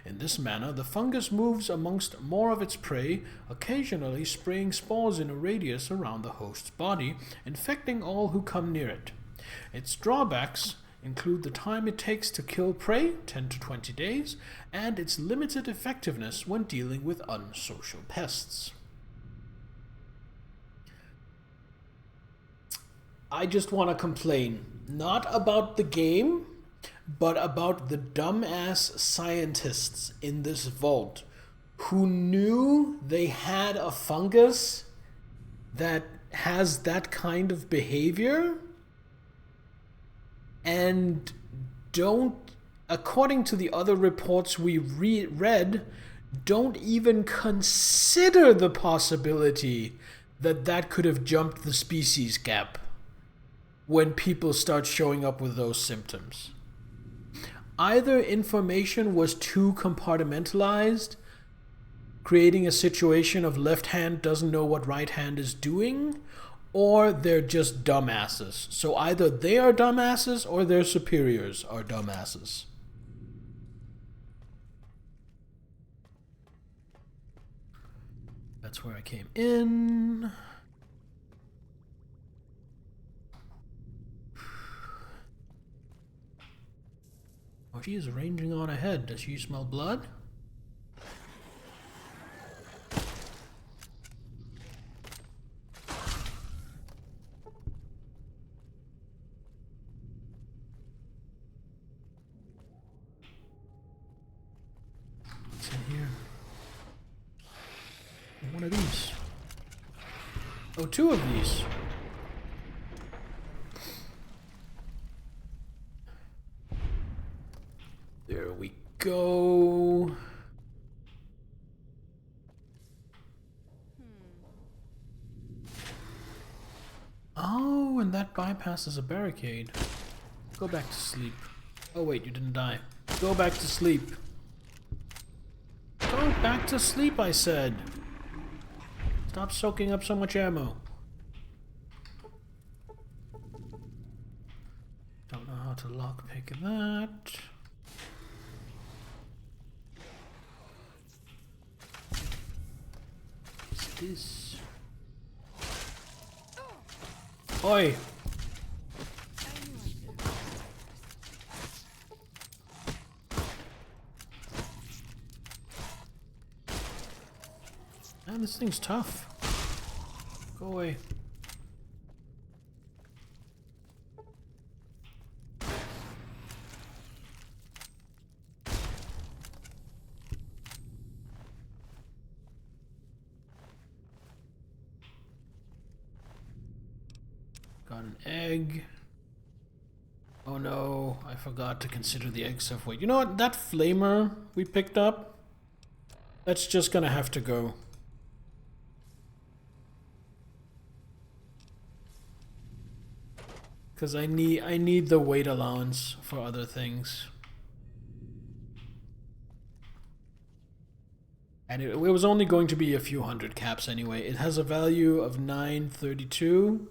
In this manner, the fungus moves amongst more of its prey, occasionally spraying spores in a radius around the host's body, infecting all who come near it. Its drawbacks include the time it takes to kill prey, 10 to 20 days, and its limited effectiveness when dealing with unsocial pests. I just want to complain, not about the game, but about the dumbass scientists in this vault who knew they had a fungus that has that kind of behavior and don't, according to the other reports we read, don't even consider the possibility that that could have jumped the species gap when people start showing up with those symptoms. Either information was too compartmentalized, creating a situation of left hand doesn't know what right hand is doing, or they're just dumbasses. So either they are dumbasses or their superiors are dumbasses. That's where I came in. Oh, she is ranging on ahead. Does she smell blood? What's in here? One of these. Oh, two of these. There we go. Oh, and that bypasses a barricade. Go back to sleep. Oh wait, you didn't die. Go back to sleep. Go back to sleep, I said. Stop soaking up so much ammo. Don't know how to lockpick that. What's this? Oi! Man, this thing's tough. Go away. Got an egg. Oh no, I forgot to consider the egg stuff. Wait, you know what? That flamer we picked up, that's just gonna have to go. Because I need the weight allowance for other things. And it was only going to be a few hundred caps anyway. It has a value of 932.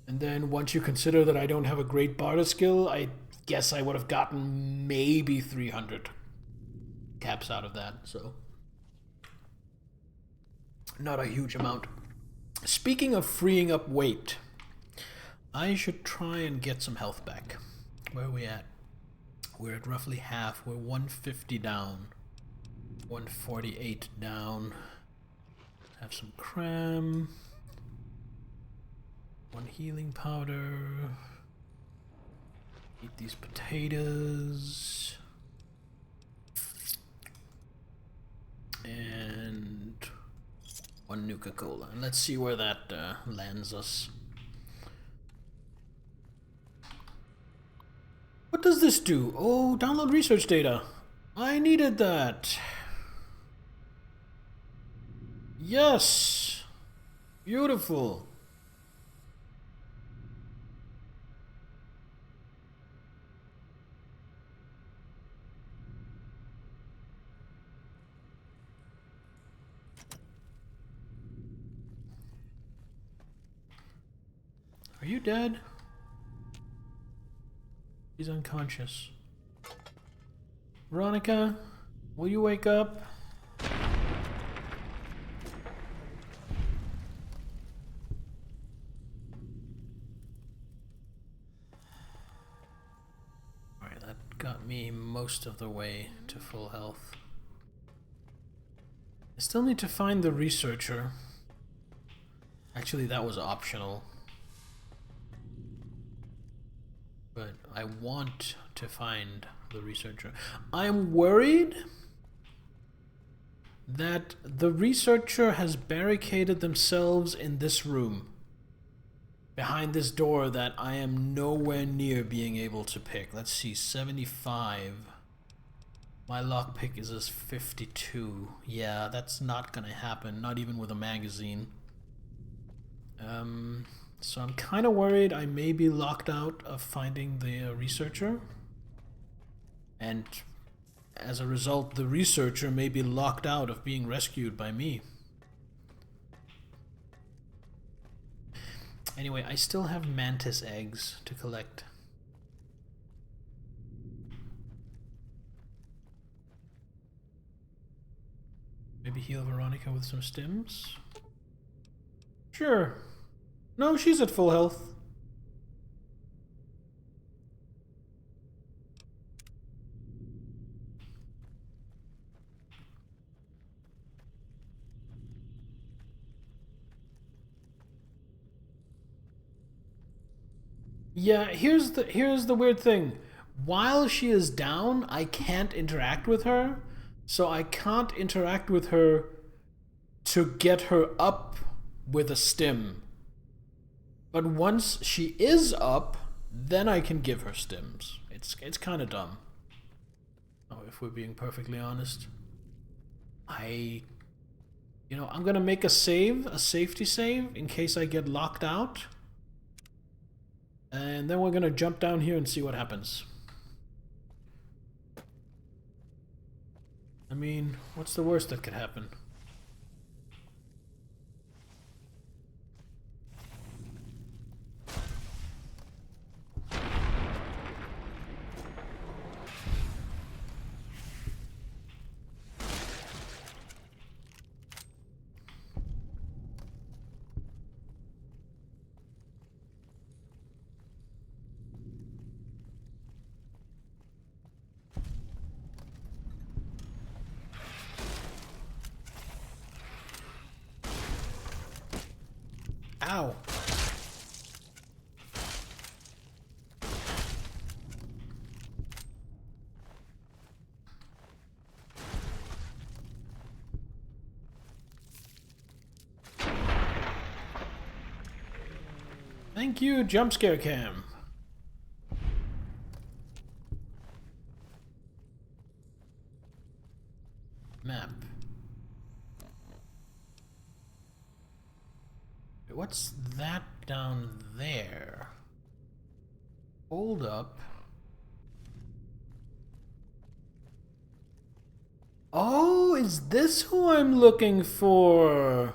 And then once you consider that I don't have a great barter skill, I guess I would have gotten maybe 300 caps out of that. So not a huge amount. Speaking of freeing up weight, I should try and get some health back. Where are we at? We're at roughly half. We're 150 down. 148 down. Have some cram. One healing powder. Eat these potatoes. And one Nuka-Cola. Let's see where that lands us. What does this do? Oh, download research data. I needed that. Yes. Beautiful. Are you dead? He's unconscious. Veronica, will you wake up? Alright, that got me most of the way to full health. I still need to find the researcher. Actually, that was optional. But I want to find the researcher. I'm worried that the researcher has barricaded themselves in this room, behind this door that I am nowhere near being able to pick. Let's see, 75. My lockpick is 52. Yeah, that's not gonna happen, not even with a magazine. So I'm kind of worried I may be locked out of finding the researcher. And as a result, the researcher may be locked out of being rescued by me. Anyway, I still have mantis eggs to collect. Maybe heal Veronica with some stims? Sure. No, she's at full health. Yeah, here's the weird thing. While she is down, I can't interact with her. So I can't interact with her to get her up with a stim. But once she is up, then I can give her stims. It's kind of dumb. Oh, if we're being perfectly honest. I'm gonna make a safety save, in case I get locked out. And then we're gonna jump down here and see what happens. I mean, what's the worst that could happen? Ow. Thank you, jump scare cam. Map. What's that down there? Hold up. Oh, is this who I'm looking for?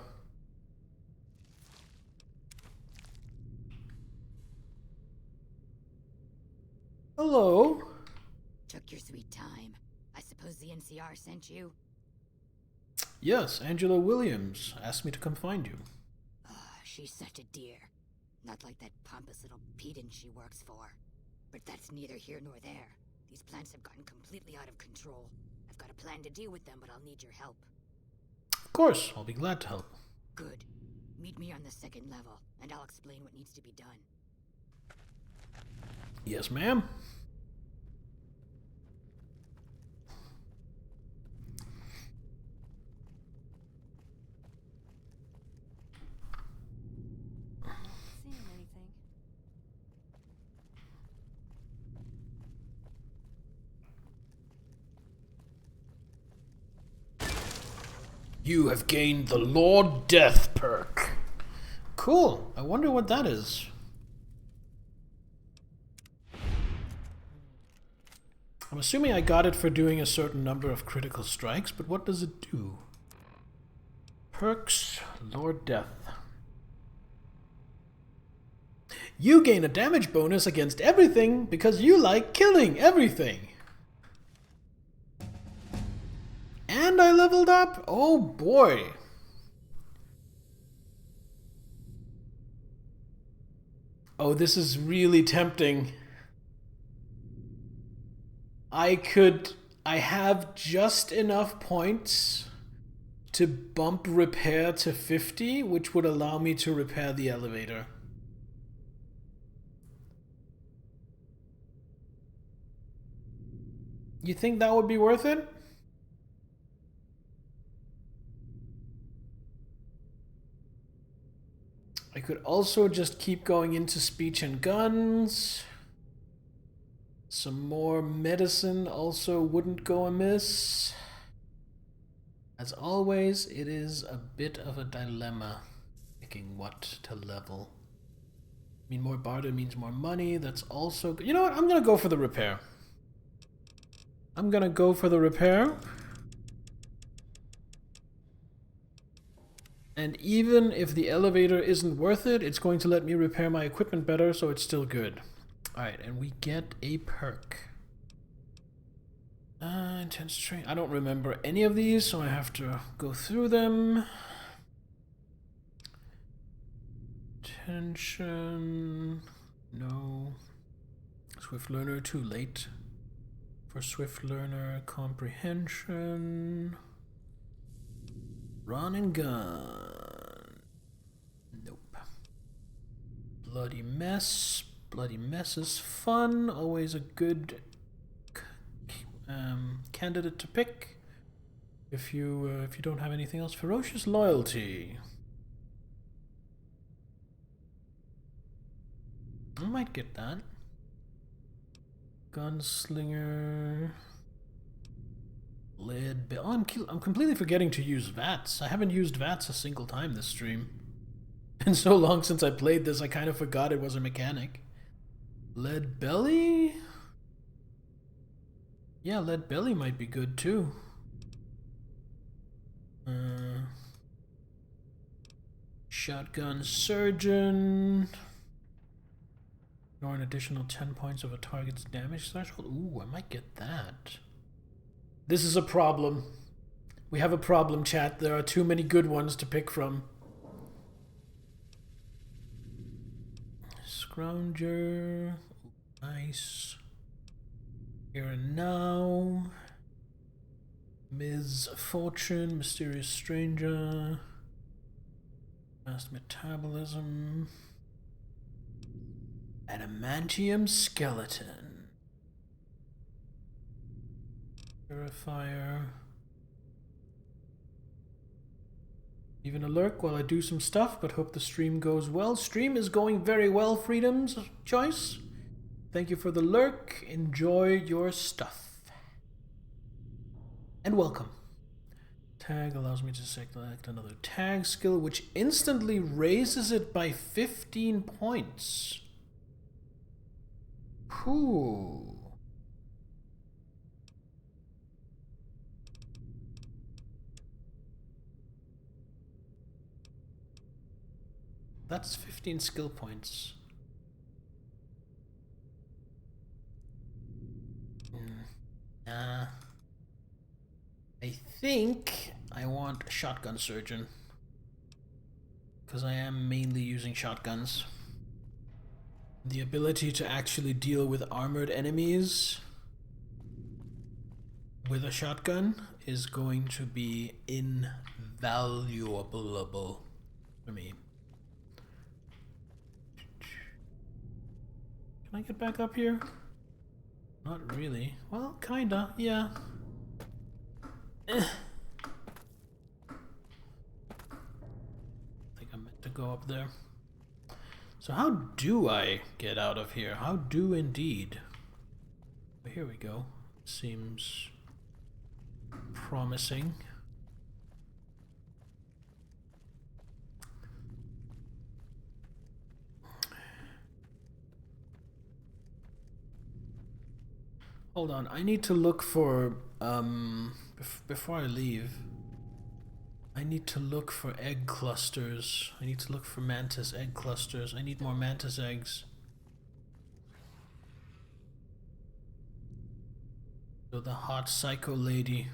Hello. Took your sweet time. I suppose the NCR sent you? Yes, Angela Williams asked me to come find you. She's such a dear. Not like that pompous little pedant she works for. But that's neither here nor there. These plants have gotten completely out of control. I've got a plan to deal with them, but I'll need your help. Of course, I'll be glad to help. Good. Meet me on the second level, and I'll explain what needs to be done. Yes, ma'am. You have gained the Lord Death perk. Cool. I wonder what that is. I'm assuming I got it for doing a certain number of critical strikes, but what does it do? Perks, Lord Death. You gain a damage bonus against everything because you like killing everything. And I leveled up? Oh boy. Oh, this is really tempting. I have just enough points to bump repair to 50, which would allow me to repair the elevator. You think that would be worth it? I could also just keep going into speech and guns. Some more medicine also wouldn't go amiss. As always, it is a bit of a dilemma picking what to level. I mean, more barter means more money. That's also good. You know what? I'm gonna go for the repair. I'm gonna go for the repair. And even if the elevator isn't worth it, it's going to let me repair my equipment better, so it's still good. Alright, and we get a perk. Intense training. I don't remember any of these, so I have to go through them. Tension. No. Swift learner, too late. For swift learner, comprehension. Run and gun. Nope. Bloody mess. Bloody mess is fun. Always a good candidate to pick. If you don't have anything else. Ferocious loyalty. I might get that. Gunslinger. Lead. Oh, I'm completely forgetting to use VATS. I haven't used VATS a single time this stream. Been so long since I played this, I kind of forgot it was a mechanic. Lead belly? Yeah, lead belly might be good too. Shotgun surgeon. Or an additional 10 points of a target's damage threshold. Ooh, I might get that. This is a problem. We have a problem, chat. There are too many good ones to pick from. Scrounger. Nice. Here and Now. Ms. Fortune. Mysterious Stranger. Fast Metabolism. Adamantium Skeleton. Purifier. Even a lurk while I do some stuff, but hope the stream goes well. Stream is going very well, Freedom's Choice. Thank you for the lurk. Enjoy your stuff. And welcome. Tag allows me to select another tag skill, which instantly raises it by 15 points. Whew. That's 15 skill points. I think I want a shotgun surgeon. Because I am mainly using shotguns. The ability to actually deal with armored enemies with a shotgun is going to be invaluable for me. Can I get back up here? Not really. Well, kinda, yeah. I think I meant to go up there. So how do I get out of here? How do indeed? Well, here we go. Seems promising. Hold on, I need to look for, before I leave, I need to look for egg clusters. I need to look for mantis egg clusters. I need more mantis eggs. So the hot psycho lady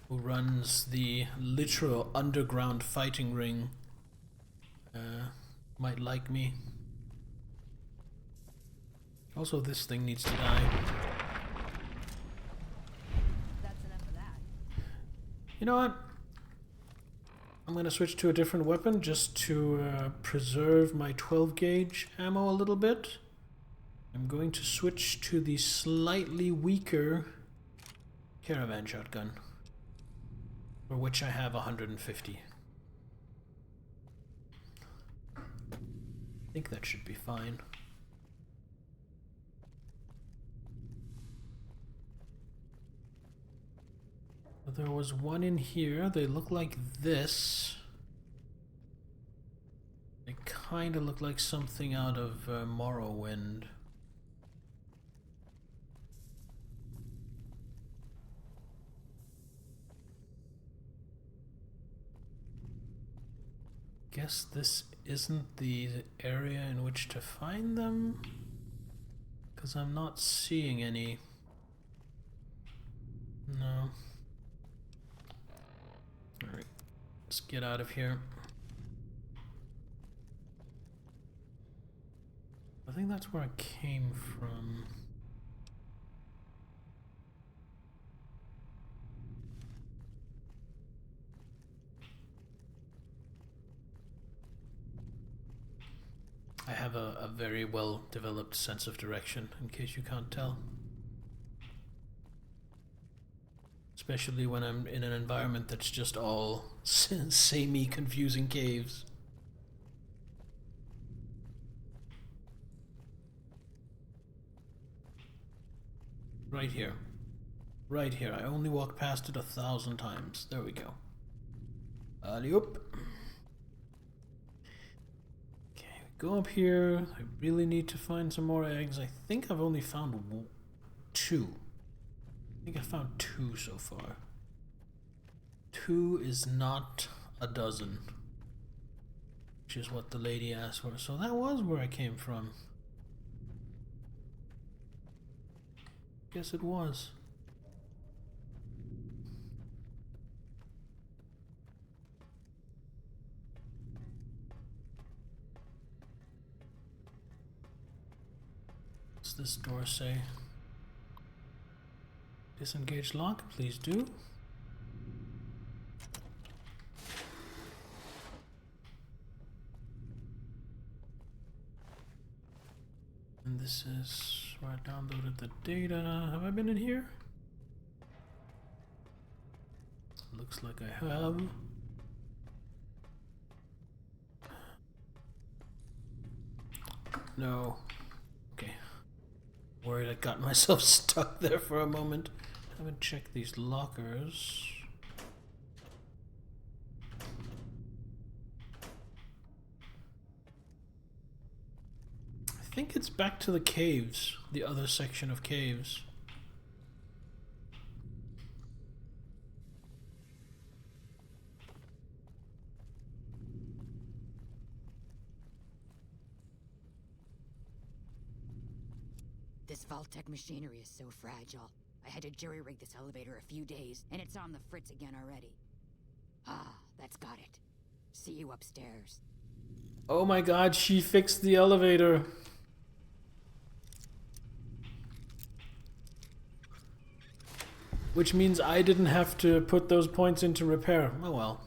who runs the literal underground fighting ring might like me. Also, this thing needs to die. That's enough of that. You know what? I'm gonna switch to a different weapon just to preserve my 12 gauge ammo a little bit. I'm going to switch to the slightly weaker caravan shotgun, for which I have 150. I think that should be fine. There was one in here. They look like this. They kind of look like something out of Morrowind. Guess this isn't the area in which to find them, because I'm not seeing any. No. Alright. Let's get out of here. I think that's where I came from. I have a very well developed sense of direction, in case you can't tell. Especially when I'm in an environment that's just all samey, confusing caves. Right here. Right here. I only walked past it 1,000 times. There we go. Alley-oop. Go up here. I really need to find some more eggs. I think I've only found 2. I think I found 2 so far. 2 is not a dozen, which is what the lady asked for. So that was where I came from. Guess it was. What's this door say? Disengage lock, please do. And this is where I downloaded the data. Have I been in here? Looks like I have. No. Okay. Worried I got myself stuck there for a moment. Haven't checked these lockers. I think it's back to the caves, the other section of caves. This Vault-Tec machinery is so fragile. I had to jury-rig this elevator a few days, and it's on the fritz again already. Ah, that's got it. See you upstairs. Oh my god, she fixed the elevator. Which means I didn't have to put those points into repair. Oh well.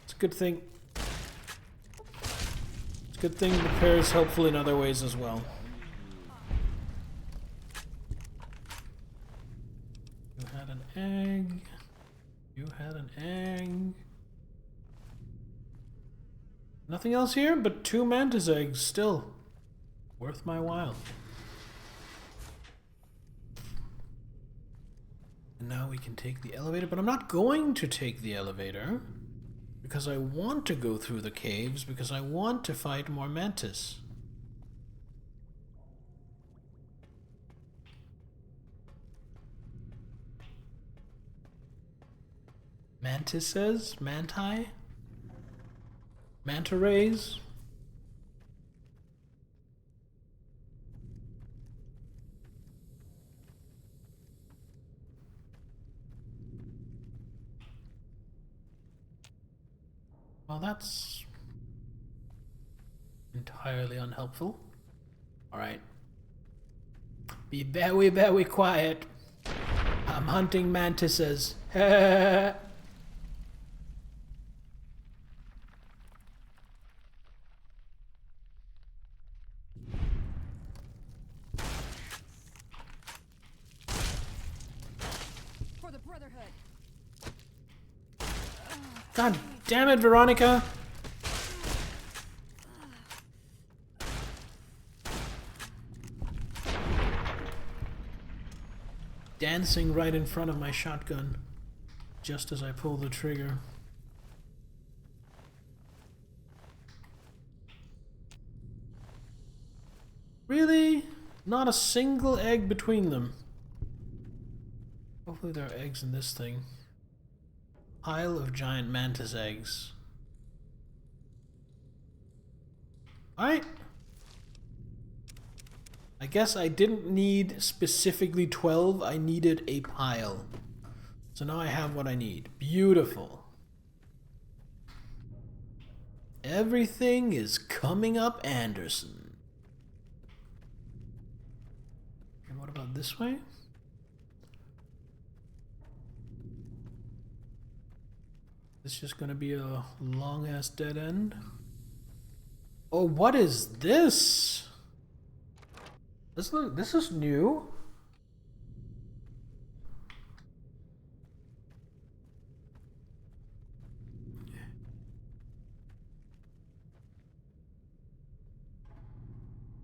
It's a good thing. It's a good thing repair is helpful in other ways as well. You had an egg. You had an egg. Nothing else here but 2 mantis eggs still. Worth my while. And now we can take the elevator, but I'm not going to take the elevator because I want to go through the caves because I want to fight more mantis. Mantises? Manti? Manta rays? Well, that's entirely unhelpful. Alright. Be very, very quiet. I'm hunting mantises. For the Brotherhood. God damn it, Veronica! Dancing right in front of my shotgun, just as I pull the trigger. Really? Not a single egg between them. Hopefully there are eggs in this thing. Pile of giant mantis eggs. Alright. I guess I didn't need specifically 12, I needed a pile. So now I have what I need. Beautiful. Everything is coming up Anderson. And what about this way? This is just gonna be a long-ass dead end. Oh, what is this? This is new.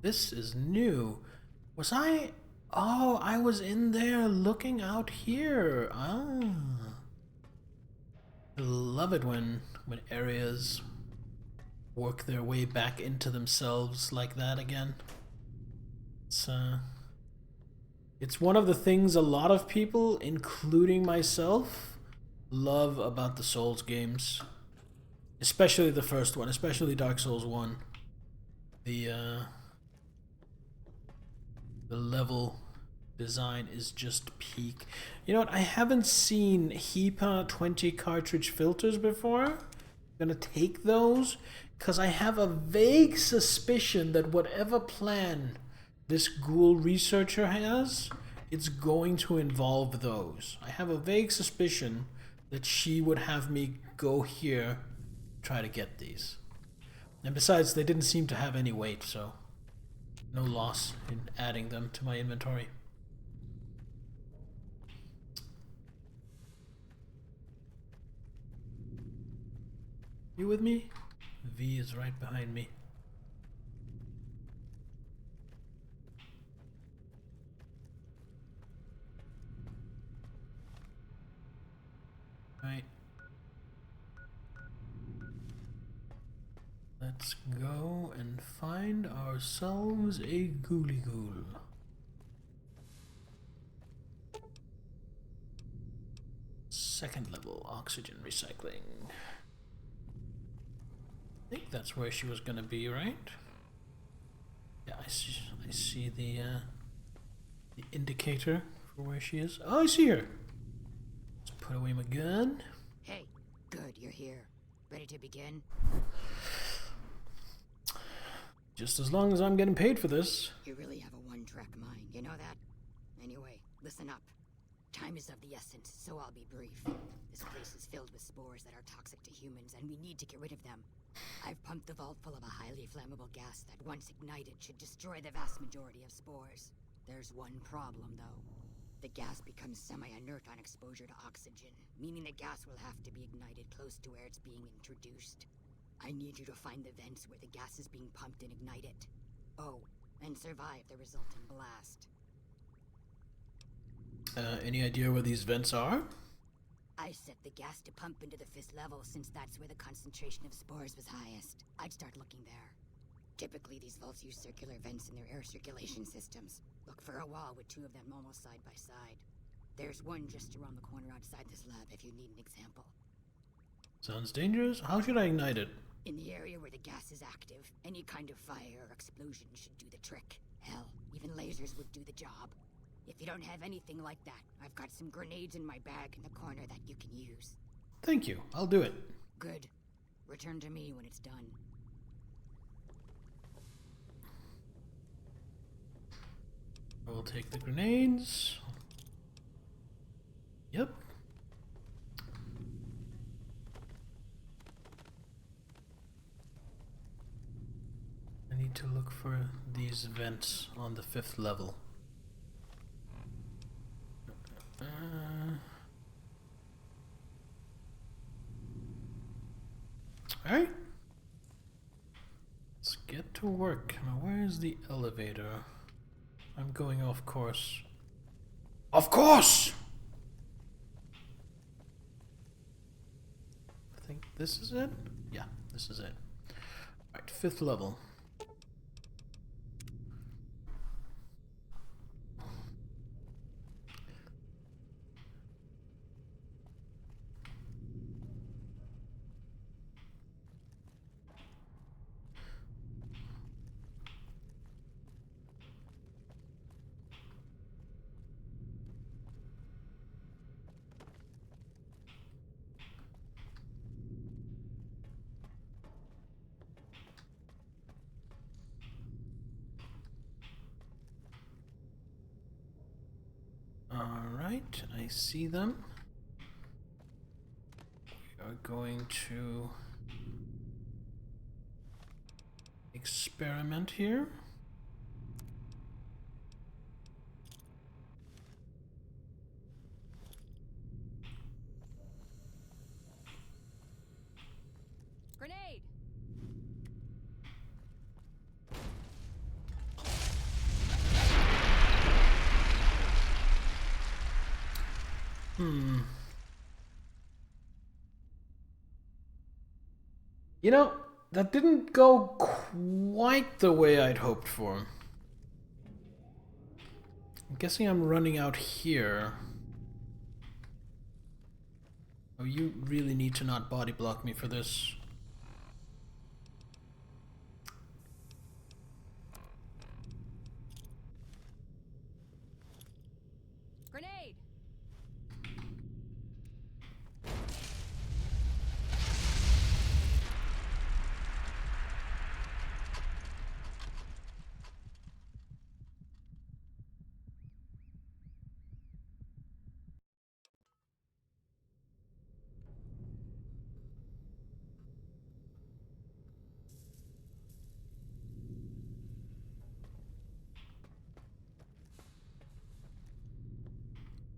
This is new. Was I? Oh, I was in there looking out here. Ah. I love it when areas work their way back into themselves like that again. It's one of the things a lot of people, including myself, love about the Souls games. Especially the first one, especially Dark Souls 1. The level design is just peak. You know what? I haven't seen HEPA 20 cartridge filters before. I'm gonna take those because I have a vague suspicion that whatever plan this ghoul researcher has, it's going to involve those. I have a vague suspicion that she would have me go here, try to get these. And besides, they didn't seem to have any weight, so no loss in adding them to my inventory. You with me? V is right behind me. Right. Let's go and find ourselves a ghoulie ghoul. Second level oxygen recycling. I think that's where she was gonna be, right? Yeah, I see the indicator for where she is. Oh, I see her. Let's put away my gun. Hey, good, you're here. Ready to begin? Just as long as I'm getting paid for this. You really have a one-track mind, you know that? Anyway, listen up. Time is of the essence, so I'll be brief. This place is filled with spores that are toxic to humans, and we need to get rid of them. I've pumped the vault full of a highly flammable gas that, once ignited, should destroy the vast majority of spores. There's one problem, though. The gas becomes semi-inert on exposure to oxygen, meaning the gas will have to be ignited close to where it's being introduced. I need you to find the vents where the gas is being pumped and ignite it. Oh, and survive the resulting blast. Any idea where these vents are? I set the gas to pump into the 5th level since that's where the concentration of spores was highest. I'd start looking there. Typically, these vaults use circular vents in their air circulation systems. Look for a wall with 2 of them almost side by side. There's one just around the corner outside this lab if you need an example. Sounds dangerous. How should I ignite it? In the area where the gas is active, any kind of fire or explosion should do the trick. Hell, even lasers would do the job. If you don't have anything like that, I've got some grenades in my bag in the corner that you can use. Thank you. I'll do it. Good. Return to me when it's done. I will take the grenades. Yep. I need to look for these vents on the 5th level. Alright. Let's get to work. Now, where's the elevator? I'm going off course. Of course! I think this is it? Yeah, this is it. Alright, 5th level. Alright, I see them. We are going to experiment here. Grenade! You know, that didn't go quite the way I'd hoped for. I'm guessing I'm running out here. Oh, you really need to not body block me for this. Grenade!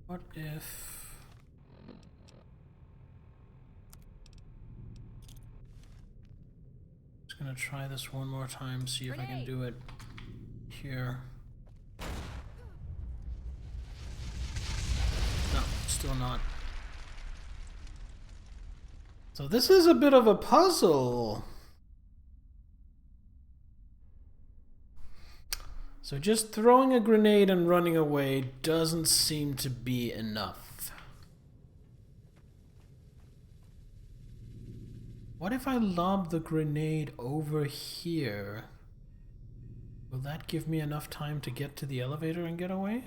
What if... Just gonna try this one more time, see if I can do it here. No, still not. So this is a bit of a puzzle. So just throwing a grenade and running away doesn't seem to be enough. What if I lob the grenade over here? Will that give me enough time to get to the elevator and get away?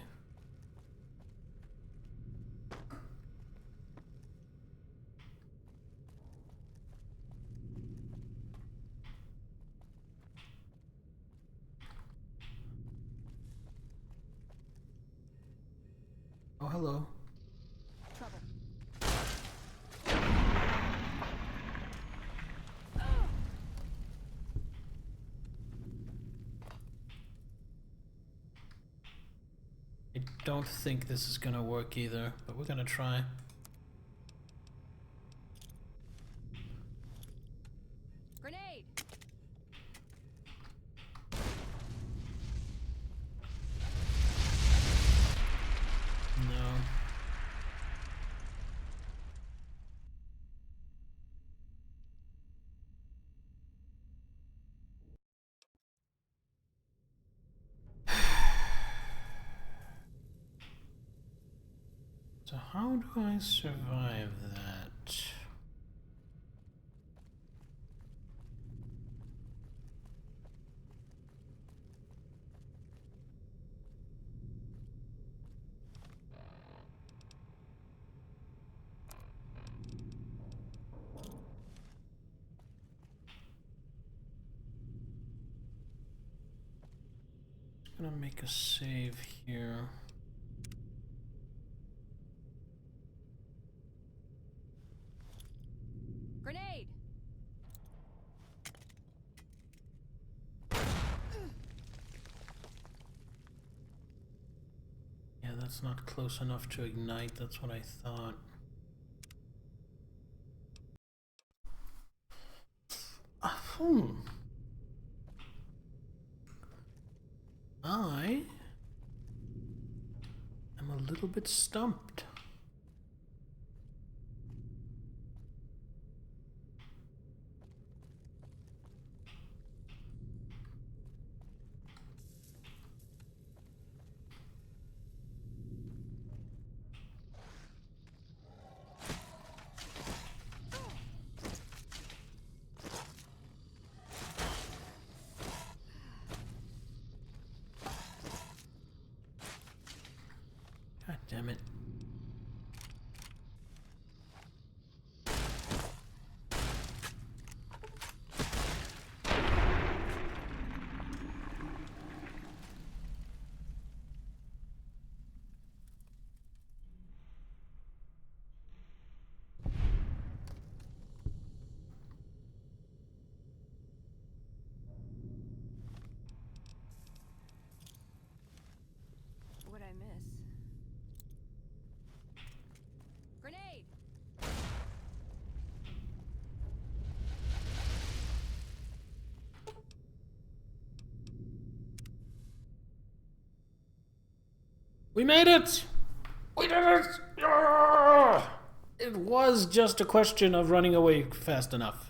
Oh, hello. Trouble. I don't think this is gonna work either, but we're gonna try. Grenade! No. So how do I survive that? I'm gonna make a save here. Grenade! Yeah, that's not close enough to ignite, that's what I thought. I am a little bit stumped. God damn it. We made it! We did it! Yeah! It was just a question of running away fast enough.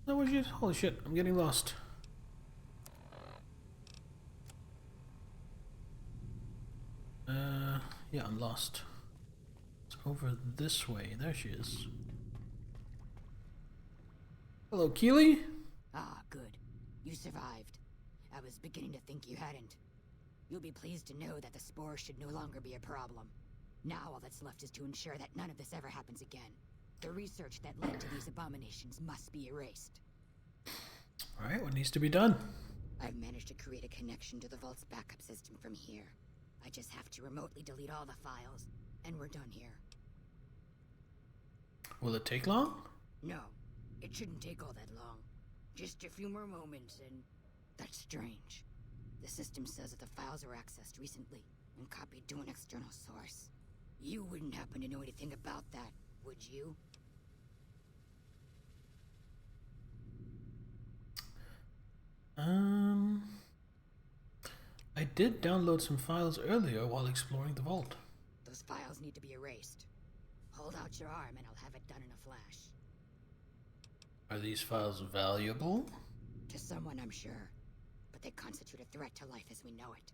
No, where'd you? Holy shit, I'm getting lost. Yeah, I'm lost. It's over this way. There she is. Hello, Keely? Ah, good. You survived. I was beginning to think you hadn't. You'll be pleased to know that the spore should no longer be a problem. Now all that's left is to ensure that none of this ever happens again. The research that led to these abominations must be erased. Alright, what needs to be done? I've managed to create a connection to the Vault's backup system from here. I just have to remotely delete all the files, and we're done here. Will it take long? No, it shouldn't take all that long. Just a few more moments, and that's strange. The system says that the files were accessed recently and copied to an external source. You wouldn't happen to know anything about that, would you? I did download some files earlier while exploring the vault. Those files need to be erased. Hold out your arm and I'll have it done in a flash. Are these files valuable? To someone, I'm sure. But they constitute a threat to life as we know it.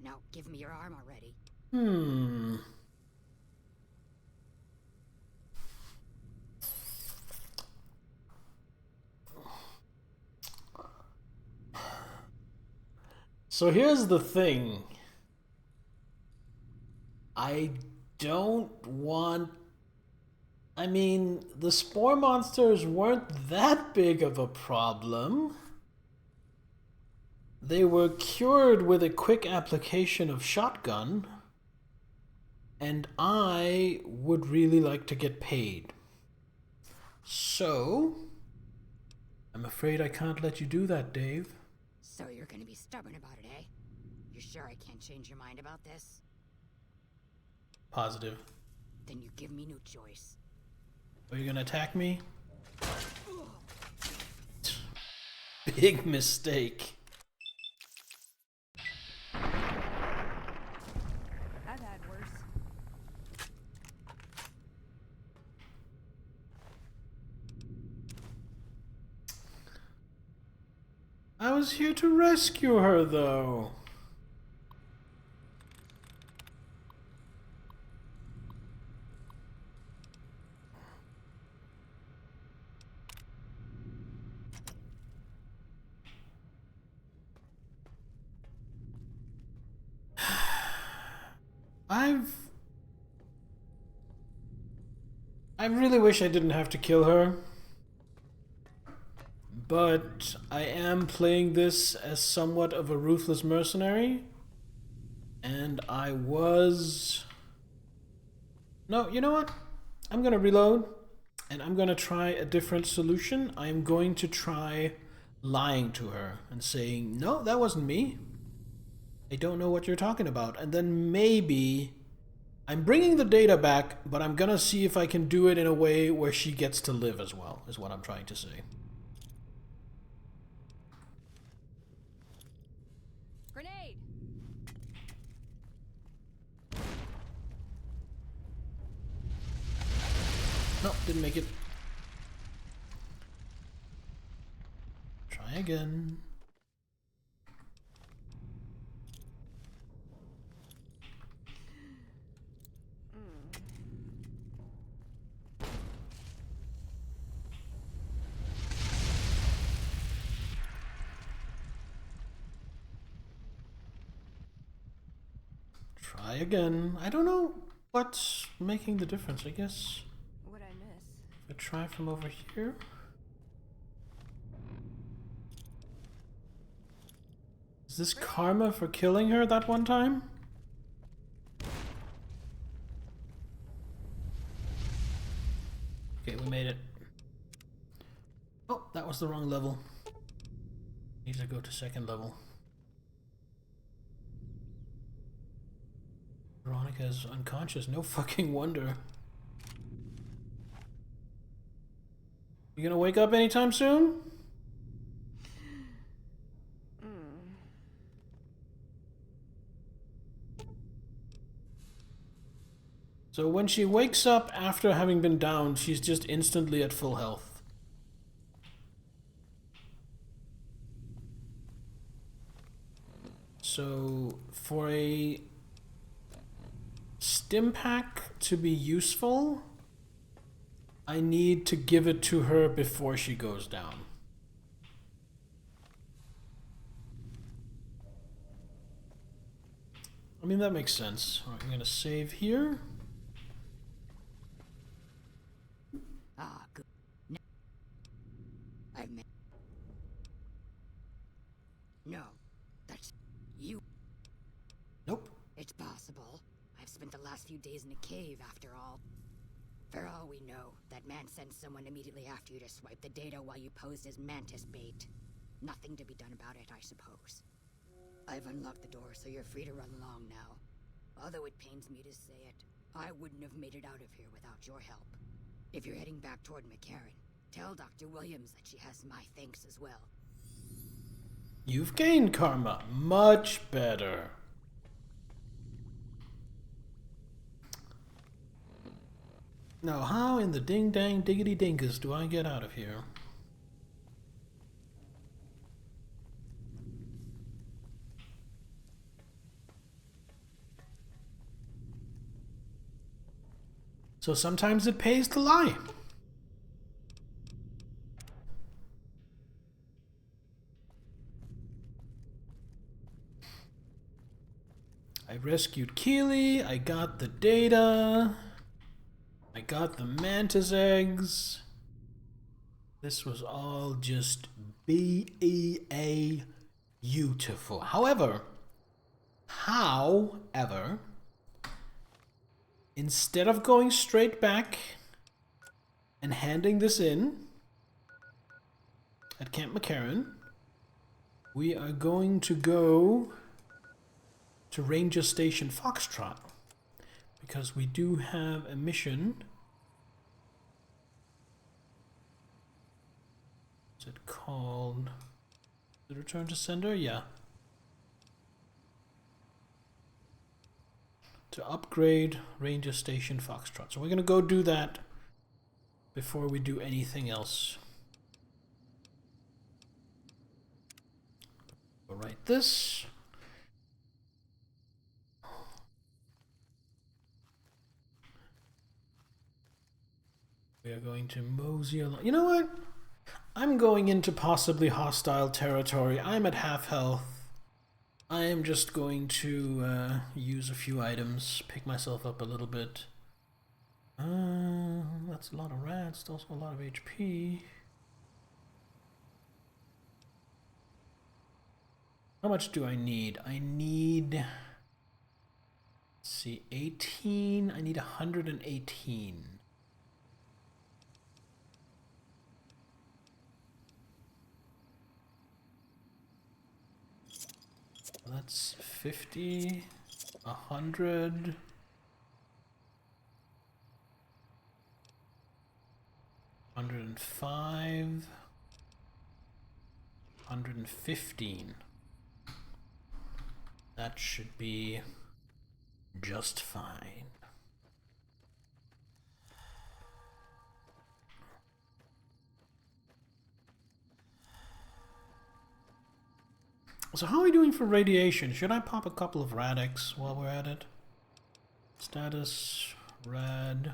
Now, give me your arm already. So here's the thing. I don't want... I mean, the spore monsters weren't that big of a problem. They were cured with a quick application of shotgun. And I would really like to get paid. So, I'm afraid I can't let you do that, Dave. So you're gonna be stubborn about it, eh? You're sure I can't change your mind about this? Positive. Then you give me no choice. Are you gonna attack me? Big mistake. I've had worse. I was here to rescue her, though. I really wish I didn't have to kill her. But I am playing this as somewhat of a ruthless mercenary. And I was... No, you know what? I'm gonna reload. And I'm gonna try a different solution. I'm going to try lying to her and saying, no, that wasn't me. I don't know what you're talking about. And then maybe... I'm bringing the data back, but I'm gonna see if I can do it in a way where she gets to live as well, is what I'm trying to say. Grenade! No, didn't make it. Try again. Try again. I don't know what's making the difference, I guess. What'd I miss? If I try from over here. Is this karma for killing her that one time? Okay, we made it. Oh, that was the wrong level. Need to go to second level. Monica's unconscious. No fucking wonder. You gonna wake up anytime soon? So when she wakes up after having been downed, she's just instantly at full health. So for a stim pack to be useful, I need to give it to her before she goes down. I mean, that makes sense. All right, I'm gonna save here. Ah, good. No. No, that's you. Nope. It's possible. I've spent the last few days in a cave, after all. For all we know, that man sent someone immediately after you to swipe the data while you posed as mantis bait. Nothing to be done about it, I suppose. I've unlocked the door, so you're free to run along now. Although it pains me to say it, I wouldn't have made it out of here without your help. If you're heading back toward McCarran, tell Dr. Williams that she has my thanks as well. You've gained karma. Much better. Now, how in the ding-dang diggity-dingus do I get out of here? So sometimes it pays to lie. I rescued Keely, I got the data, I got the mantis eggs. This was all just B-E-A beautiful. However, instead of going straight back and handing this in at Camp McCarran, we are going to go to Ranger Station Foxtrot, because we do have a mission. Is it called the Return to Sender? Yeah. To upgrade Ranger Station Foxtrot. So we're gonna go do that before we do anything else. We'll write this. We are going to mosey along. You know what? I'm going into possibly hostile territory. I'm at half health. I am just going to use a few items, pick myself up a little bit. That's a lot of rats, also a lot of HP. How much do I need? I need, let's see, 18. I need 118. That's 50, 100, 105, 115. That should be just fine. So how are we doing for radiation? Should I pop a couple of Radix while we're at it? Status, rad.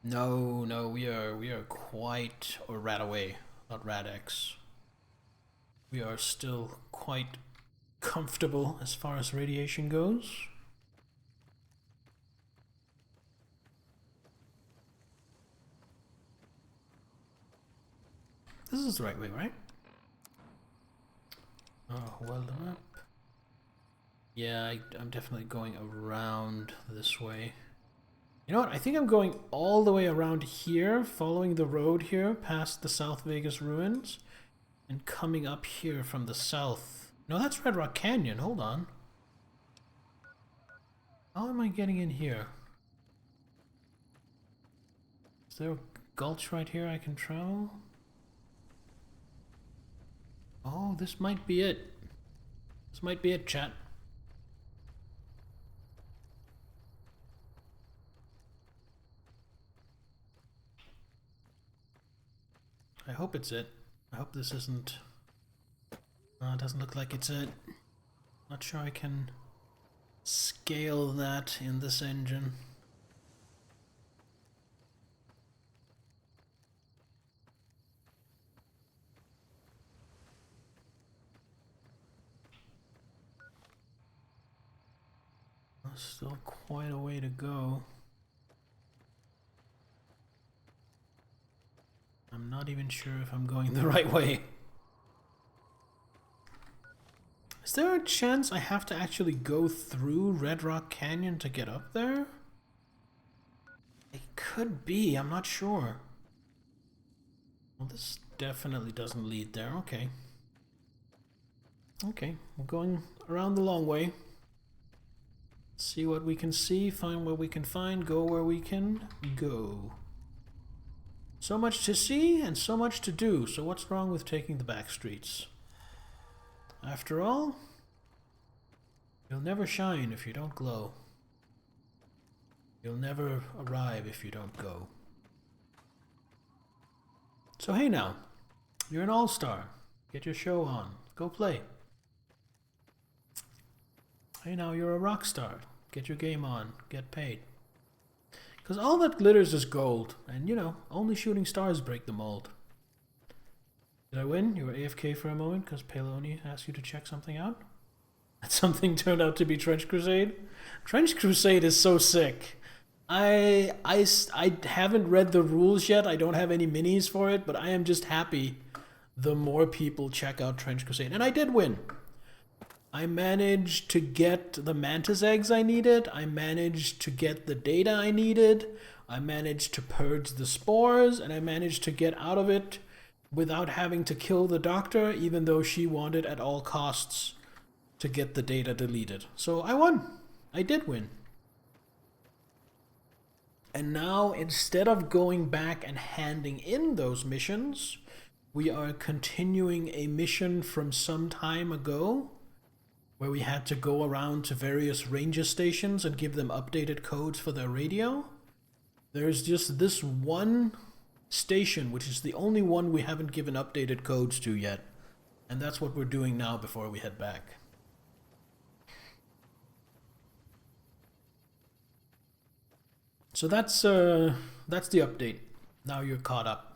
No, we are quite, or rad away, not Radix. We are still quite comfortable as far as radiation goes. This is the right way, right? Oh, well done up. Yeah, I'm definitely going around this way. You know what? I think I'm going all the way around here, following the road here, past the South Vegas ruins, and coming up here from the south. No, that's Red Rock Canyon. Hold on. How am I getting in here? Is there a gulch right here I can travel? Oh, this might be it. This might be it, chat. I hope it's it. I hope this isn't... it doesn't look like it's it. Not sure I can scale that in this engine. Still quite a way to go. I'm not even sure if I'm going the right way. Is there a chance I have to actually go through Red Rock Canyon to get up there? It could be, I'm not sure. Well, this definitely doesn't lead there, okay. Okay, we're going around the long way. See what we can see, find what we can find, go where we can go. So much to see and so much to do, so what's wrong with taking the back streets? After all, you'll never shine if you don't glow. You'll never arrive if you don't go. So hey now, you're an all-star. Get your show on. Go play. Hey now, you're a rock star. Get your game on. Get paid. Because all that glitters is gold. And you know, only shooting stars break the mold. Did I win? You were AFK for a moment because Paloni asked you to check something out? That something turned out to be Trench Crusade? Trench Crusade is so sick. I haven't read the rules yet. I don't have any minis for it, but I am just happy the more people check out Trench Crusade. And I did win. I managed to get the mantis eggs I needed. I managed to get the data I needed. I managed to purge the spores, and I managed to get out of it without having to kill the doctor, even though she wanted at all costs to get the data deleted. So I won. I did win. And now, instead of going back and handing in those missions, we are continuing a mission from some time ago, where we had to go around to various ranger stations and give them updated codes for their radio. There's just this one station, which is the only one we haven't given updated codes to yet. And that's what we're doing now before we head back. So that's the update. Now you're caught up.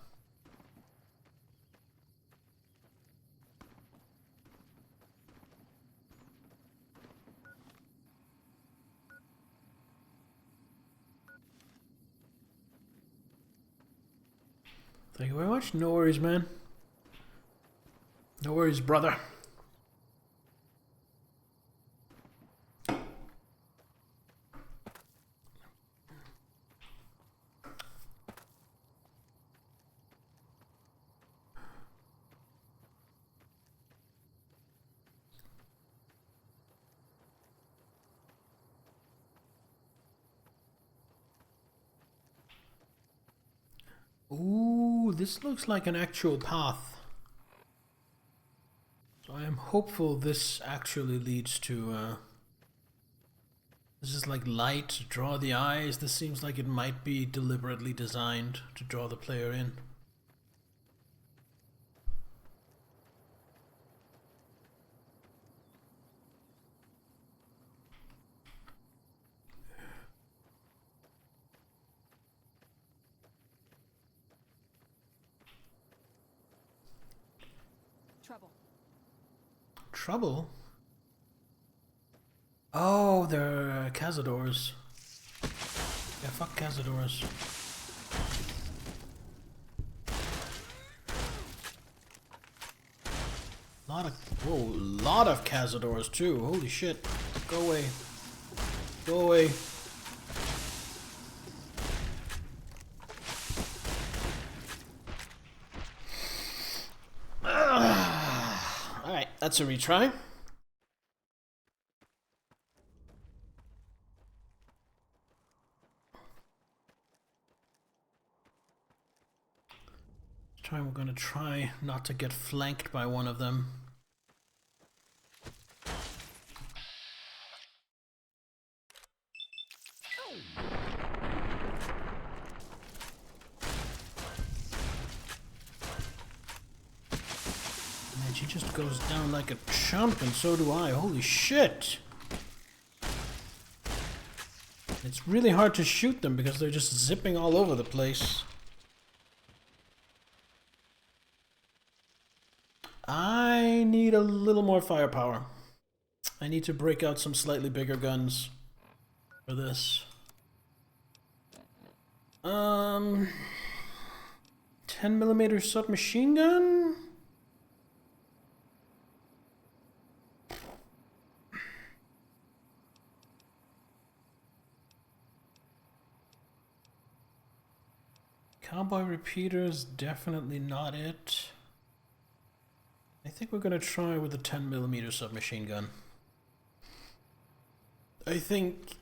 Thank you very much. No worries, man. No worries, brother. Ooh, this looks like an actual path. So I am hopeful this actually leads to, this is like light to draw the eyes. This seems like it might be deliberately designed to draw the player in. Trouble. Trouble? Oh, they're Cazadors. Yeah, fuck Cazadors. Lot of Cazadors too. Holy shit. Go away. Go away. Alright, that's a retry. time we're gonna try not to get flanked by one of them. Man, she just goes down like a chump, and so do I. Holy shit! It's really hard to shoot them because they're just zipping all over the place. I need a little more firepower. I need to break out some slightly bigger guns for this. 10mm submachine gun? Cowboy repeaters, definitely not it. I think we're gonna try with a 10mm submachine gun. I think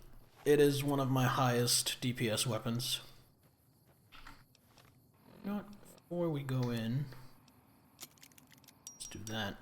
it is one of my highest DPS weapons. You know what? Before we go in, let's do that.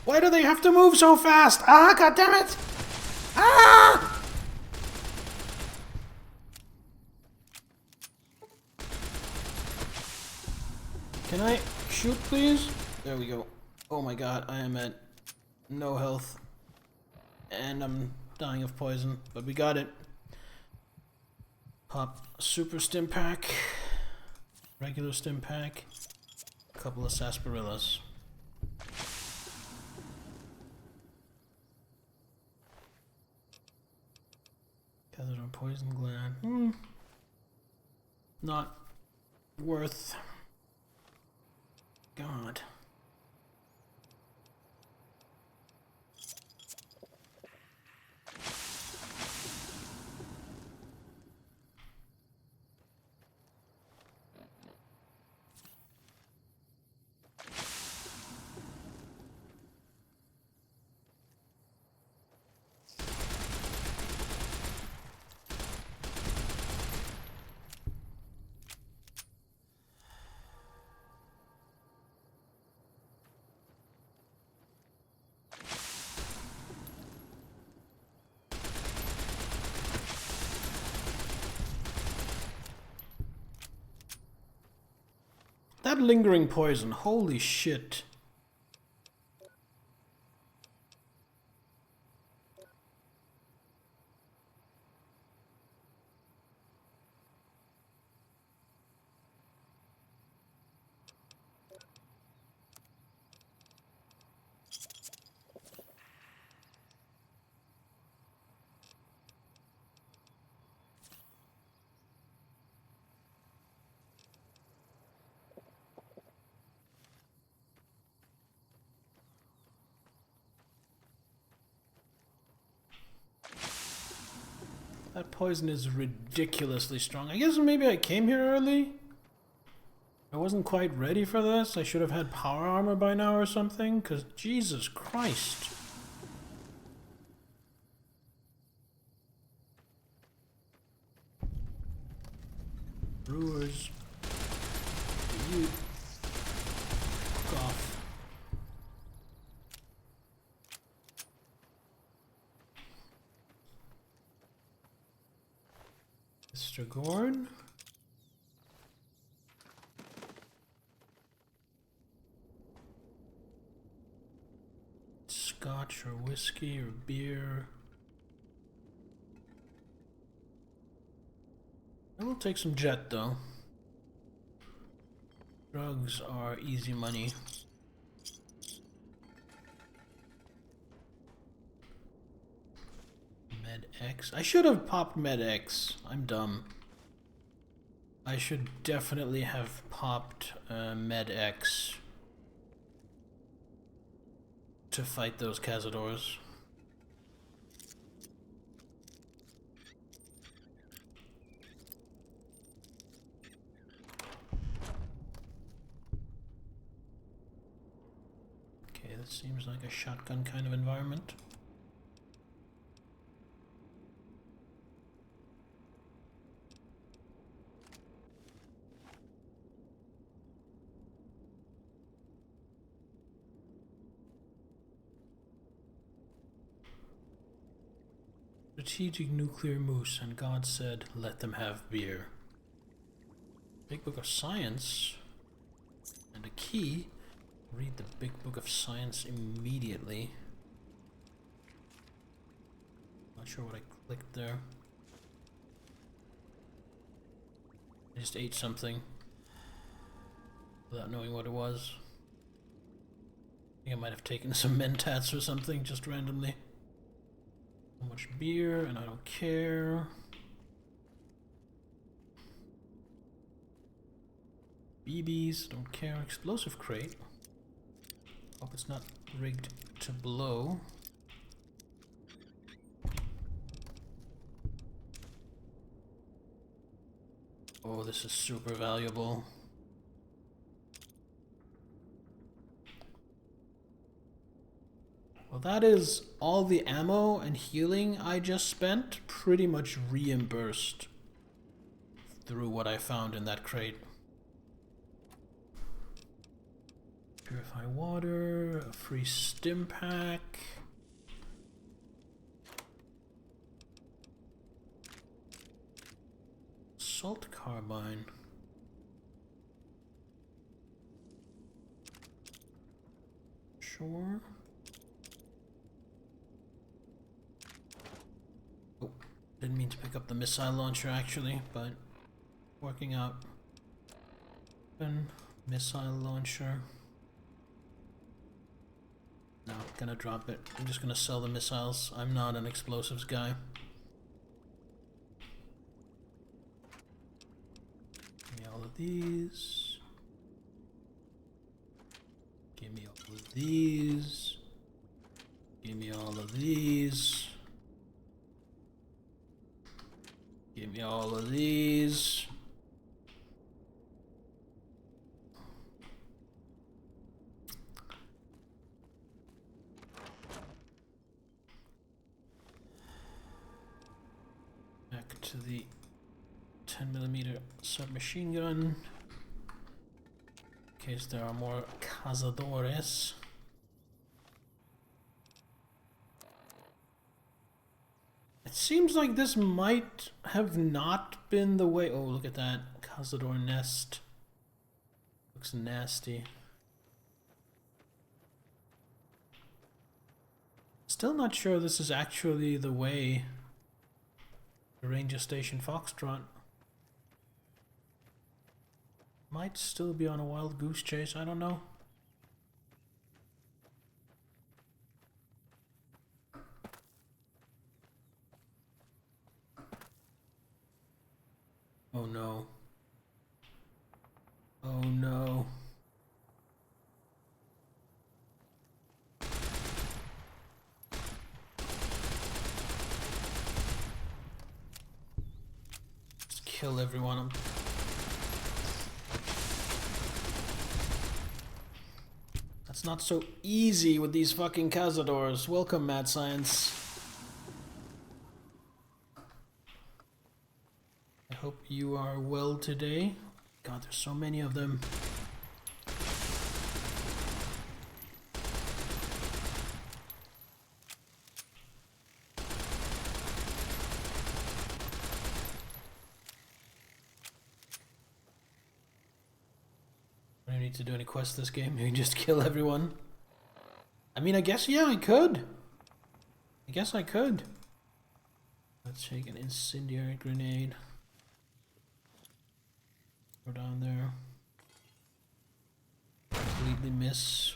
Why do they have to move so fast? Ah, goddammit! Ah! Can I shoot, please? There we go. Oh my god, I am at no health. And I'm dying of poison, but we got it. Pop super stim pack, regular stim pack, a couple of sarsaparillas. Gathered on poison gland. Not worth. God. That lingering poison, holy shit. That poison is ridiculously strong. I guess maybe I came here early. I wasn't quite ready for this. I should have had power armor by now or something, because Jesus Christ. Brewers. You. Fuck off. Mr. Gord? Scotch or whiskey or beer? I will take some jet though. Drugs are easy money. Med X. I should have popped Med X. I'm dumb. I should definitely have popped Med X to fight those Cazadors. Seems like a shotgun kind of environment. Strategic nuclear moose, and God said, let them have beer. Big Book of Science. And a key. Read the Big Book of Science immediately. Not sure what I clicked there. I just ate something without knowing what it was. I think I might have taken some Mentats or something just randomly. So much beer, and I don't care. BBs, don't care. Explosive crate. Hope it's not rigged to blow. Oh, this is super valuable. Well, that is all the ammo and healing I just spent pretty much reimbursed through what I found in that crate. Purify water, a free stim pack. Salt carbine. Sure. Oh, didn't mean to pick up the missile launcher actually, but working out. Open missile launcher. No, gonna drop it. I'm just gonna sell the missiles. I'm not an explosives guy. Give me all of these. Give me all of these. Give me all of these. Give me all of these. Back to the 10mm submachine gun. In case there are more cazadores. It seems like this might have not been the way. Oh, look at that. Cazador nest. Looks nasty. Still not sure this is actually the way. The Ranger Station Foxtrot. Might still be on a wild goose chase, I don't know. Oh no. Oh no. Just kill everyone. That's not so easy with these fucking cazadors. Welcome, Mad Science. I hope you are well today. God, there's so many of them. I don't need to do any quests this game. You can just kill everyone. I mean, I guess, yeah, I could. I guess I could. Let's take an incendiary grenade. Go down there. Completely miss.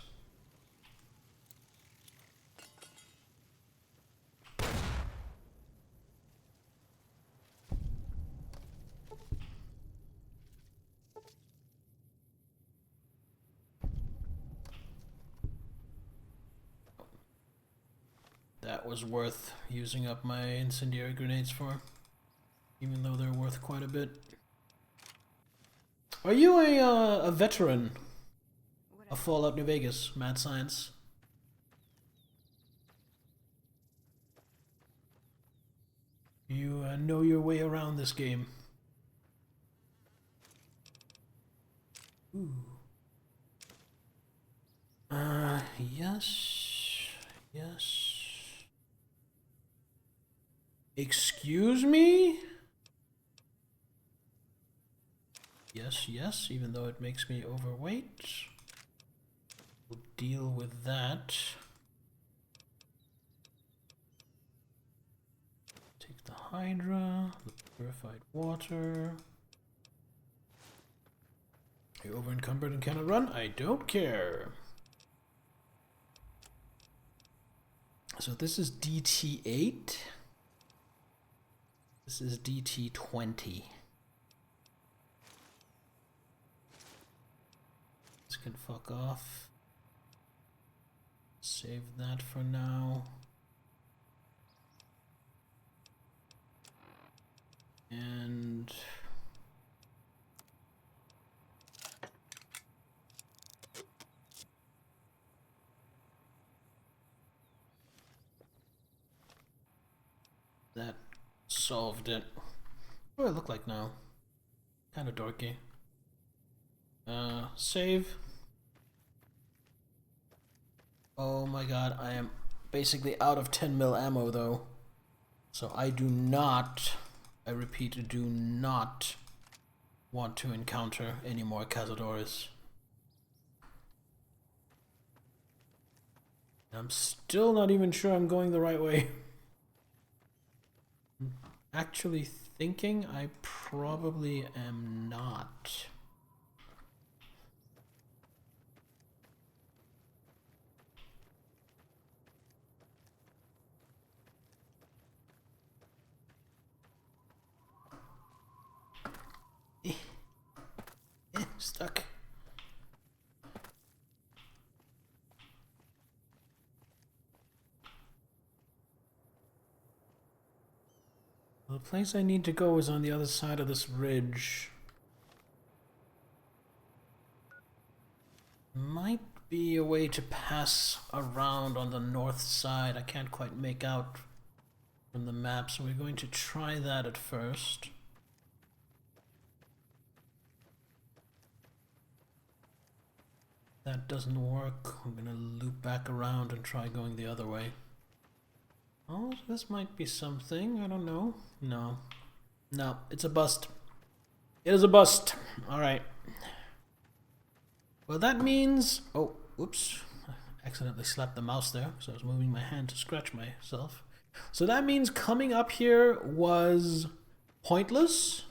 That was worth using up my incendiary grenades for, even though they're worth quite a bit. Are you a veteran of Fallout New Vegas, Mad Science? You know your way around this game. Ooh. Yes. Yes. Excuse me? Yes, yes, even though it makes me overweight. We'll deal with that. Take the Hydra, the purified water. Are you over encumbered and cannot run? I don't care. So this is DT8. This is DT20. This can fuck off. Save that for now. And that solved it. What do I look like now? Kind of dorky. Save. Oh my god, I am basically out of 10 mil ammo though. So I do not, I repeat, do not want to encounter any more cazadores. I'm still not even sure I'm going the right way. I'm actually thinking I probably am not. Stuck. The place I need to go is on the other side of this ridge. Might be a way to pass around on the north side. I can't quite make out from the map, so we're going to try that at first. That doesn't work. I'm gonna loop back around and try going the other way. Oh, this might be something. I don't know. No. No, it's a bust. It is a bust. Alright. Well, that means... Oh, whoops. I accidentally slapped the mouse there, so I was moving my hand to scratch myself. So that means coming up here was pointless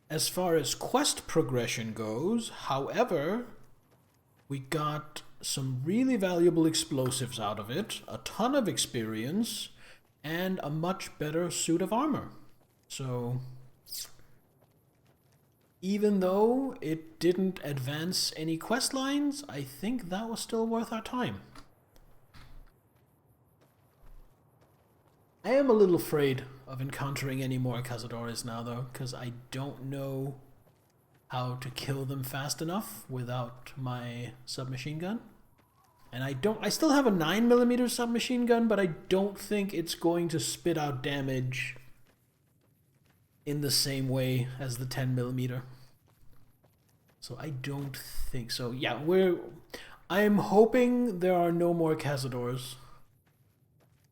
as far as quest progression goes. However, we got some really valuable explosives out of it, a ton of experience, and a much better suit of armor. So, even though it didn't advance any quest lines, I think that was still worth our time. I am a little afraid of encountering any more cazadores now, though, because I don't know how to kill them fast enough without my submachine gun. And I still have a 9mm submachine gun, but I don't think it's going to spit out damage in the same way as the 10mm. So I don't think so. Yeah, I'm hoping there are no more cazadores,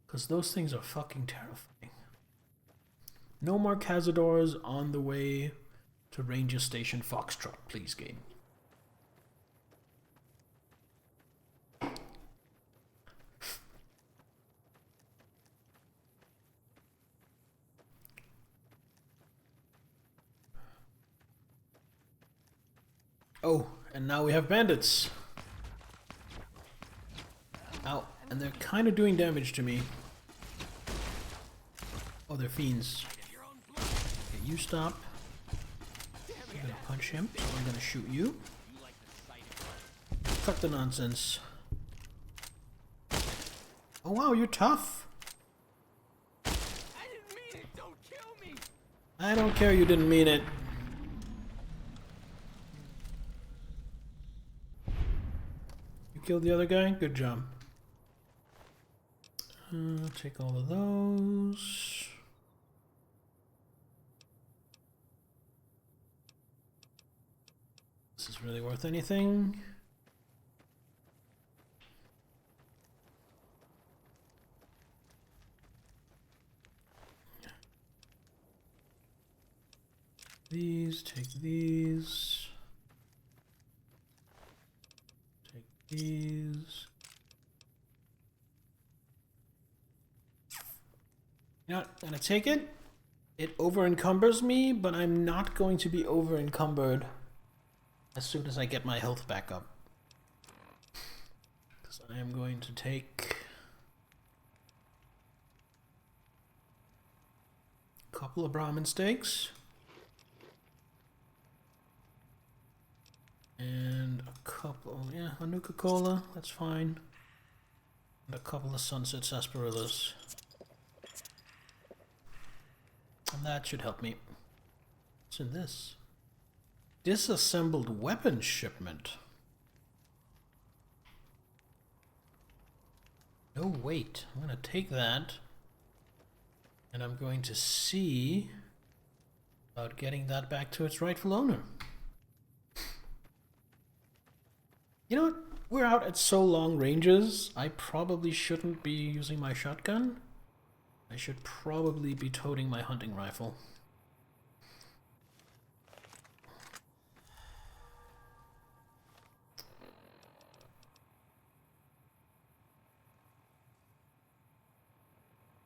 because those things are fucking terrifying. No more cazadores on the way to Ranger Station Foxtrot, please, game. Oh, and now we have bandits. Ow, and they're kind of doing damage to me. Oh, they're fiends. Okay, you stop. I'm gonna punch him, so I'm gonna shoot you. Cut the nonsense. Oh wow, you're tough. I didn't mean it. Don't kill me. I don't care you didn't mean it. You killed the other guy? Good job. Take all of those. this really worth anything? These, take these. Take these. You know what, I'm gonna take it. It over encumbers me, but I'm not going to be over encumbered as soon as I get my health back up. Because I am going to take a couple of Brahmin steaks. And a couple, yeah, a Nuka-Cola, that's fine. And a couple of Sunset Sarsaparillas. And that should help me. What's in this? Disassembled weapons shipment. No, wait. I'm going to take that. And I'm going to see about getting that back to its rightful owner. You know what? We're out at so long ranges, I probably shouldn't be using my shotgun. I should probably be toting my hunting rifle.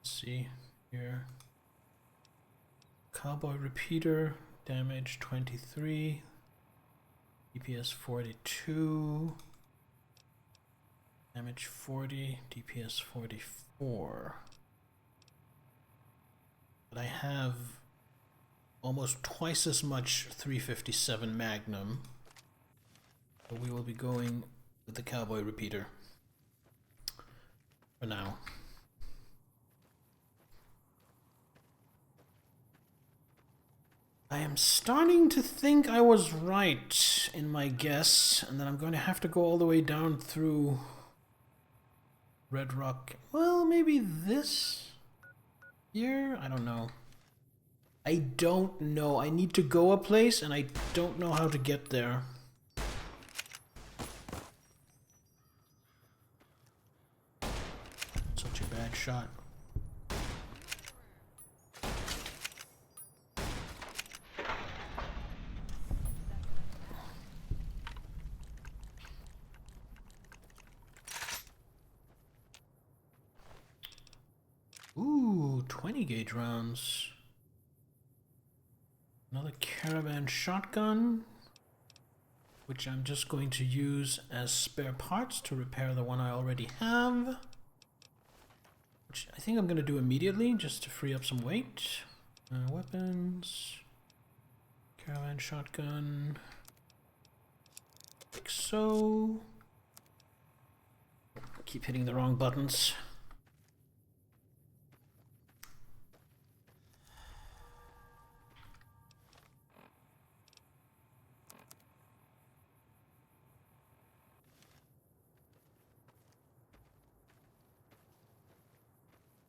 Let's see here. Cowboy repeater, damage 23. DPS 42, damage 40, DPS 44. But I have almost twice as much 357 Magnum, so we will be going with the Cowboy repeater for now. I am starting to think I was right in my guess, and that I'm going to have to go all the way down through Red Rock. Well, maybe this here? I don't know. I don't know. I need to go a place, and I don't know how to get there. Such a bad shot. Ooh, 20 gauge rounds. Another caravan shotgun, which I'm just going to use as spare parts to repair the one I already have. Which I think I'm going to do immediately, just to free up some weight. Weapons. Caravan shotgun. Like so. Keep hitting the wrong buttons.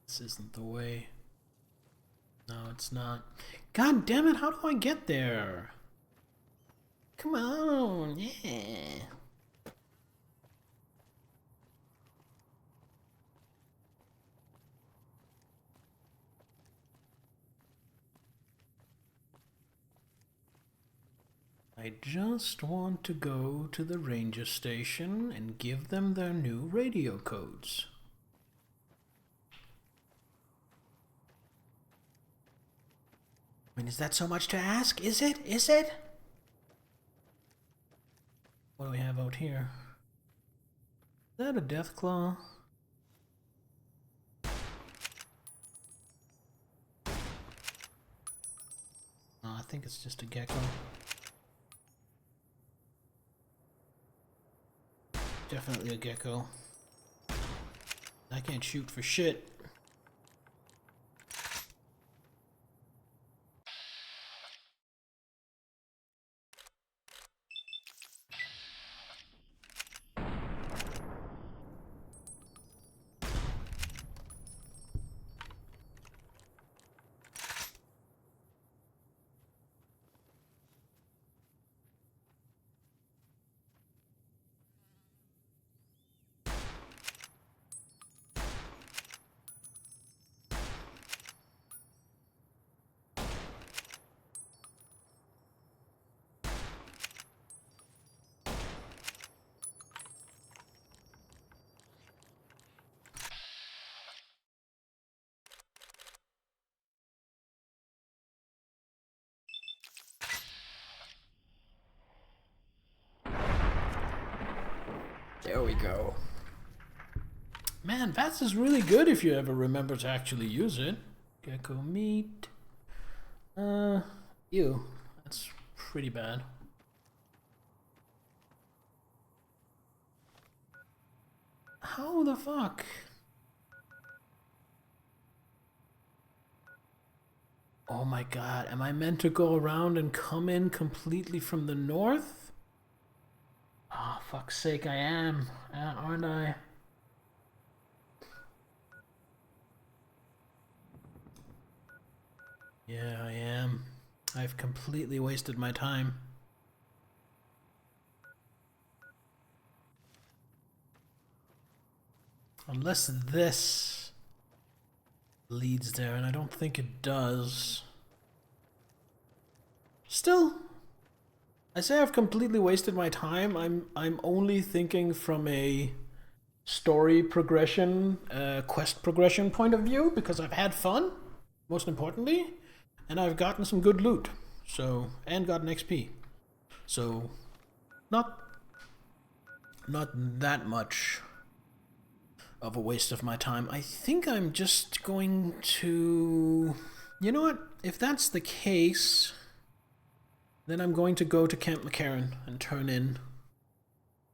This isn't the way. No, it's not. God damn it, how do I get there? Come on, yeah. I just want to go to the ranger station and give them their new radio codes. I mean, is that so much to ask? Is it? Is it? What do we have out here? Is that a Deathclaw? Oh, I think it's just a gecko. Definitely a gecko. I can't shoot for shit. There we go. Man, VATS is really good if you ever remember to actually use it. Gecko meat. Ew. That's pretty bad. How the fuck? Oh my god, am I meant to go around and come in completely from the north? Oh, fuck's sake, I am, aren't I? Yeah, I am. I've completely wasted my time. Unless this leads there, and I don't think it does. Still, I say I've completely wasted my time. I'm only thinking from a story progression, quest progression point of view, because I've had fun, most importantly, and I've gotten some good loot, so, and gotten XP. So, not that much of a waste of my time. I think I'm just going to... You know what? If that's the case, then I'm going to go to Camp McCarran and turn in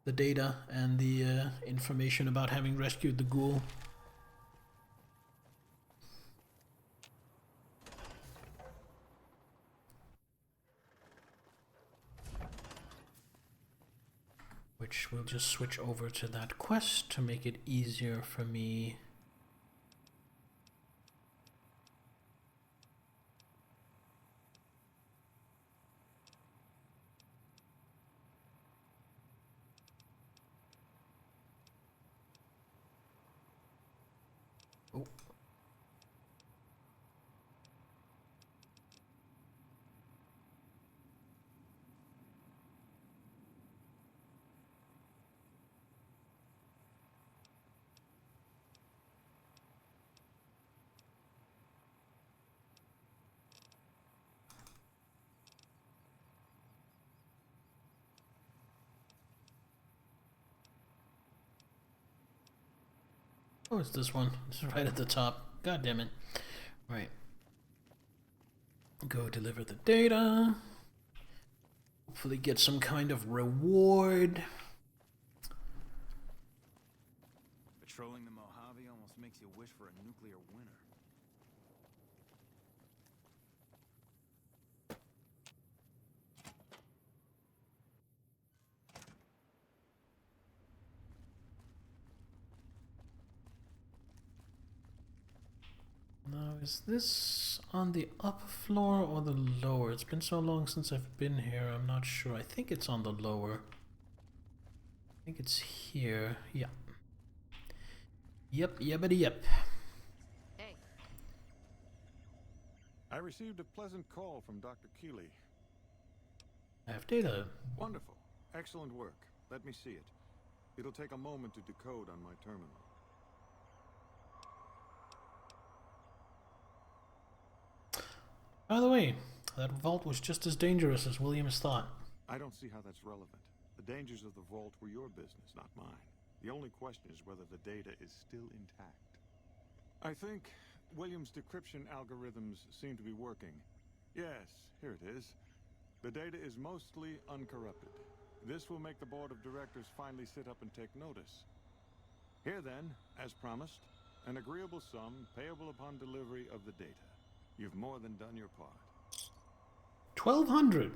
the data and the information about having rescued the ghoul. Which we'll just switch over to that quest to make it easier for me. Oh. Oh, it's this one. It's right at the top. God damn it. Right. Go deliver the data. Hopefully get some kind of reward. Patrolling the Mojave almost makes you wish for a nuclear winter. Now, is this on the upper floor or the lower? It's been so long since I've been here, I'm not sure. I think it's on the lower. I think it's here. Yeah. Yep, yebity yep. Hey. I received a pleasant call from Dr. Keeley. I have data. Wonderful. Excellent work. Let me see it. It'll take a moment to decode on my terminal. By the way, that vault was just as dangerous as Williams thought. I don't see how that's relevant. The dangers of the vault were your business, not mine. The only question is whether the data is still intact. I think Williams' decryption algorithms seem to be working. Yes, here it is. The data is mostly uncorrupted. This will make the board of directors finally sit up and take notice. Here then, as promised, an agreeable sum payable upon delivery of the data. You've more than done your part. 1,200.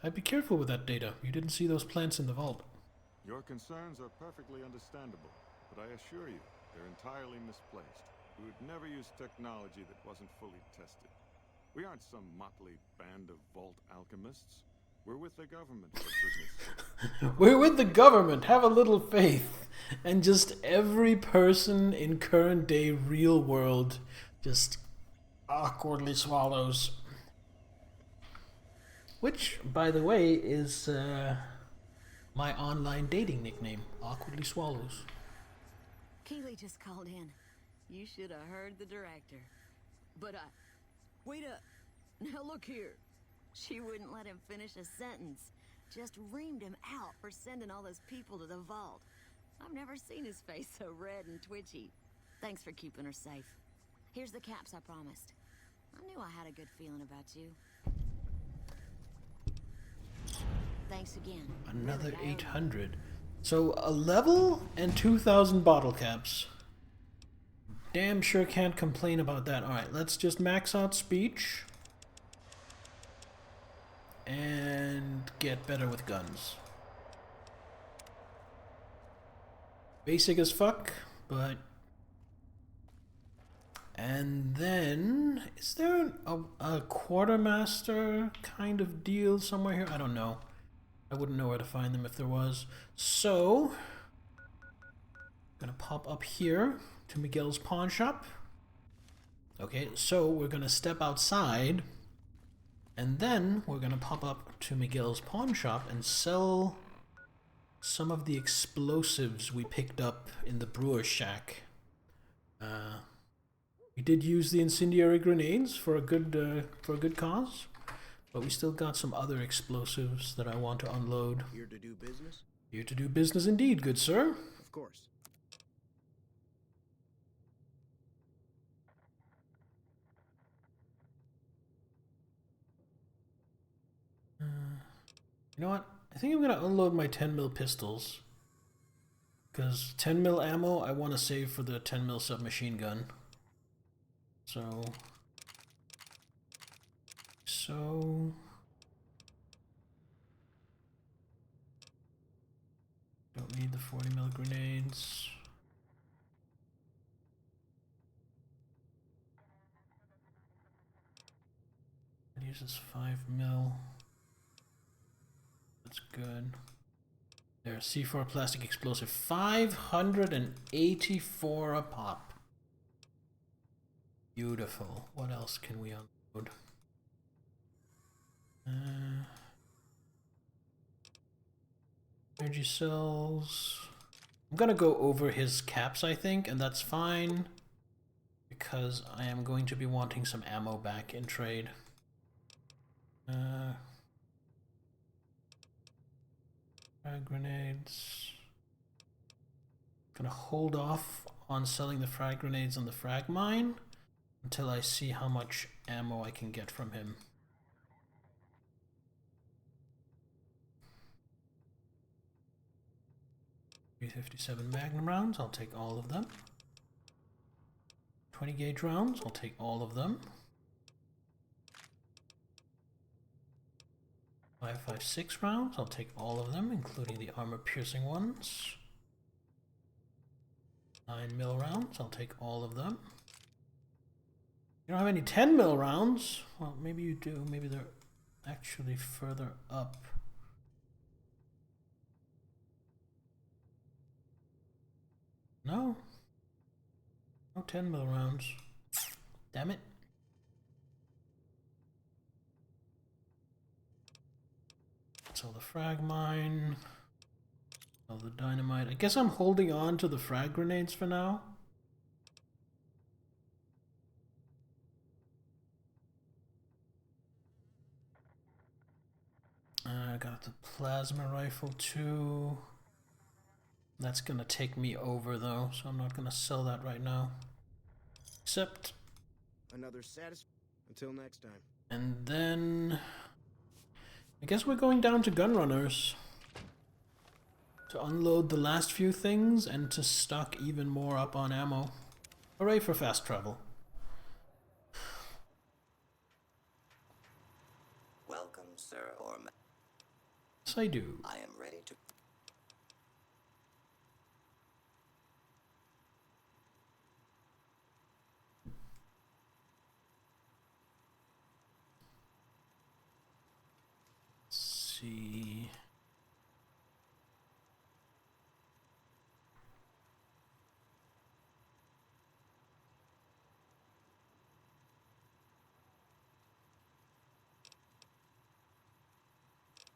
I'd be careful with that data. You didn't see those plants in the vault. Your concerns are perfectly understandable, but I assure you, they're entirely misplaced. We would never use technology that wasn't fully tested. We aren't some motley band of vault alchemists. We're with the government, for goodness sake. We're with the government. Have a little faith. And just every person in current day real world just awkwardly swallows. Which, by the way, is my online dating nickname. Awkwardly Swallows. Keeley just called in. You should have heard the director. But wait up. Now look here. She wouldn't let him finish a sentence. Just reamed him out for sending all those people to the vault. I've never seen his face so red and twitchy. Thanks for keeping her safe. Here's the caps I promised. I knew I had a good feeling about you. Thanks again. Another Really, I owe you. 800. So a level and 2,000 bottle caps. Damn sure can't complain about that. Alright, let's just max out speech. And get better with guns. Basic as fuck, but... And then... Is there a quartermaster kind of deal somewhere here? I don't know. I wouldn't know where to find them if there was. So... Gonna pop up here to Miguel's pawn shop. Okay, so we're gonna step outside. And then we're gonna pop up to Miguel's pawn shop and sell some of the explosives we picked up in the brewer's shack. We did use the incendiary grenades for a good cause, but we still got some other explosives that I want to unload. Here to do business? Here to do business indeed, good sir. Of course. You know what? I think I'm gonna unload my 10mm pistols. Because 10mm ammo I want to save for the 10mm submachine gun. So... Don't need the 40mm grenades. It uses 5mm. That's good. There, C4 plastic explosive. 584 a pop. Beautiful. What else can we unload? Energy cells. I'm gonna go over his caps, I think, and that's fine. Because I am going to be wanting some ammo back in trade. Frag grenades. Gonna hold off on selling the frag grenades on the frag mine until I see how much ammo I can get from him. .357 Magnum rounds, I'll take all of them. 20 gauge rounds, I'll take all of them. 5.56 rounds, I'll take all of them, including the armor-piercing ones. 9mm rounds, I'll take all of them. You don't have any 10mm rounds? Well, maybe you do. Maybe they're actually further up. No. No 10mm rounds. Damn it. Sell the frag mine. Sell the dynamite. I guess I'm holding on to the frag grenades for now. I got the plasma rifle too. That's gonna take me over though, so I'm not gonna sell that right now. Except... Another until next time. And then... I guess we're going down to Gunrunners to unload the last few things and to stock even more up on ammo. Hooray for fast travel. Welcome, sir, or Yes, I do. I am ready to... See.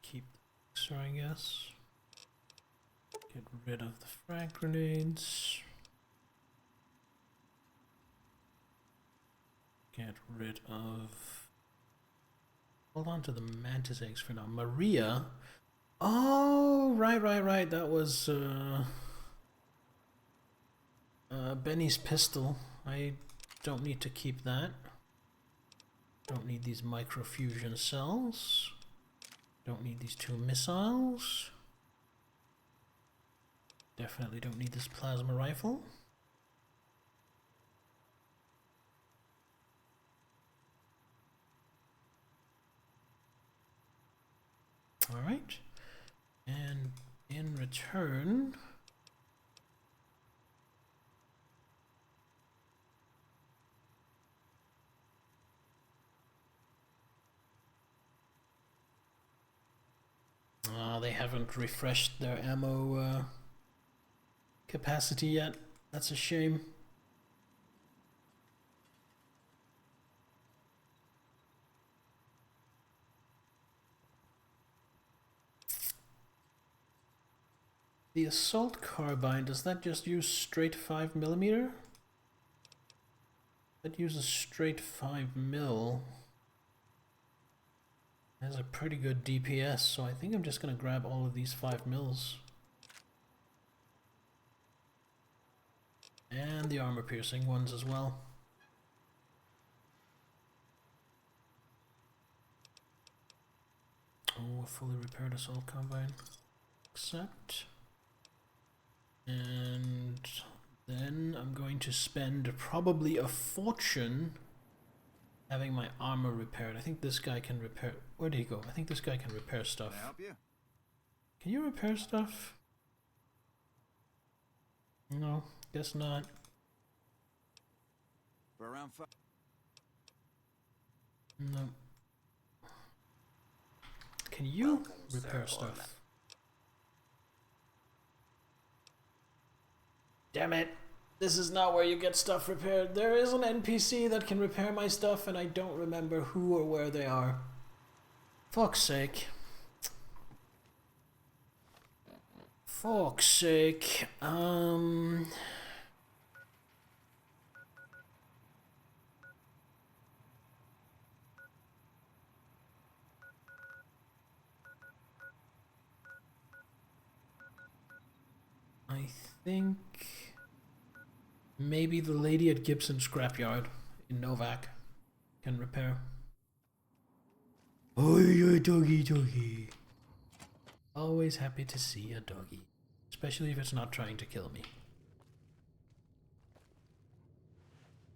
Keep the mixer, I guess. Get rid of the frag grenades. Get rid of Hold on to the mantis eggs for now. Maria. Oh, right. That was Benny's pistol. I don't need to keep that. Don't need these microfusion cells. Don't need these 2 missiles. Definitely don't need this plasma rifle. Alright. And in return, they haven't refreshed their ammo capacity yet. That's a shame. The assault carbine, does that just use straight 5mm? That uses straight 5mm. Has a pretty good DPS, so I think I'm just gonna grab all of these 5mm. And the armor piercing ones as well. Oh, a fully repaired assault carbine. Accept. And then I'm going to spend probably a fortune having my armor repaired. I think this guy can repair... Where did he go? I think this guy can repair stuff. Can I help you? Can you repair stuff? No, guess not. For around 5. No. Can you repair stuff? Damn it! This is not where you get stuff repaired. There is an NPC that can repair my stuff, and I don't remember who or where they are. Fuck's sake. Fuck's sake. I think maybe the lady at Gibson Scrapyard in Novak can repair. Oh, yeah, doggy. Always happy to see a doggy, especially if it's not trying to kill me.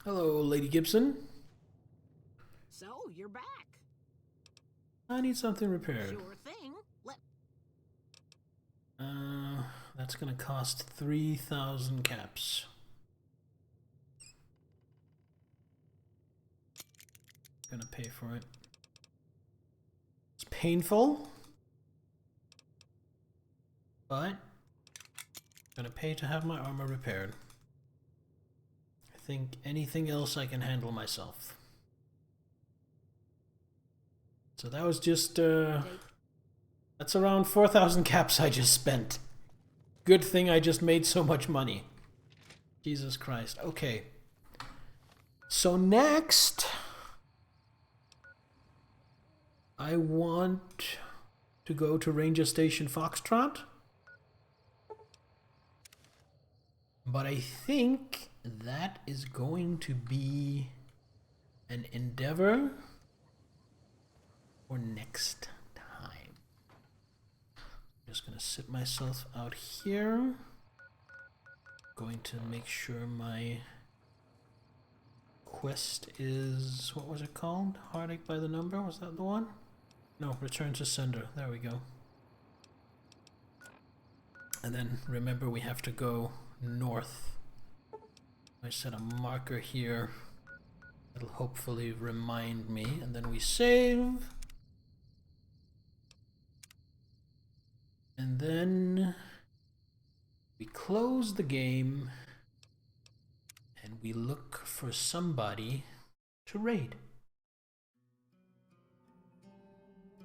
Hello, Lady Gibson. So, you're back. I need something repaired. Sure thing. That's gonna cost 3,000 caps. Gonna pay for it. It's painful, but gonna pay to have my armor repaired. I think anything else I can handle myself. So that was just that's around 4,000 caps I just spent. Good thing I just made so much money. Jesus Christ. Okay. So next, I want to go to Ranger Station Foxtrot. But I think that is going to be an endeavor for next time. I'm just gonna sit myself out here. Going to make sure my quest is, what was it called? Heartache by the Number? Was that the one? No, Return to Sender. There we go. And then remember we have to go north. I set a marker here. It'll hopefully remind me. And then we save. And then we close the game and we look for somebody to raid.